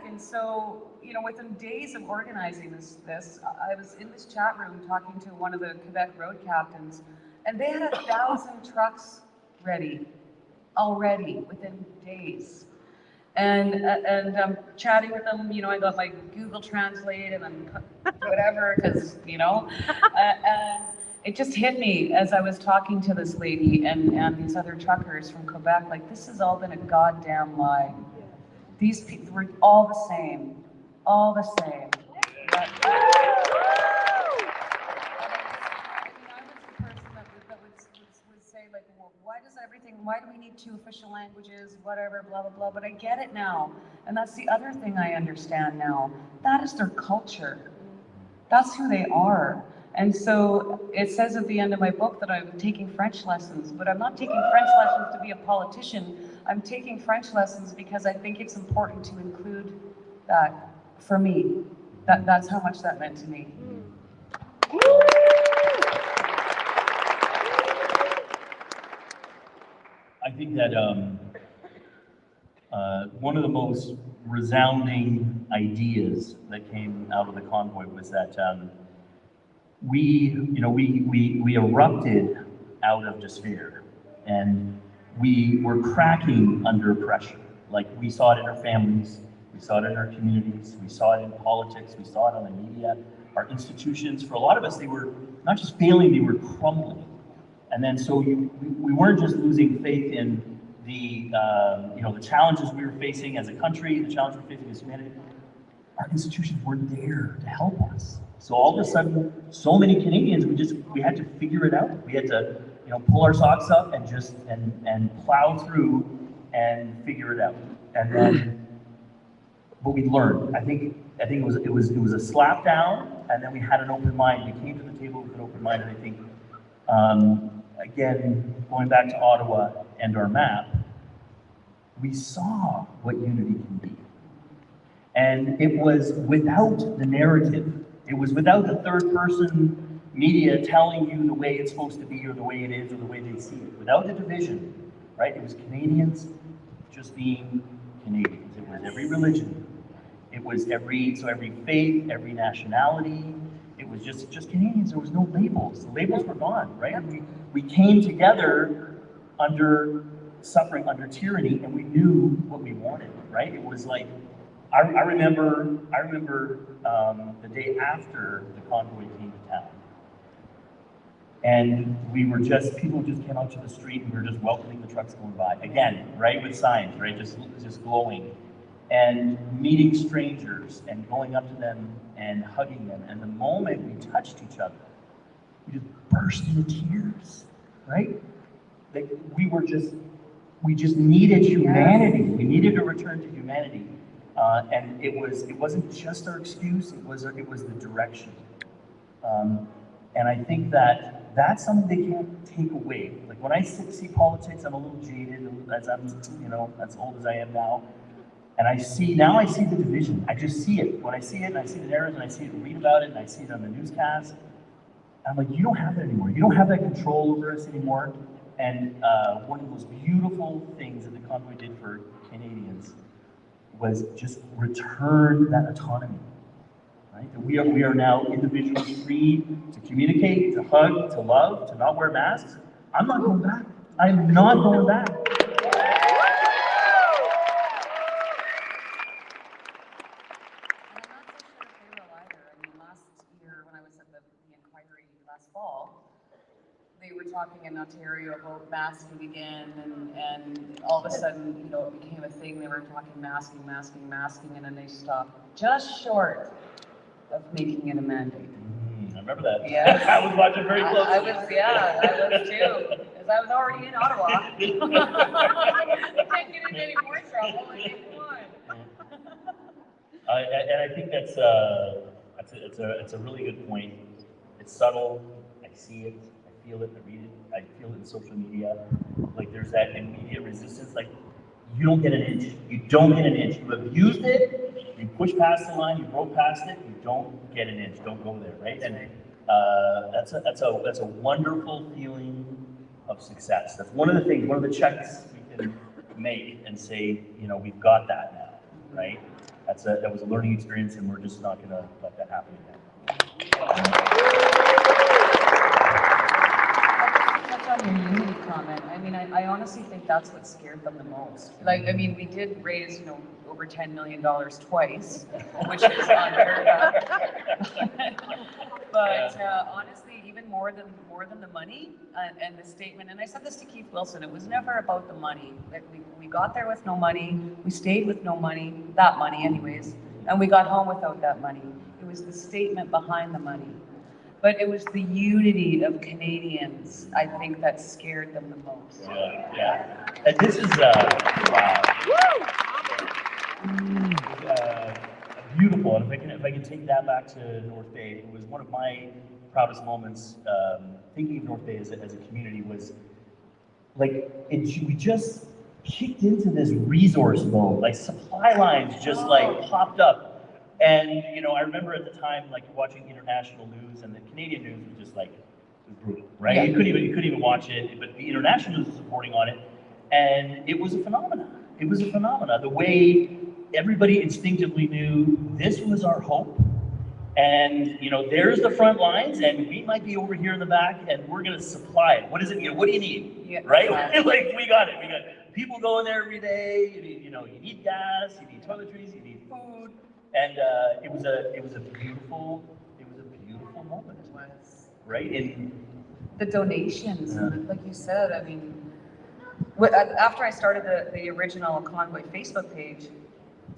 And so, within days of organizing this, I was in this chat room talking to one of the Quebec road captains, and they had 1,000 trucks ready already within days. And I'm chatting with them, I got my Google Translate and then whatever, because, and it just hit me as I was talking to this lady and these other truckers from Quebec, like, this has all been a goddamn lie. These people were all the same. Why do we need 2 official languages, whatever, blah, blah, blah, but I get it now. And that's the other thing I understand now. That is their culture. That's who they are. And so it says at the end of my book that I'm taking French lessons, but I'm not taking French lessons to be a politician. I'm taking French lessons because I think it's important to include that for me. That's how much that meant to me. I think that one of the most resounding ideas that came out of the convoy was that we erupted out of despair, and we were cracking under pressure. Like, we saw it in our families, we saw it in our communities, we saw it in politics, we saw it on the media, our institutions. For a lot of us, they were not just failing, they were crumbling. And then so we weren't just losing faith in the the challenges we were facing as a country, the challenges we were facing as humanity. Our institutions weren't there to help us. So all of a sudden, so many Canadians, we had to figure it out. We had to, pull our socks up and just and plow through and figure it out. And then, but we learned. I think it was a slap down, and then we had an open mind. We came to the table with an open mind, and I think, again, going back to Ottawa and our map, we saw what unity can be. And it was without the narrative. It was without the third person media telling you the way it's supposed to be or the way it is or the way they see it. Without the division, right? It was Canadians just being Canadians. It was every religion. It was every faith, every nationality. It was just Canadians. There was no labels. The labels were gone, right? We came together under suffering, under tyranny, and we knew what we wanted, right? It was like, I remember the day after the convoy came to town, and people just came out to the street, and we were just welcoming the trucks going by again, right, with signs, right, just glowing, and meeting strangers and going up to them and hugging them. And the moment we touched each other, we just burst into tears, right? Like, we just needed humanity. We needed a return to humanity. And it wasn't just our excuse, it was the direction. And I think that's something they can't take away. Like, when I see politics, I'm a little jaded, as I'm, as old as I am now. And I see the division. I just see it. When I see it, and I see the narratives, and I see it and read about it, and I see it on the newscast, I'm like, you don't have that anymore. You don't have that control over us anymore. And one of the most beautiful things that the convoy did for Canadians was just return that autonomy, right? That we are now individuals free to communicate, to hug, to love, to not wear masks. I'm not going back. I'm not going back. They were talking in Ontario about masking again, and all of a sudden, it became a thing. They were talking masking, and then they stopped just short of making it a mandate. I remember that. Yes. I was watching very closely. I was too, because I was already in Ottawa. I can't get into any more trouble. I mean, come on. And I think it's a really good point. It's subtle. I see it. I feel it. I read it. I feel it in social media. Like, there's that immediate resistance. Like, you don't get an inch. You don't get an inch. You abused it. You pushed past the line. You broke past it. You don't get an inch. Don't go there, right? And that's a wonderful feeling of success. That's one of the things. One of the checks we can make and say, we've got that now, right? That was a learning experience, and we're just not going to let that happen again. On your unity comment, I mean, I honestly think that's what scared them the most. Like, I mean, we did raise, over $10 million twice, which is unheard of. But honestly, even more than the money and the statement, and I said this to Keith Wilson, it was never about the money. Like, we got there with no money, we stayed with no money, that money anyways, and we got home without that money. It was the statement behind the money. But it was the unity of Canadians, I think, that scared them the most. Yeah. And this is beautiful. And if I can take that back to North Bay, it was one of my proudest moments. Thinking of North Bay as a community was like we just kicked into this resource mode. Like, supply lines just like popped up. And, you know, I remember at the time, like, watching international news, and the Canadian news was just like, it was brutal, right? Yeah. You couldn't even watch it, but the international news was reporting on it, and it was a phenomenon. It was a phenomenon. The way everybody instinctively knew this was our hope, and, you know, there's the front lines, and we might be over here in the back, and we're gonna supply it. What is it? You know, what do you need? Yeah, right? exactly. Like, we got it. We got people going there every day. You need, you know, you need gas, you need toiletries, you need food, and it was a beautiful moment. It was. Right? And The donations, Yeah. like you said, I mean, after I started the original Convoy Facebook page,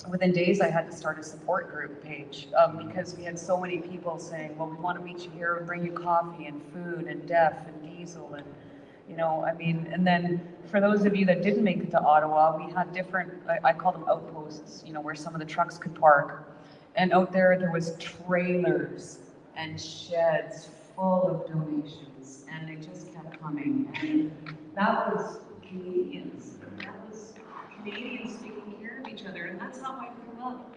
within days I had to start a support group page because we had so many people saying, well, we want to meet you here and bring you coffee and food and DEF and diesel and, you know, I mean, and then for those of you that didn't make it to Ottawa, we had different, I call them outposts, you know, where some of the trucks could park. And out there was trailers and sheds full of donations, and they just kept coming. And that was Canadians. That was Canadians taking care of each other, and that's how I grew up.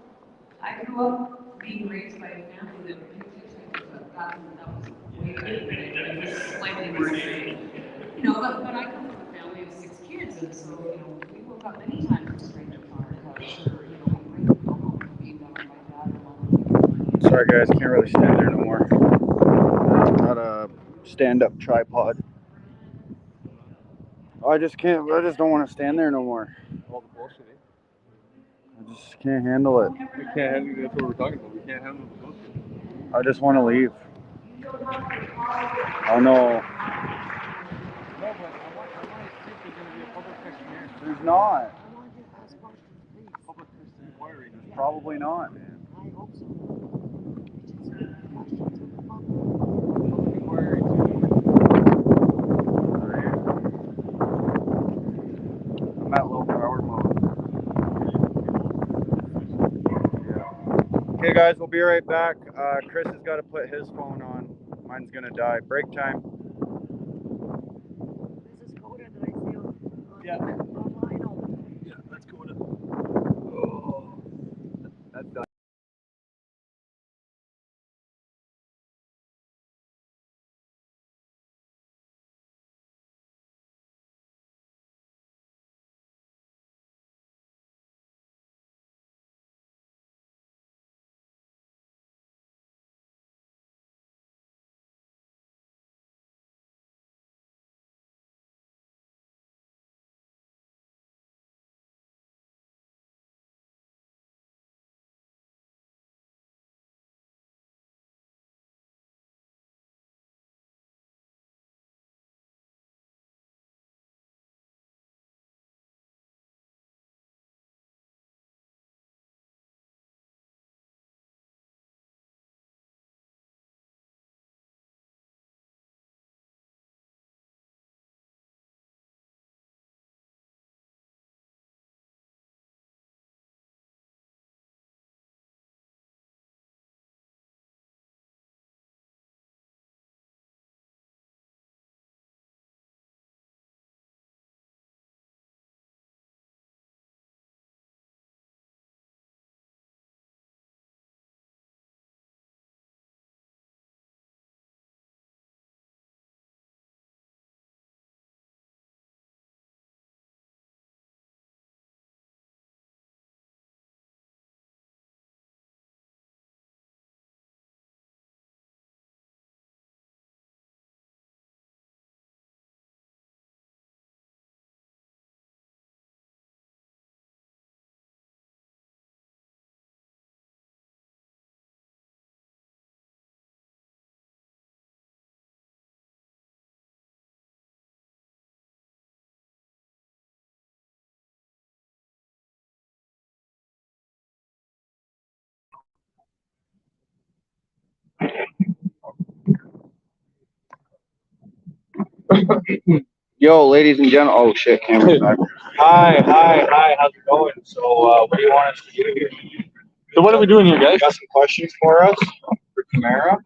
I grew up being raised by a family that picked hitchhikers up. That was way back then. It was slightly more extreme. You know, but I come from a family of 6 kids, and so, you know, we woke up many times to stranger car couch, or, you know, we bring home feed them, my dad and mom. Sorry guys, can't really stand there no more. Not a stand-up tripod. I just don't want to stand there no more. All the bullshit, eh? I just can't handle it. We can't handle, that's what we're talking about. We can't handle the bullshit. I just want to leave. Oh no. No, but I want to see if there's going to be a public questionnaire. There's not. I want to ask questions, please. Public inquiry. There's probably not, man. I hope so. Public inquiry too. I'm at low power mode. Yeah. Okay guys, we'll be right back. Chris has got to put his phone on. Mine's gonna die. Break time. This is Coda that I see Yeah. online. Yeah, let's go to. Oh, that's done. Yo, ladies and gentlemen. Oh shit, camera's back. Hi. How's it going? So, what do you want us to do here? So what are we doing here, guys? Got some questions for us for Tamara.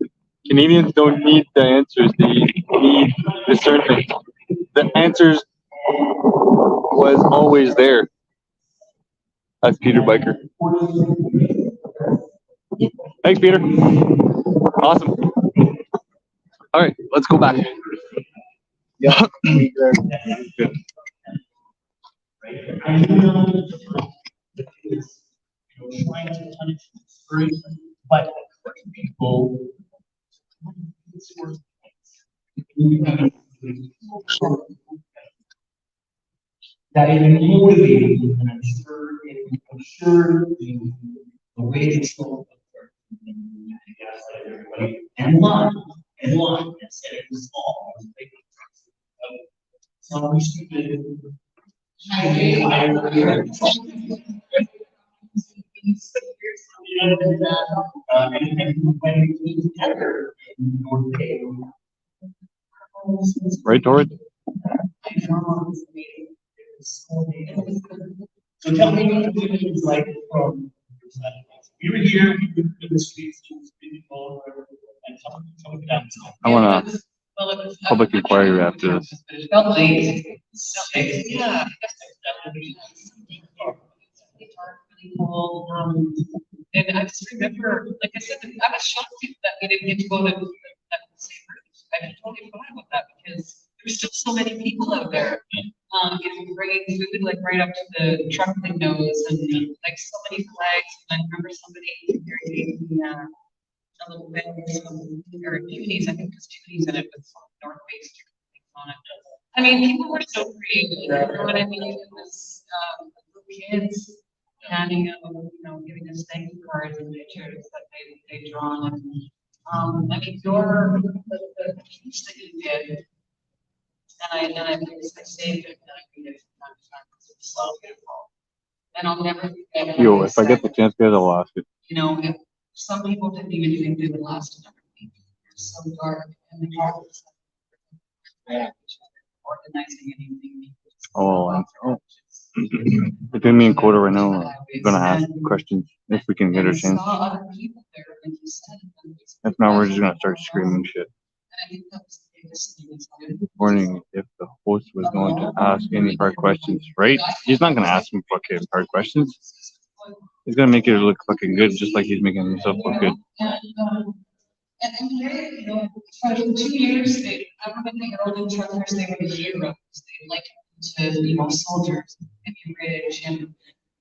Canadians don't need the answers; they need discernment. The answers was always there. That's Peter Biker. Thanks, Peter. Awesome. All right, let's go back. Yeah. Good. Trying to punish free, but people that in motivating, and I'm sure the way it's going, everybody and one and said it was small. So stupid. Right, Doris? So tell me what it was like from we were here, we were in the streets, people, and someone down. I want to public inquiry after this. It felt late. Yeah. Really cool. And I just remember, like I said, I was shocked that we didn't get to go to that same route. I totally forgot about that because there were still so many people out there. Bringing food like right up to the truck windows and like so many flags. And I remember somebody carrying a little bit or peonies. I think it was peonies in it with Northwest on it. I mean, people were so great. You know what I mean? It was kids handing out, giving us thank you cards and pictures that they'd drawn. And I mean, the piece that you did, and I saved it and I read it from time to time because it was so beautiful. And I'll never forget. Yo, if I get the chance, guys, I'll ask it. If some people didn't even think they would last another week. It was so dark and the dark was organizing anything. Between me and Coda right now, I'm gonna ask questions if we can get a chance. If not, we're just gonna start screaming shit. Wondering if the host was going to ask any hard questions, right? He's not gonna ask me fucking hard questions. He's gonna make it look fucking good, just like he's making himself look good. And for 2 years, I remember the early truckers, they were the heroes. They likened to, soldiers, maybe rich and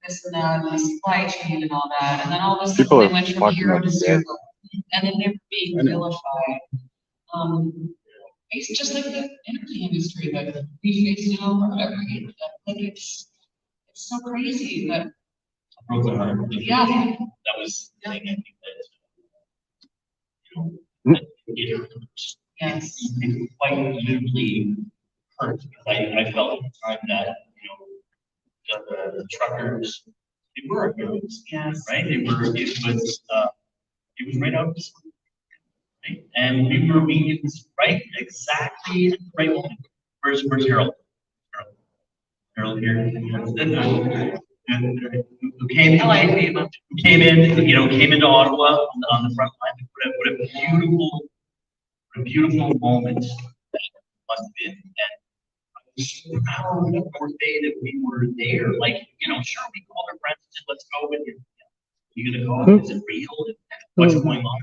this and that, and the supply chain and all that. And then all of a sudden, they went from hero to zero. And then they were being vilified. It's just like the energy industry that we face now, or whatever. Like it's so crazy that. Broken heart. Yeah. That was the thing I think that, it hurt. Yes. It quite literally hurt because I felt at the time that, the truckers, they were our heroes. Yes. Right? It was right out of the school. Right? And it was right exactly at the right moment. Where's Harold? Harold here. Who came into Ottawa on the front line. What a beautiful moment that must have been. And I was so proud of the fourth day that we were there. Like, sure, we called our friends and said, let's go with you. You gonna go? Is it real? What's going on?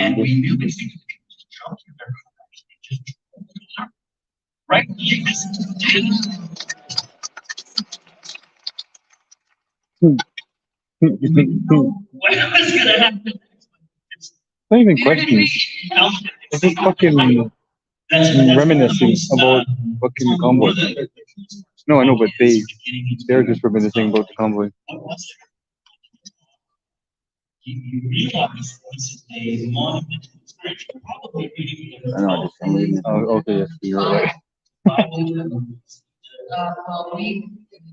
And we knew it. People just jumped in their cars. They just right? What was gonna happen? Not even questions. It's just fucking reminiscing about fucking convoy. No, I know, but they're just reminiscing about the convoy. You realize this is a monumental experience. You're probably reading I know, okay, yes, you're right.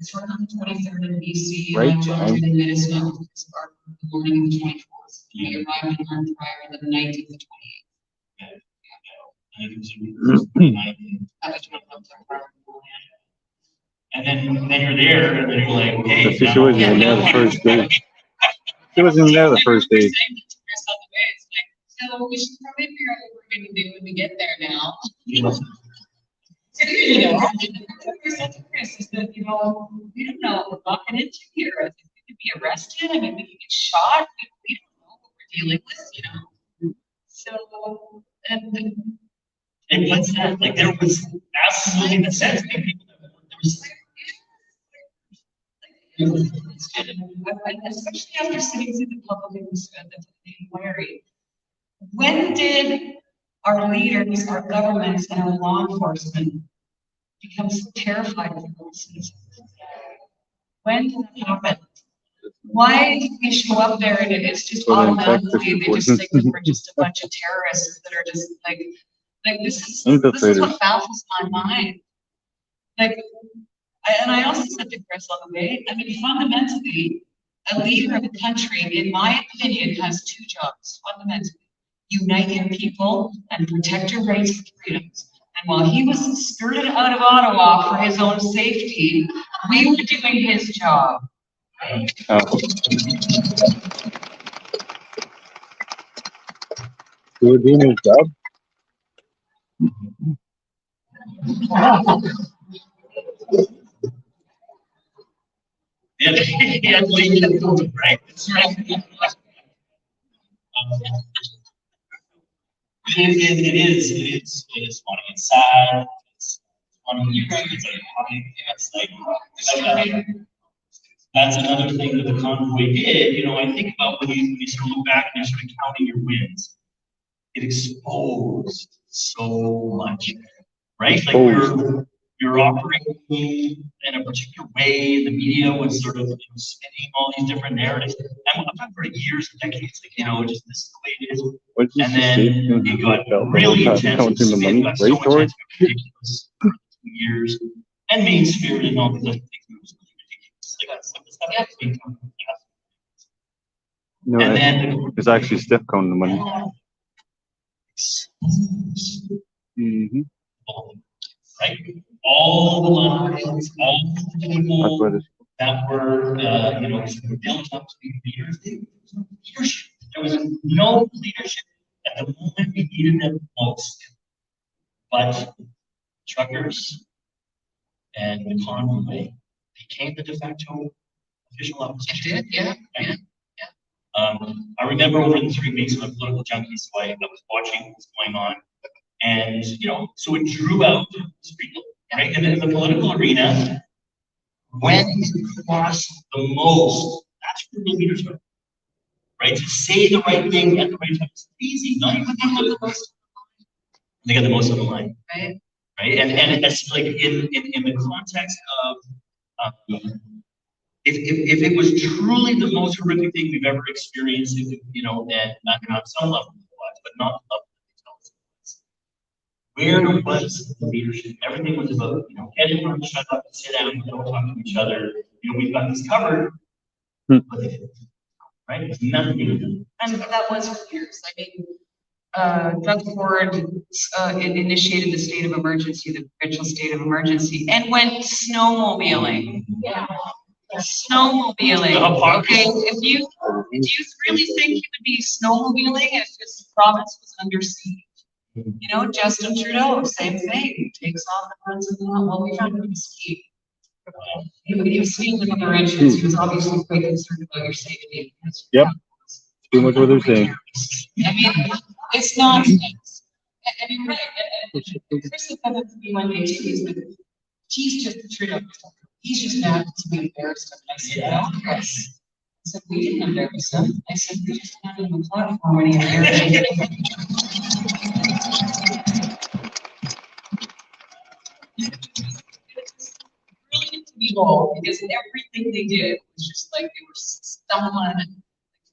It's run on the 23rd in BC. Right. And I joined in Medicine Spark the morning of the 24th. We arrived in month prior to the 19th to 28th. And then you're there, and then you're like, hey. She wasn't even there the first day. She wasn't even there the first day. So we should probably figure out what we're going to do when we get there now. Chris is that, we don't know what we're walking into here. I think we could be arrested. I mean, we could get shot. We don't know dealing with, you know. So, and what's that? Like, there was absolutely necessity. People that there was, especially after sitting through the public inquiry. When did our leaders, our governments, and our law enforcement become so terrified of their citizens? When did that happen? Why did we show up there and it's just automatically they just like we're just a bunch of terrorists that are just like this is what baffles my mind. Like, and I also said to Chris on the way, I mean, fundamentally, a leader of a country, in my opinion, has two jobs, fundamentally. Unite your people and protect your rights and freedoms. And while he was skirted out of Ottawa for his own safety, we were doing his job. You were doing his job? Yeah, right. That's right. It is funny. It's sad. It's funny. It's like that's another thing that the convoy did. You know, I think about when you sort of look back and you're sort of counting your wins. It exposed so much, right? Like you're operating in a particular way. The media was sort of spinning all these different narratives. And I'm talking for years and decades, like, you know, just this is the way it is. And then it got really intense. It got so intense, ridiculous 2 years, and mean spirited and all these other things. It was ridiculous. No, and then it's actually Steph counting the money. Mm-hmm. Right? All the lines, all the people that were, you know, built up to be leaders. There was no leadership at the moment we needed them most, but truckers and the convoy became the de facto official opposition. It did, yeah. I remember over the 3 weeks of a political junkie, so I was watching what was going on. And, you know, so it drew out people, right? And in the political arena, when it costs the most, that's where the leaders are, right? To say the right thing at the right time. It's easy, not even the most. They got the most on the line, right? And it's like in the context of, if it was truly the most horrific thing we've ever experienced, you know, and on some level, but not the level. Where was the leadership? Everything was about, you know, get everyone to shut up and sit down and don't talk to each other. You know, we've got this covered. Right? It's nothing. And that was for years. I mean, Doug Ford initiated the state of emergency, the provincial state of emergency, and went snowmobiling. Yeah. Snowmobiling. Okay, if you really think he would be snowmobiling if his province was under siege? You know, Justin Trudeau, same thing. Takes off and runs in the mountain. Well, we found him ski. He was skiing with other engines. He was obviously quite concerned about your safety. Yep. Too much what they're saying. I mean, it's nonsense. And you're right. And Chris said that to me one day too. He's like, he's just Trudeau. He's just mad to be embarrassed. I said, no, Chris. I said, we didn't embarrass him. I said, we just handed him a platform when he embarrassed him. Brilliant to behold, because everything they did was just like they were stumbling.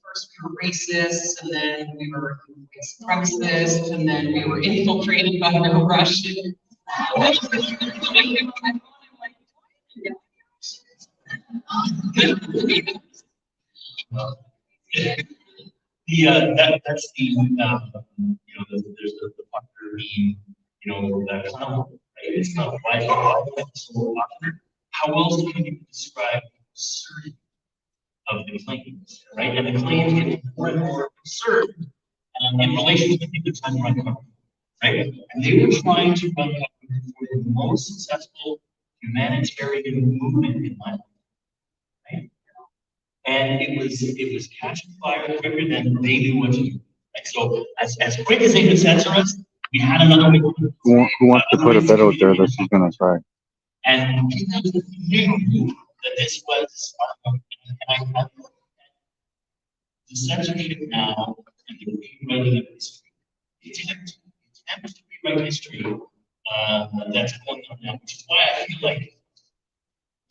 First we were racist, and then we were supremacist, and then we were infiltrated by the Russian. That's the you know, there's the popular meme, you know, that clown, right? It's not why it's so popular. How else can you describe the absurdity of the claims, right? And the claims get more and more absurd in relation to the people trying to run company, right? And they were trying to run company for the most successful humanitarian movement in my life, right? And it was catching fire quicker than they knew what to do. Like, so as quick as they could censor us, we had another way. Who wants to put a bet out there that she's gonna try? And people knew that this was, and I the censorship now and the rewriting of history, attempts to rewrite history that's going on now, which is why I feel like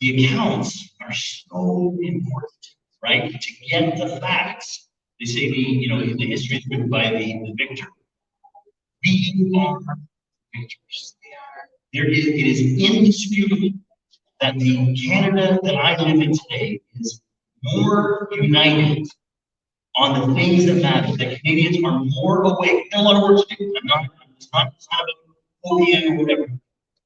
the accounts are so important, right? To get the facts. They say the history is written by the victor. We are victors. It is indisputable that the Canada that I live in today is more united on the things that matter. The Canadians are more awake. There are a lot of work to do. It's not about OEM or whatever.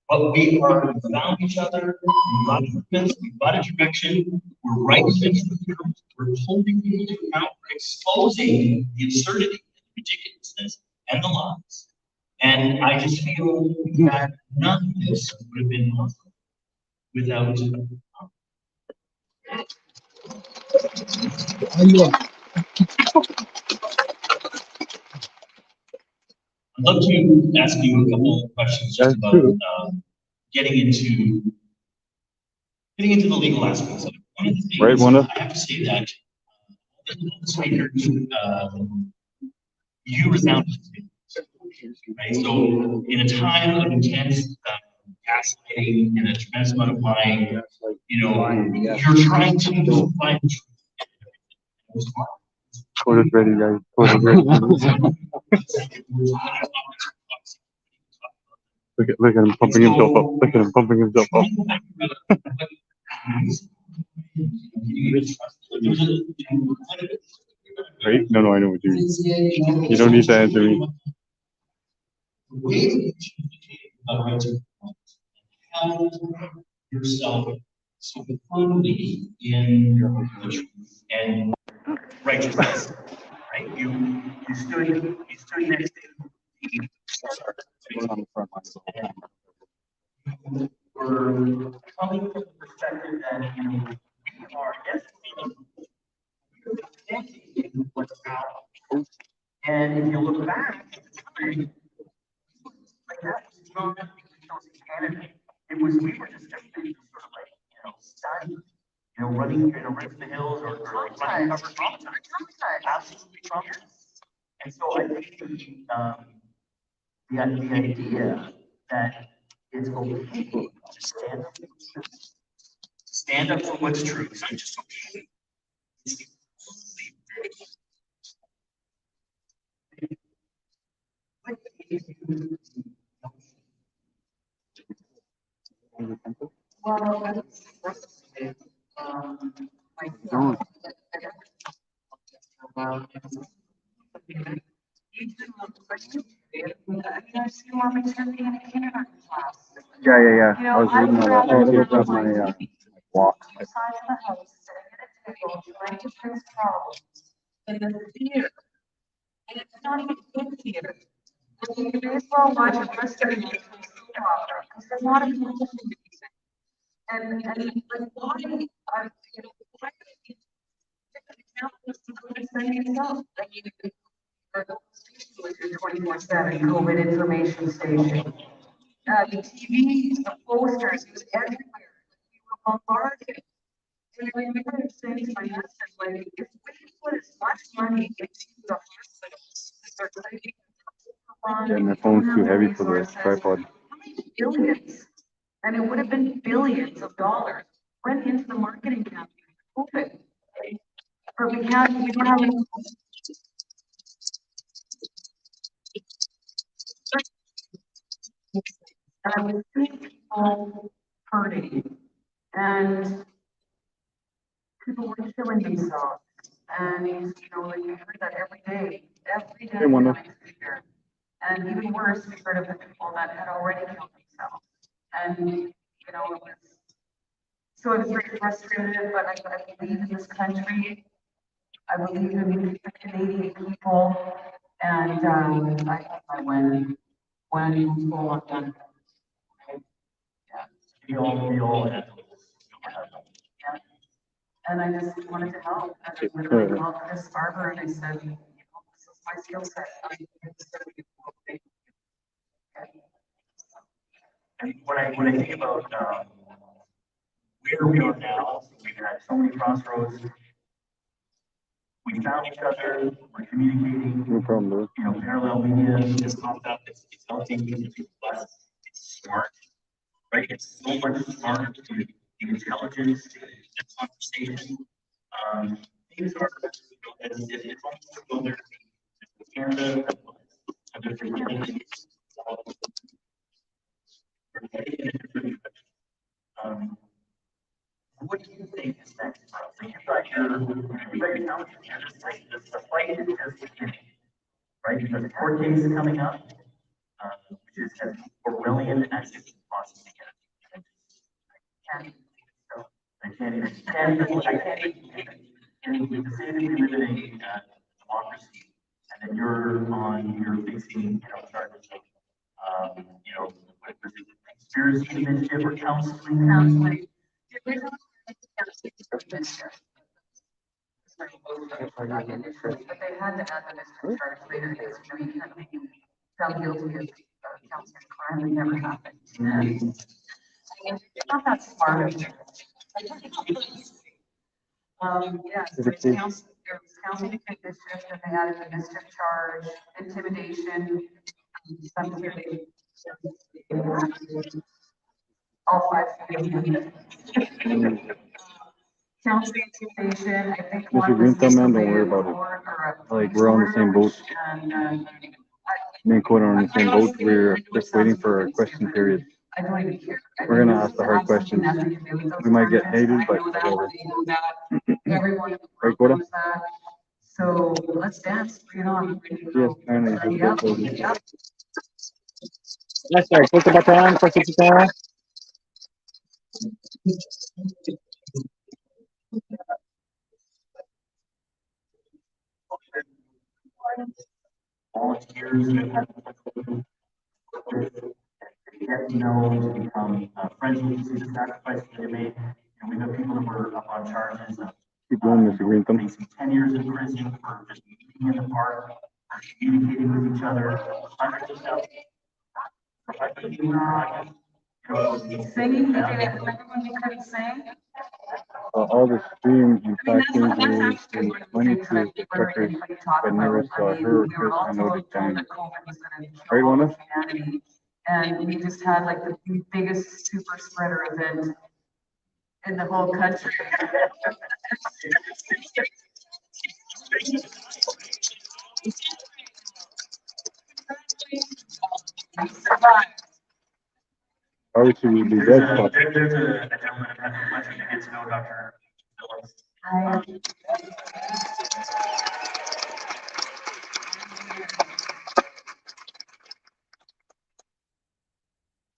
But we are found each other, we've got movements, we've got a direction, we're writing things in the terms, we're holding people to account, we're exposing the absurdity, the ridiculousness, and the lies. And I just feel that none of this would have been possible without. I'd love to ask you a couple of questions just about getting into the legal aspects of it. One of the things I have to say that you resound, right? So in a time of intense gaslighting and a tremendous amount of lying, you're trying to find the truth. Quote is ready, guys. Quote is ready. Look at him pumping himself up. Look at him pumping himself up. Right? No, I know what you mean. You don't need to answer me. Yourself so firmly in the truth and righteousness, right? You stood next to on the front lines of the whole we're coming from the perspective that we are definitely what's out. And if you look back at the time, like that was not Canada. It was we were just everything was sort of like stunned, running running the hills or running cover traumatized, absolutely traumatized. And so I think the idea that it's okay to stand up for what's true. It's not just okay. It's Well, Yeah. I was reading all that. I need to grab my walk. Inside the house, sitting at a table, trying to fix problems, and the theater, and it's not even good theater. You may as well watch a Western soap opera, because there's not a beautiful thing. And like, why are, why are you saying yourself? Like, with your 24/7 COVID information station. The TV, the posters, it was everywhere. We were bombarded. And I remember saying to my husband, like, if we put as much money into the hospitals, Yeah, my phone's too heavy for the tripod. billions, and it would have been billions of dollars went into the marketing campaign for COVID. But we don't have any. And I was seeing people hurting, and people were killing themselves. And like we heard that every day on the speaker. And even worse, we heard of the people that had already killed themselves. And it was so I was very frustrated, but I believe in this country. I believe in the Canadian people, and I win when full on done. we all have. And I just wanted to help. And I literally called Chris Barber and I said, you know, this is my skill set. And when I think about where we are now, we've had so many crossroads. We found each other, we're communicating. No problem, bro. You know, parallel media just popped up. It's healthy, it's plus, it's smart, right? It's so much smarter to the intelligence, the conversation. Things are, it's almost so there's Canada, a different country. What do you think is next for us? So you've got your challenges. The fight is just beginning, right? Because the court case is coming up, which is as Orwellian as you can possibly get. I can't even say that we live in a democracy, and then you're facing, charges of, was it conspiracy to mischief or counseling? Counseling. But they had to add the mischief charge later because, you know, you can't make him found guilty of counseling crime. It never happened. It's not that smart. Yeah, so there was counseling mischief, and they added the mischief charge, intimidation, all five. Counseling, intimidation, I think. Mr. Green Thumb, man, don't worry about it. Like, we're on the same boat. Me and Coda are on the same boat. We're just waiting for a question period. I don't even care. We're gonna ask the hard questions. We might get hated, but whatever. Everyone Right, Coda? knows that. So let's dance. Bring it on. Yes, apparently. Yeah. Yes, sir. Put the button. Put the button. Volunteers get to know, to become friends with you, see the sacrifices they made. And we've got people that were up on charges of Keep going, Mr. Green Thumb. facing 10 years in prison for just meeting in the park, communicating with each other, hundreds of thousands. Singing, you did it. Remember when you couldn't sing? All the stream and fact and money to the record, but never saw her or Chris. I know the time. Right, Wanda? And we just had like the biggest super spreader event in the whole country. Obviously, we'd be dead. There's a gentleman I've had the pleasure to get to know, Dr. Phillips. Hi.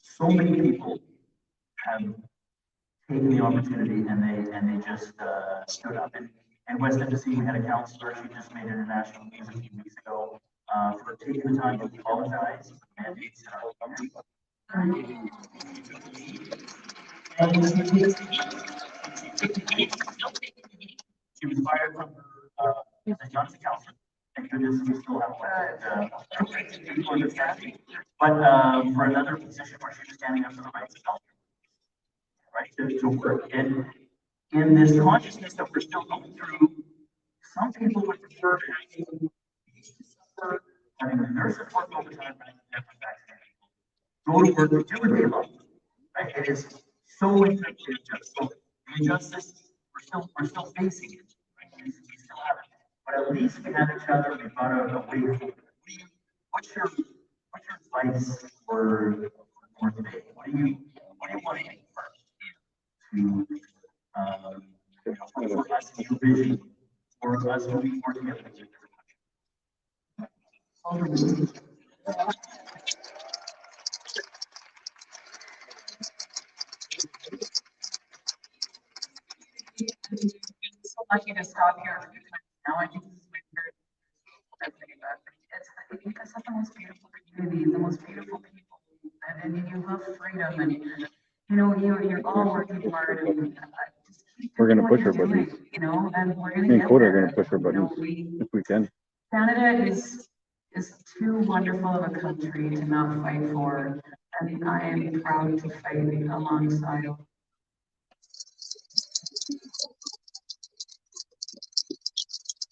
So many people have taken the opportunity and they just stood up. And West Embassy, we had a counselor, she just made international news a few weeks ago for taking the time to apologize for the mandates in our government. She was fired from her Johnson counselor. Thank goodness we still have people in the family. But for another position where she was standing up for the rights of healthcare, right? To work in this consciousness that we're still going through, some people would prefer having their support overtime rather than have vaccinated people. Go to work, do what they love. Right? It is so intensely unjust. So the injustice, we're still facing it. Right? We still have it. But at least we have each other, we've got a way forward. What's your advice for today? What do you want to do first? For us to vision, for us moving forward together. So lucky to stop here a few times now. I think this is my third. It's because of the most beautiful community, the most beautiful people, and you love freedom, and you know you're all working hard, and just keep We're gonna push our buttons. You know, and we're gonna Me and get Coda are there. gonna push our buttons if we can. Canada is too wonderful of a country to not fight for, and I am proud to fight alongside.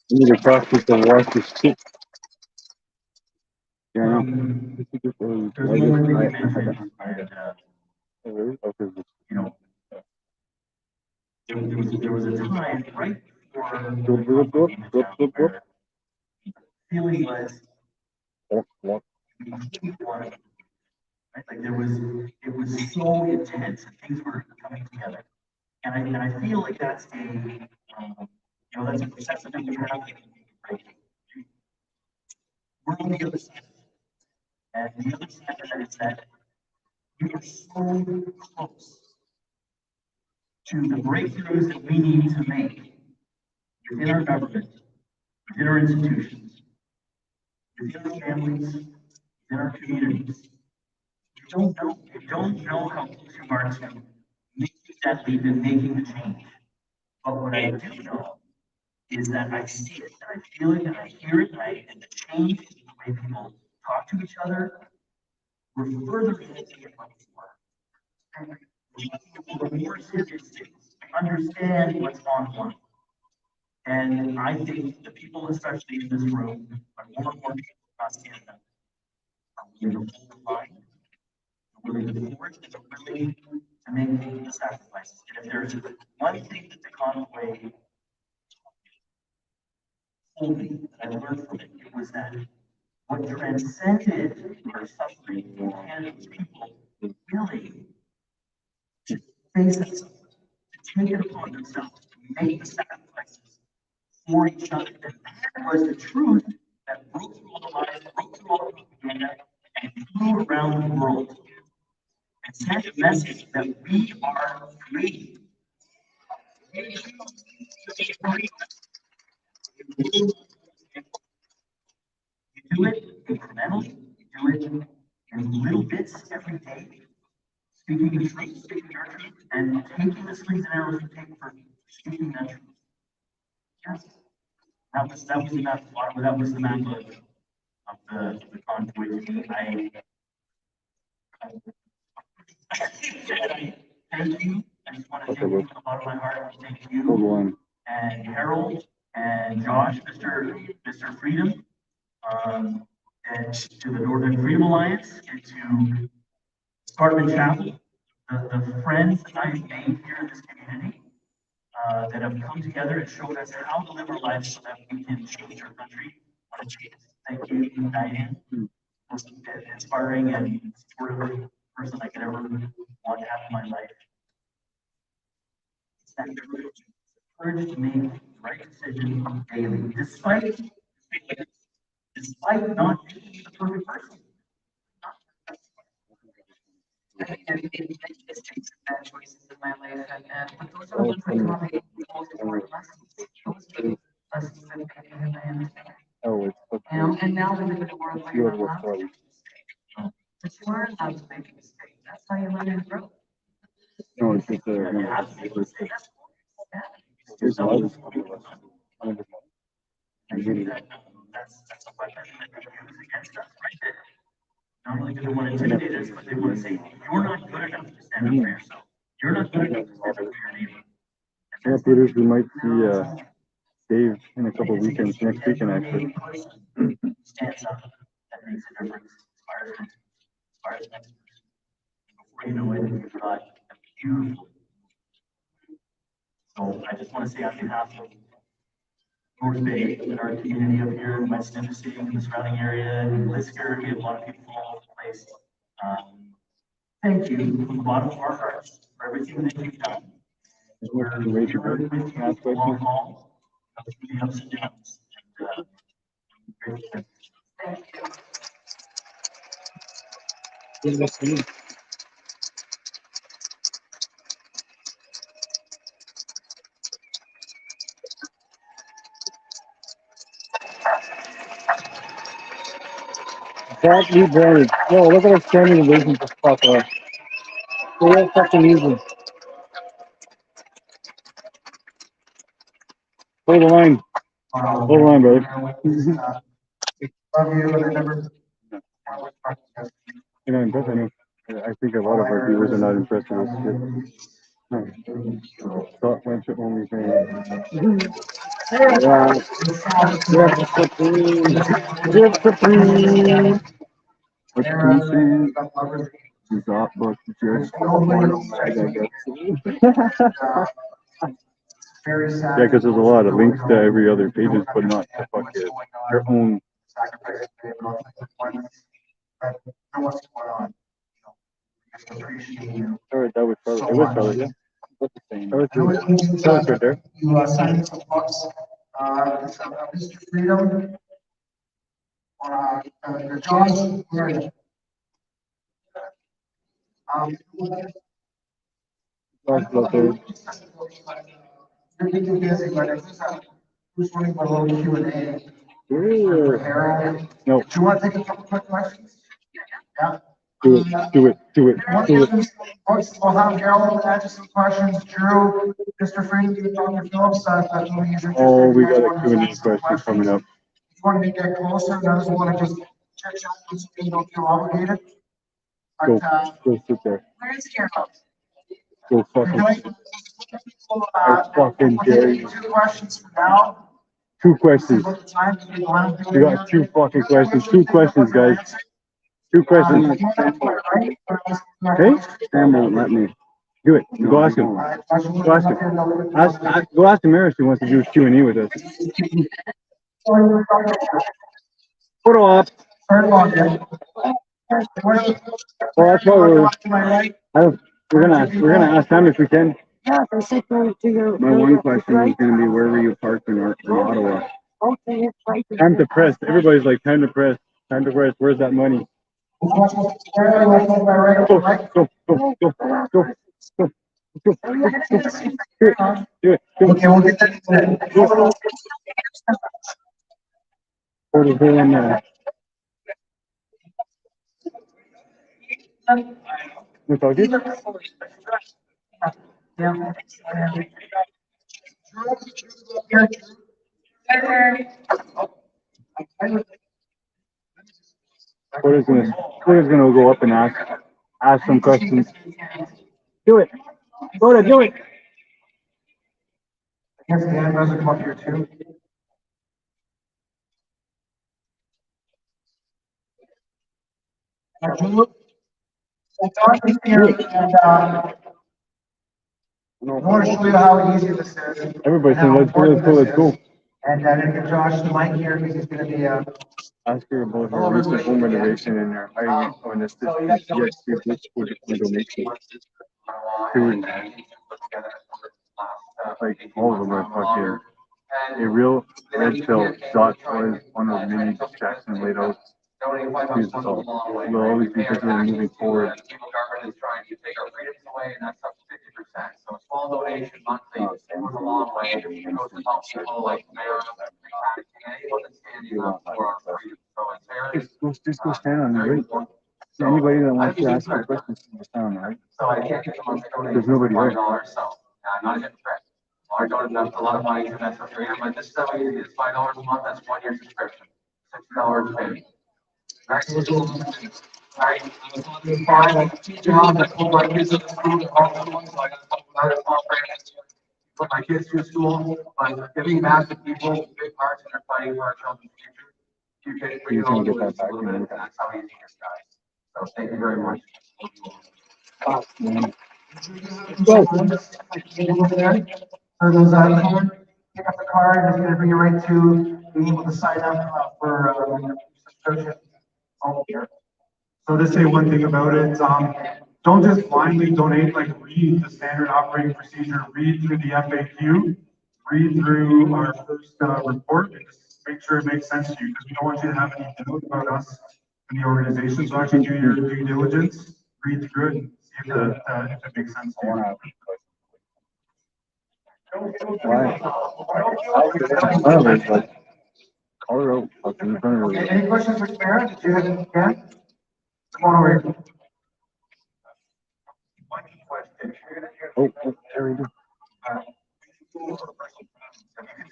We need to practice and wash this shit. Yeah, I know. There's one more thing you mentioned, you know, there was a time right before feeling was right? Like it was so intense and things were coming together. And I feel like that's that's a perception that we have. Right? We're on the other side. And the other side of that is that we are so close to the breakthroughs that we need to make within our government, within our institutions, within our families, within our communities. You don't know how close you are to making that leap and making the change. But what I do know is that I see it, and I feel it, and I hear it, and the change in the way people talk to each other, we're further ahead than we were before. And we're talking about more serious things. We understand what's on one. And I think the people, especially in this room, but more and more people across Canada, are willing to hold the line, are willing to forge, and are willing to make the sacrifices. And if there's one thing that the Conway told me that I learned from it, it was that what transcended our suffering in Canada's people was willing to face that suffering, to take it upon themselves, to make the sacrifices for each other. And that was the truth that broke through all the lies, broke through all the propaganda, and flew around the world and sent a message that we are free. You do it incrementally, you do it in little bits every day, speaking the truth, speaking your truth, and taking the slings and arrows you take for speaking that truth. Yes. That was the map. That was the map of the convoy to me. I thank you. I just want to thank you from the bottom of my heart. Thank you and Harold and Josh, Mr. Freedom, and to the Northern Freedom Alliance, and to Spartan Chapel, the friends that I've made here in this community that have come together and showed us how to live our lives so that we can change our country. I want to thank you, Diane, most inspiring and supportive person I could ever want to have in my life. It's that courage to make the right decision daily, despite not being the perfect person. I think I've made many mistakes and bad choices in my life, but those are the ones that taught me the most important lessons. Those are the lessons that made me who I am today. And now we live in a world where you're allowed to make mistakes. But you are allowed to make a mistake. That's how you learn and grow. No, it's just there's always that's a weapon that they use against us, right? Not only do they want to intimidate us, but they want to say, you're not good enough to stand up for yourself. You're not good enough to stand up for your neighbor. Yeah, Peters, we might see Dave in a couple of weekends, next weekend actually. Stands up, that makes a difference, inspires the next person. Before you know it, you've got a beautiful. So I just want to say on behalf of North Bay and our community up here in West Nipissing and the surrounding area, and Lisker, we have a lot of people from all over the place. Thank you from the bottom of our hearts for everything that you've done. We're here with you for the long haul, through the ups and downs. Thank you. That new branded. Yo, look at our standing invasion just pop up. We're all fucking easy. Hold the line. Hold the line, brother. Love you, and I never. You're not impressed, I know. I think a lot of our viewers are not impressed with this shit. Stop my shit only thing. Yes, Supreme. You got book just Very sad. yeah, because there's a lot of links to every other pages, but not to fucking their own. Sacrifice but know what's going on. Just appreciate you. Or that was Charlotte. It was Charlotte, yeah. What's the same? Charlotte's right there. You signed some books. Mr. Freedom. John, where are you? You're too busy, but who's running for a little Q&A? Harold? No. Do you want to take a couple quick questions? Yeah. Do it. Do it. We'll have Harold answer some questions. Drew, Mr. Freedom, Dr. Phillips, oh, we got a Q&A question coming up. If you want to get closer, others want to just check out so you don't feel obligated. Go sit there. Where is Harold? Go fucking. I fucking dare you. 2 questions for now. 2 questions. You got 2 fucking questions. 2 questions, guys. 2 questions. Hey? Sam won't let me. Do it. Go ask him. Go ask him. Go ask Tamara if she wants to do a Q&A with us. Photo op. Well, that's what we're gonna ask them if we can. Yeah, they said go to your. My one question is gonna be where were you parked in Ottawa? Okay, it's right. Time to press. Everybody's like time to press. Time to press. Where's that money? Go. Do it. Okay, we'll get that. Put it in there. You talking? Yeah. Porter's gonna go up and ask some questions. Do it. Porter, do it. I guess Dan doesn't come up here too. I want to show you how easy this is. Everybody's saying let's go. And then get Josh the mic here because he's going to be ask her about her recent home renovation and her hiring on this yes, would donation. Like all of them are fucking a real red pill. Dot was one of many Jackson laid out. We'll always be vigilant moving forward. Government is trying to take our freedoms away, and that's up to 50%. So a small donation monthly goes a long way. It goes to help people like Tamara, anyone that's standing up for our freedom. So it's very Just go stand on the right. Anybody that wants to ask a question, just stand on the right. So I can't get the monthly donation. There's nobody here. $5. So I'm not a hypocrite. I don't have a lot of money to invest for freedom, but this is how easy it is. $5 a month, that's 1 year subscription. $60 paid. Right. Right. I teach jobs, I put my kids in school, so I got a small franchise. Put my kids through school, but giving back to people, big parts in their fighting for our children's future. You can get that back. That's how easy it is, guys. So thank you very much. Go. For those pick up the card, and it's going to bring you right to being able to sign up for subscription. All here. So to say one thing about it, don't just blindly donate, like read the standard operating procedure, read through the FAQ, read through our first report, and just make sure it makes sense to you, because we don't want you to have any doubt about us and the organization. So actually do your due diligence, read through it, and see if it makes sense to you. Any questions for Tamara? Did you have Karen? Come on over here. Oh, there we go.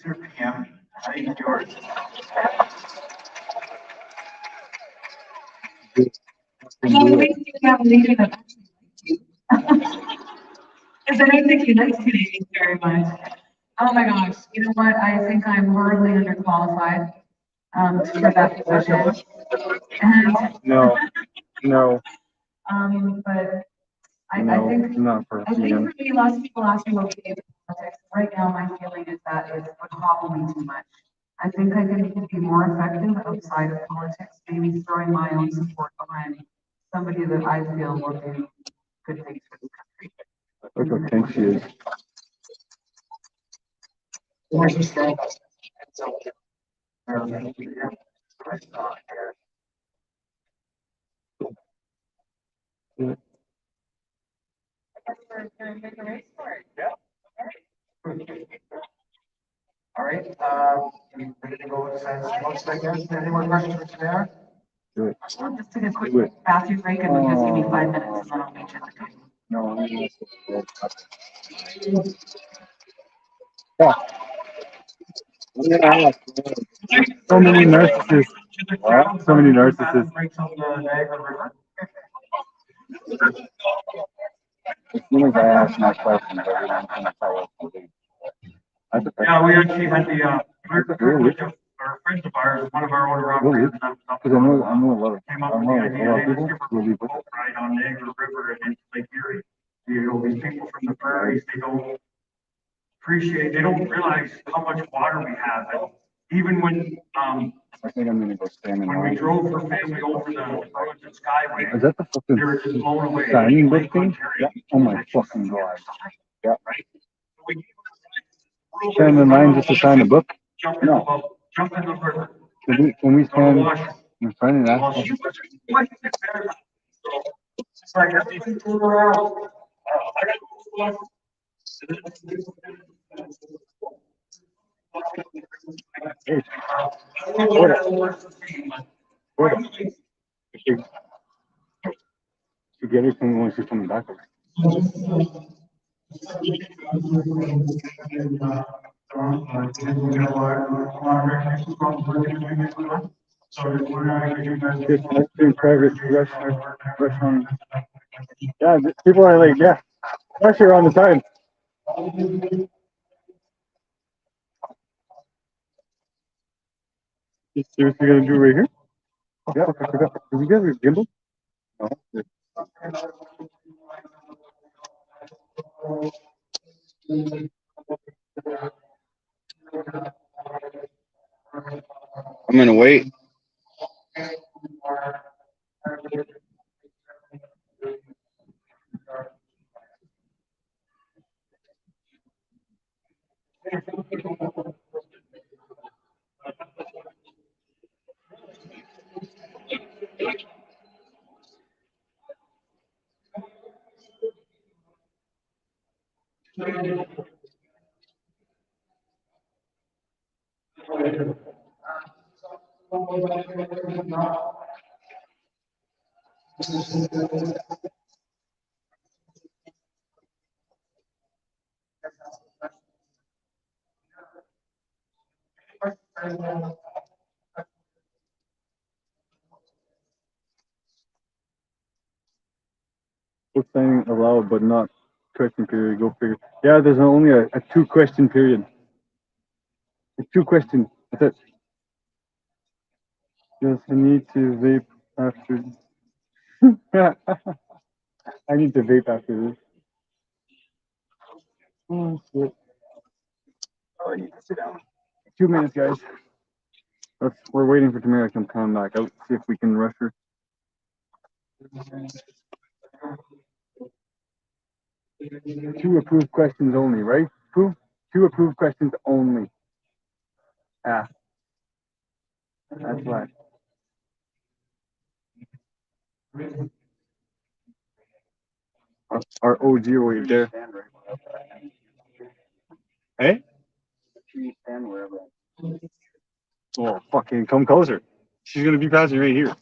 your PM. I think it's yours. Well, at least you have a leader that actually likes you. Because I don't think he likes Canadians very much. Oh my gosh, you know what? I think I'm horribly underqualified for that position. And No, no, but I no, think not for I think PM. for me, lots of people ask me about behavior politics. Right now, my feeling is that it would hobble me too much. I think I can be more effective outside of politics, maybe throwing my own support behind somebody that I feel will do good things for the country. Look how tense she is. All right, you ready to go with science notes, I guess? Any more questions for Tamara? Do it. I'll just take a quick Do it. bathroom break and just give me 5 minutes and then I'll meet you at the table. No, yeah. So many narcissists. So many narcissists. As soon as I ask my questions, everyone's gonna tell us to leave. Yeah, we actually had the, our friends of ours, one of our older operators. Because I know a lot of, Came up with the idea, hey, let's give a boat ride on Niagara River and into Lake Erie. You know, these people from the prairies, they don't realize how much water we have. And even when, I think I'm gonna go stand in when we line. drove her family over the Burlington Skyway, Is that the they were fucking just blown away. signing book Lake thing? Ontario. Yeah. Oh my fucking god. Yeah. Right? So we Stand in line just to sign a book? jump in the boat, jump in the river. Can we Go to stand Washington. in front of Well, that? she was quite very much. So it's like everything turned around. I got Hey. You get it from when she's coming back. Just doing private restaurant. Yeah, people are like, yeah, pressure on the side. You seriously gonna do it right here? Oh, yeah, fuck, I forgot. Do we get a gimbal? No. I'm gonna wait. Book signing allowed, but not question period. Go figure. Yeah, there's only a 2-question period. A 2 questions. That's it. Yes, I need to vape after. I need to vape after this. Oh, shit. Oh, I need to sit down. 2 minutes, guys. We're waiting for Tamara to come back out. See if we can rush her. 2 approved questions only, right? 2 approved questions only. Ah, that's why. Our OG right there. Hey? Oh, fucking come closer. She's gonna be passing right here.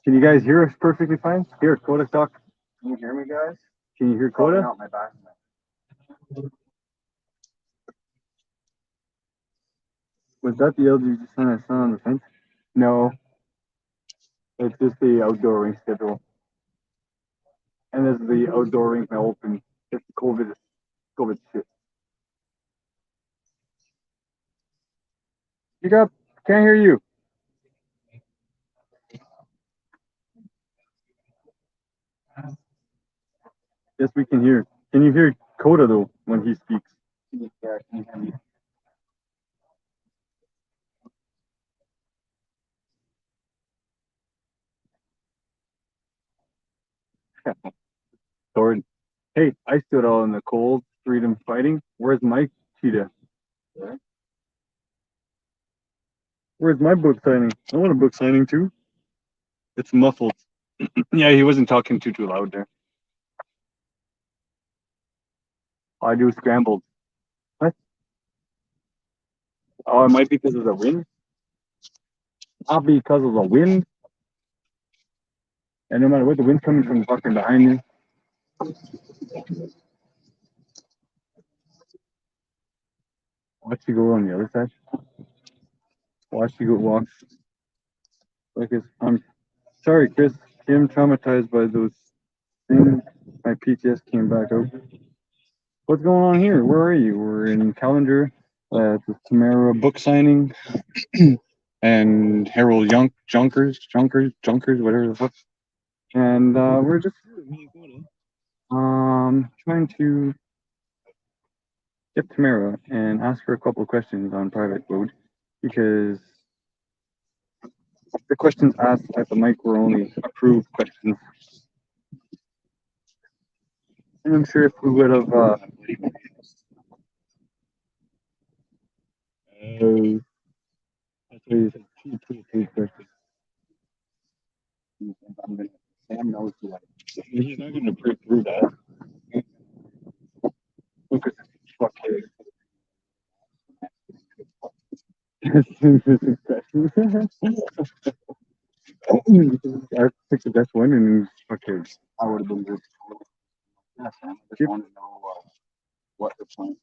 Can you guys hear us perfectly fine? Here, Coda talk. Can you hear me, guys? Can you hear Coda? Not my back. Was that the LGBT sign I saw on the fence? No. It's just the outdoor rink schedule. And this is the outdoor rink now open. It's COVID shit. Speak up. Can't hear you. Yes, we can hear. Can you hear Coda though when he speaks? Yeah, can you hear me? Thorn. Hey, I stood out in the cold, freedom fighting. Where's my cheetah? Where's my book signing? I want a book signing too. It's muffled. Yeah, he wasn't talking too loud there. I do scrambled. What? Oh, it might be because of the wind. Not because of the wind. And no matter what, the wind's coming from fucking behind me. Watch you go on the other side. Watch you go walk. Like it's, I'm sorry, Chris. I'm traumatized by those things. My PTS came back out. What's going on here? Where are you? We're in calendar. The Tamara book signing and Harold Junkers, whatever the fuck. And we're just trying to get Tamara and ask her a couple of questions on private mode because the questions asked at the mic were only approved questions. And I'm sure if we would have that's what he said, two questions. Sam knows what. He's not going to prove that. Look at this fucking. I picked the best one and fucking. I would have been good. Yeah, Sam. I just want to know what the plan is.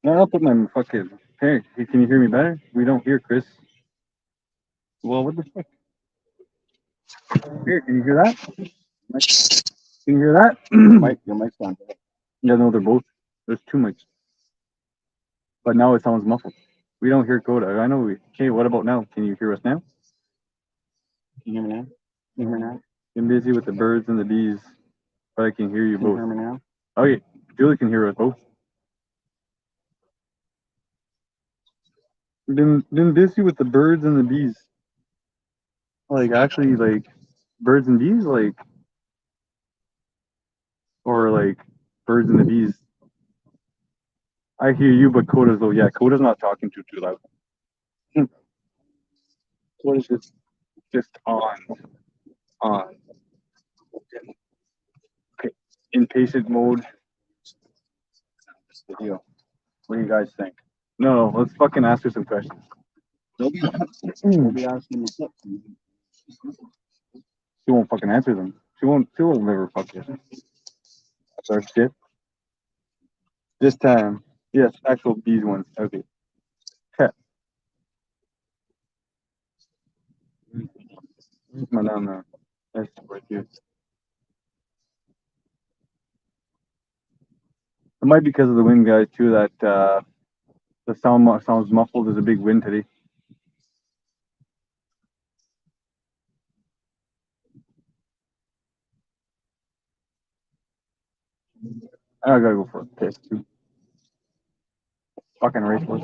No, I'll put my fucking. Hey, can you hear me better? We don't hear Chris. Well, what the fuck? Here, can you hear that? Can you hear that? Your mic's on. Yeah, no, they're both. There's two mics. But now it sounds muffled. We don't hear Coda. I know we. Okay, what about now? Can you hear us now? Can you hear me now? Can you hear me now? I'm busy with the birds and the bees, but I can hear you both. Can you hear me now? Okay, Julie can hear us both. Been busy with the birds and the bees. Like actually, like birds and bees, like or like birds and the bees. I hear you, but Coda's though. Yeah, Coda's not talking too loud. Coda's just on. Okay, impatient mode. Video. What do you guys think? No, let's fucking ask her some questions. They'll be asking the questions. She won't fucking answer them. She won't never fuck it. That's our shit. This time. Yes, actual bees ones. Okay. Okay. Where's my down there? That's right here. It might be because of the wind, guys, too, that the sounds muffled. There's a big wind today. I gotta go for a piss, too. Fucking racehorse.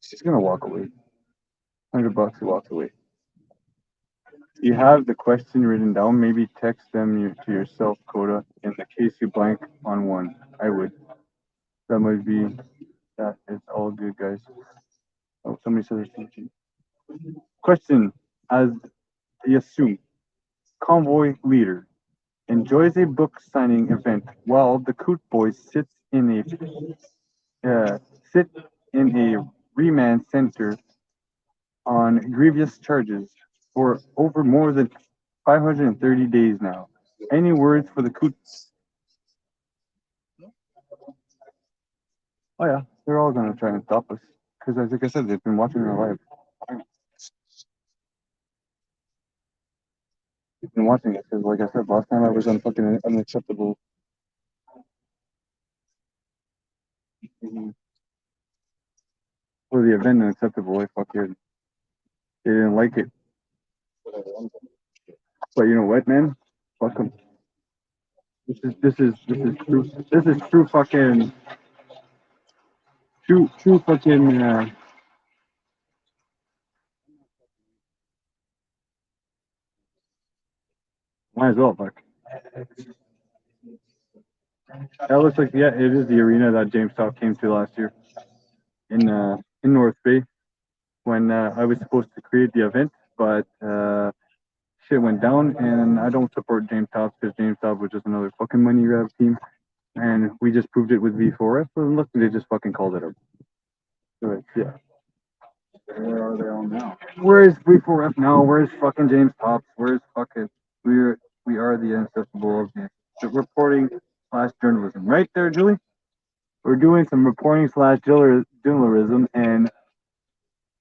She's gonna walk away. $100 to walk away. You have the question written down. Maybe text them to yourself, Coda, in the case you blank on one. I would. That might be that. It's all good, guys. Oh, somebody said there's teaching. Question: as the assume convoy leader enjoys a book signing event while the Coot Boys sit in a remand center on grievous charges. for over more than 530 days now. Any words for the coots? Oh yeah, they're all gonna try and stop us because, like I said, they've been watching our live. They've been watching it because, like I said, last time I was on fucking unacceptable. For the event unacceptable, I fucking they didn't like it. But you know what, man? Fuck 'em. This is true fucking true fucking. Might as well, fuck. That looks like, yeah, it is the arena that James Top came to last year in North Bay when I was supposed to create the event, but shit went down, and I don't support James Top because James Top was just another fucking money grab team, and we just proved it with V4F, and look, they just fucking called it up. So yeah. Where are they all now? Where's V4F now? Where's fucking James Tops? Where's fucking we are the inaccessible of the reporting / journalism. Right there, Julie? We're doing some reporting / journalism and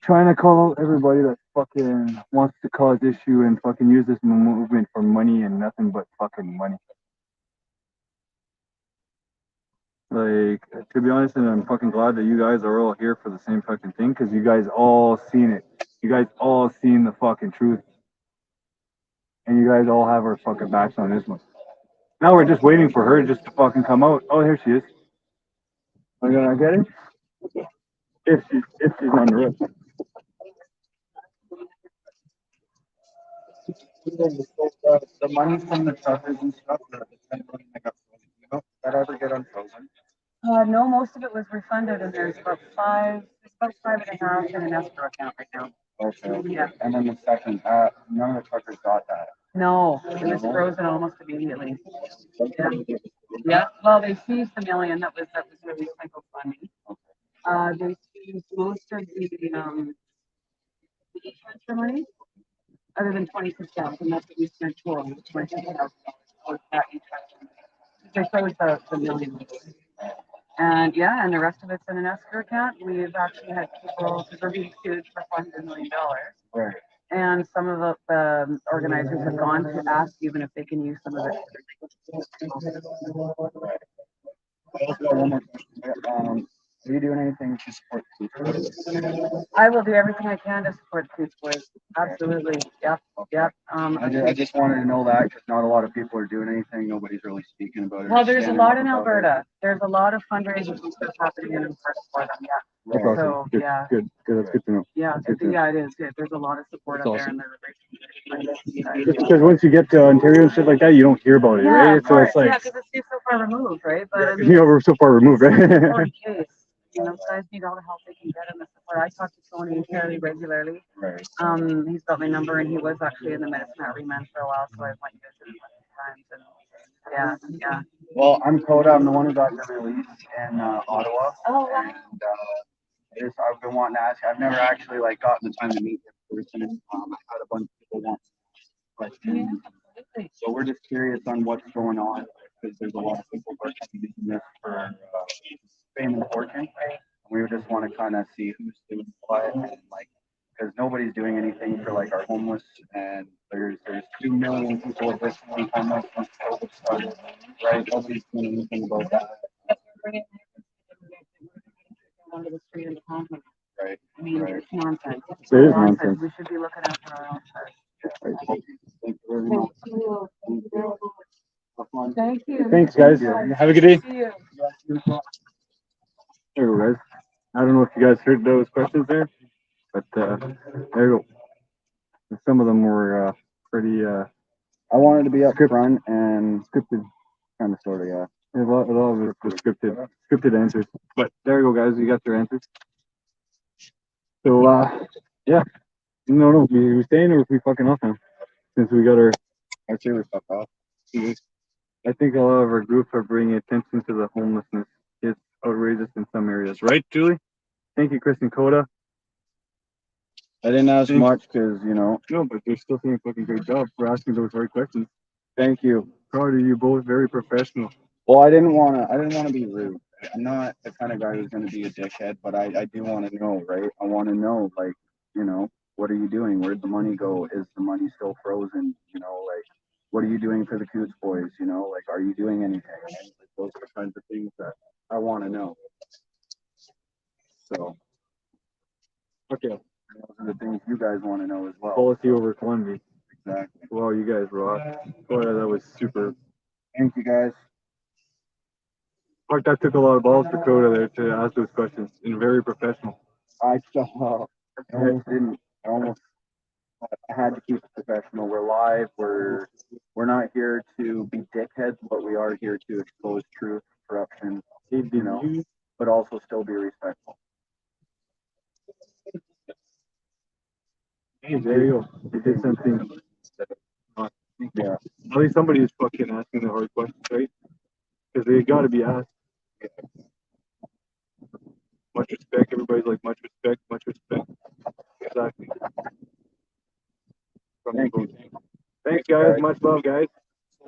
trying to call out everybody that fucking wants to cause issue and fucking use this movement for money and nothing but fucking money. Like, to be honest, and I'm fucking glad that you guys are all here for the same fucking thing because you guys all seen it. You guys all seen the fucking truth. And you guys all have our fucking backs on this one. Now we're just waiting for her just to fucking come out. Oh, here she is. Are you gonna get it? If she's on the road. The money from the truckers and stuff, the 10 million that got frozen, you know, that ever get unfrozen? No, most of it was refunded, and there's about 5.5 in an escrow account right now. Okay. Yeah. And then the second, none of the truckers got that. No, it was frozen almost immediately. Yeah. Yeah. Well, they seized the million that was released by GoFundMe. They seized most of the e-transfer money, other than 26,000. That's what we spent for, was 26,000 for that e-transfer. They froze the million. And yeah, and the rest of it's in an escrow account. We've actually had people, because we're being sued for $400 million. Right. And some of the organizers have gone to ask even if they can use some of it. I also got one more question. Are you doing anything to support the Coast? I will do everything I can to support the Coast Boys. Absolutely. Yep. Yep. I just wanted to know that because not a lot of people are doing anything. Nobody's really speaking about it. Well, there's a lot in Alberta. There's a lot of fundraising stuff happening in Alberta for them. Yeah. That's awesome. So Good, yeah. good. That's good to know. Yeah, Good to know. yeah, it is. Yeah, there's a lot of support That's out there, awesome. and they're Just because once you get to Ontario and shit like that, you don't hear about it, yeah, right? of So course. it's like, Yeah, because it's so far removed, right? But I mean, you know, we're so far removed, right? Tony Case, you know, guys need all the help they can get in the support. I talk to Tony fairly regularly. Right. He's got my number, and he was actually in the Medicine Hat Remand for a while, so I went and visited him a few times. And yeah. Well, I'm Coda. I'm the one who got the release in Ottawa. Oh, wow. And I've been wanting to ask you. I've never actually like gotten the time to meet in person. I had a bunch of people want questions. So we're just curious on what's going on because there's a lot of people working using this for fame and fortune. And we just want to kind of see who's doing what and like because nobody's doing anything for like our homeless and there's 2 million people at this point homeless since COVID started, right? Nobody's doing anything about that. Under the street in the convent. Right. I mean, it's nonsense. It is nonsense. We should be looking after our own first. Thank you very much. Thank you. Thanks, guys. Have a good day. See you. There we go, guys. I don't know if you guys heard those questions there, but there you go. Some of them were pretty. I wanted to be up front and scripted, kind of, sort of, yeah. A lot of it was scripted answers. But there you go, guys. You got your answers. So, yeah. No, we staying or we fucking off now? Since we got our. I'd say we're fuck off. I think a lot of our groups are bringing attention to the homelessness. It's outrageous in some areas, right, Julie? Thank you, Chris and Coda. I didn't ask Thank- much because, you know. No, but they're still doing a fucking great job for asking those hard questions. Thank you. Proud of you both. Very professional. Well, I didn't want to be rude. I'm not the kind of guy who's going to be a dickhead, but I do want to know, right? I want to know, like, you know, what are you doing? Where'd the money go? Is the money still frozen? You know, like, what are you doing for the Coots boys? You know, like, are you doing anything? Right? Like, those are the kinds of things that I want to know. So, Okay. those are the things you guys want to know as well. Policy over Columbia. Exactly. Wow, you guys rock. Oh, yeah, that was super. Thank you, guys. Fuck, that took a lot of balls for Coda there to ask those questions and very professional. I almost didn't. I had to keep it professional. We're live. We're not here to be dickheads, but we are here to expose truth, corruption, you know, but also still be respectful. Hey, there you go. You did something. Yeah. At least somebody is fucking asking the hard questions, right? Because they got to be asked. Much respect. Everybody's like, much respect, much respect. Exactly. Thank you. Thanks, guys. Much love, guys.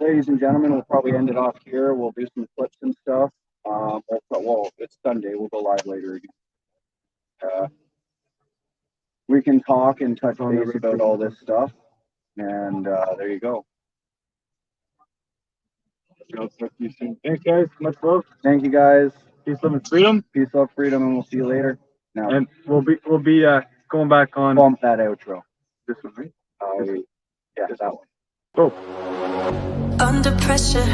Ladies and gentlemen, we'll probably end it off here. We'll do some clips and stuff. Well, it's Sunday. We'll go live later again. We can talk and touch base about all this stuff. And there you go. I'll talk to you soon. Thanks, guys. Much love. Thank you, guys. Peace, love, and freedom. Peace, love, freedom, and we'll see you later. Now, and we'll be going back on. Bump that outro. This one, right? Yeah, that one. Go. Under pressure,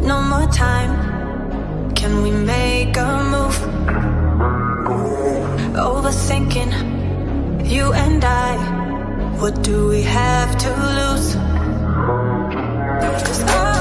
no more time. Can we make a move? Overthinking, you and I. What do we have to lose? 'Cause I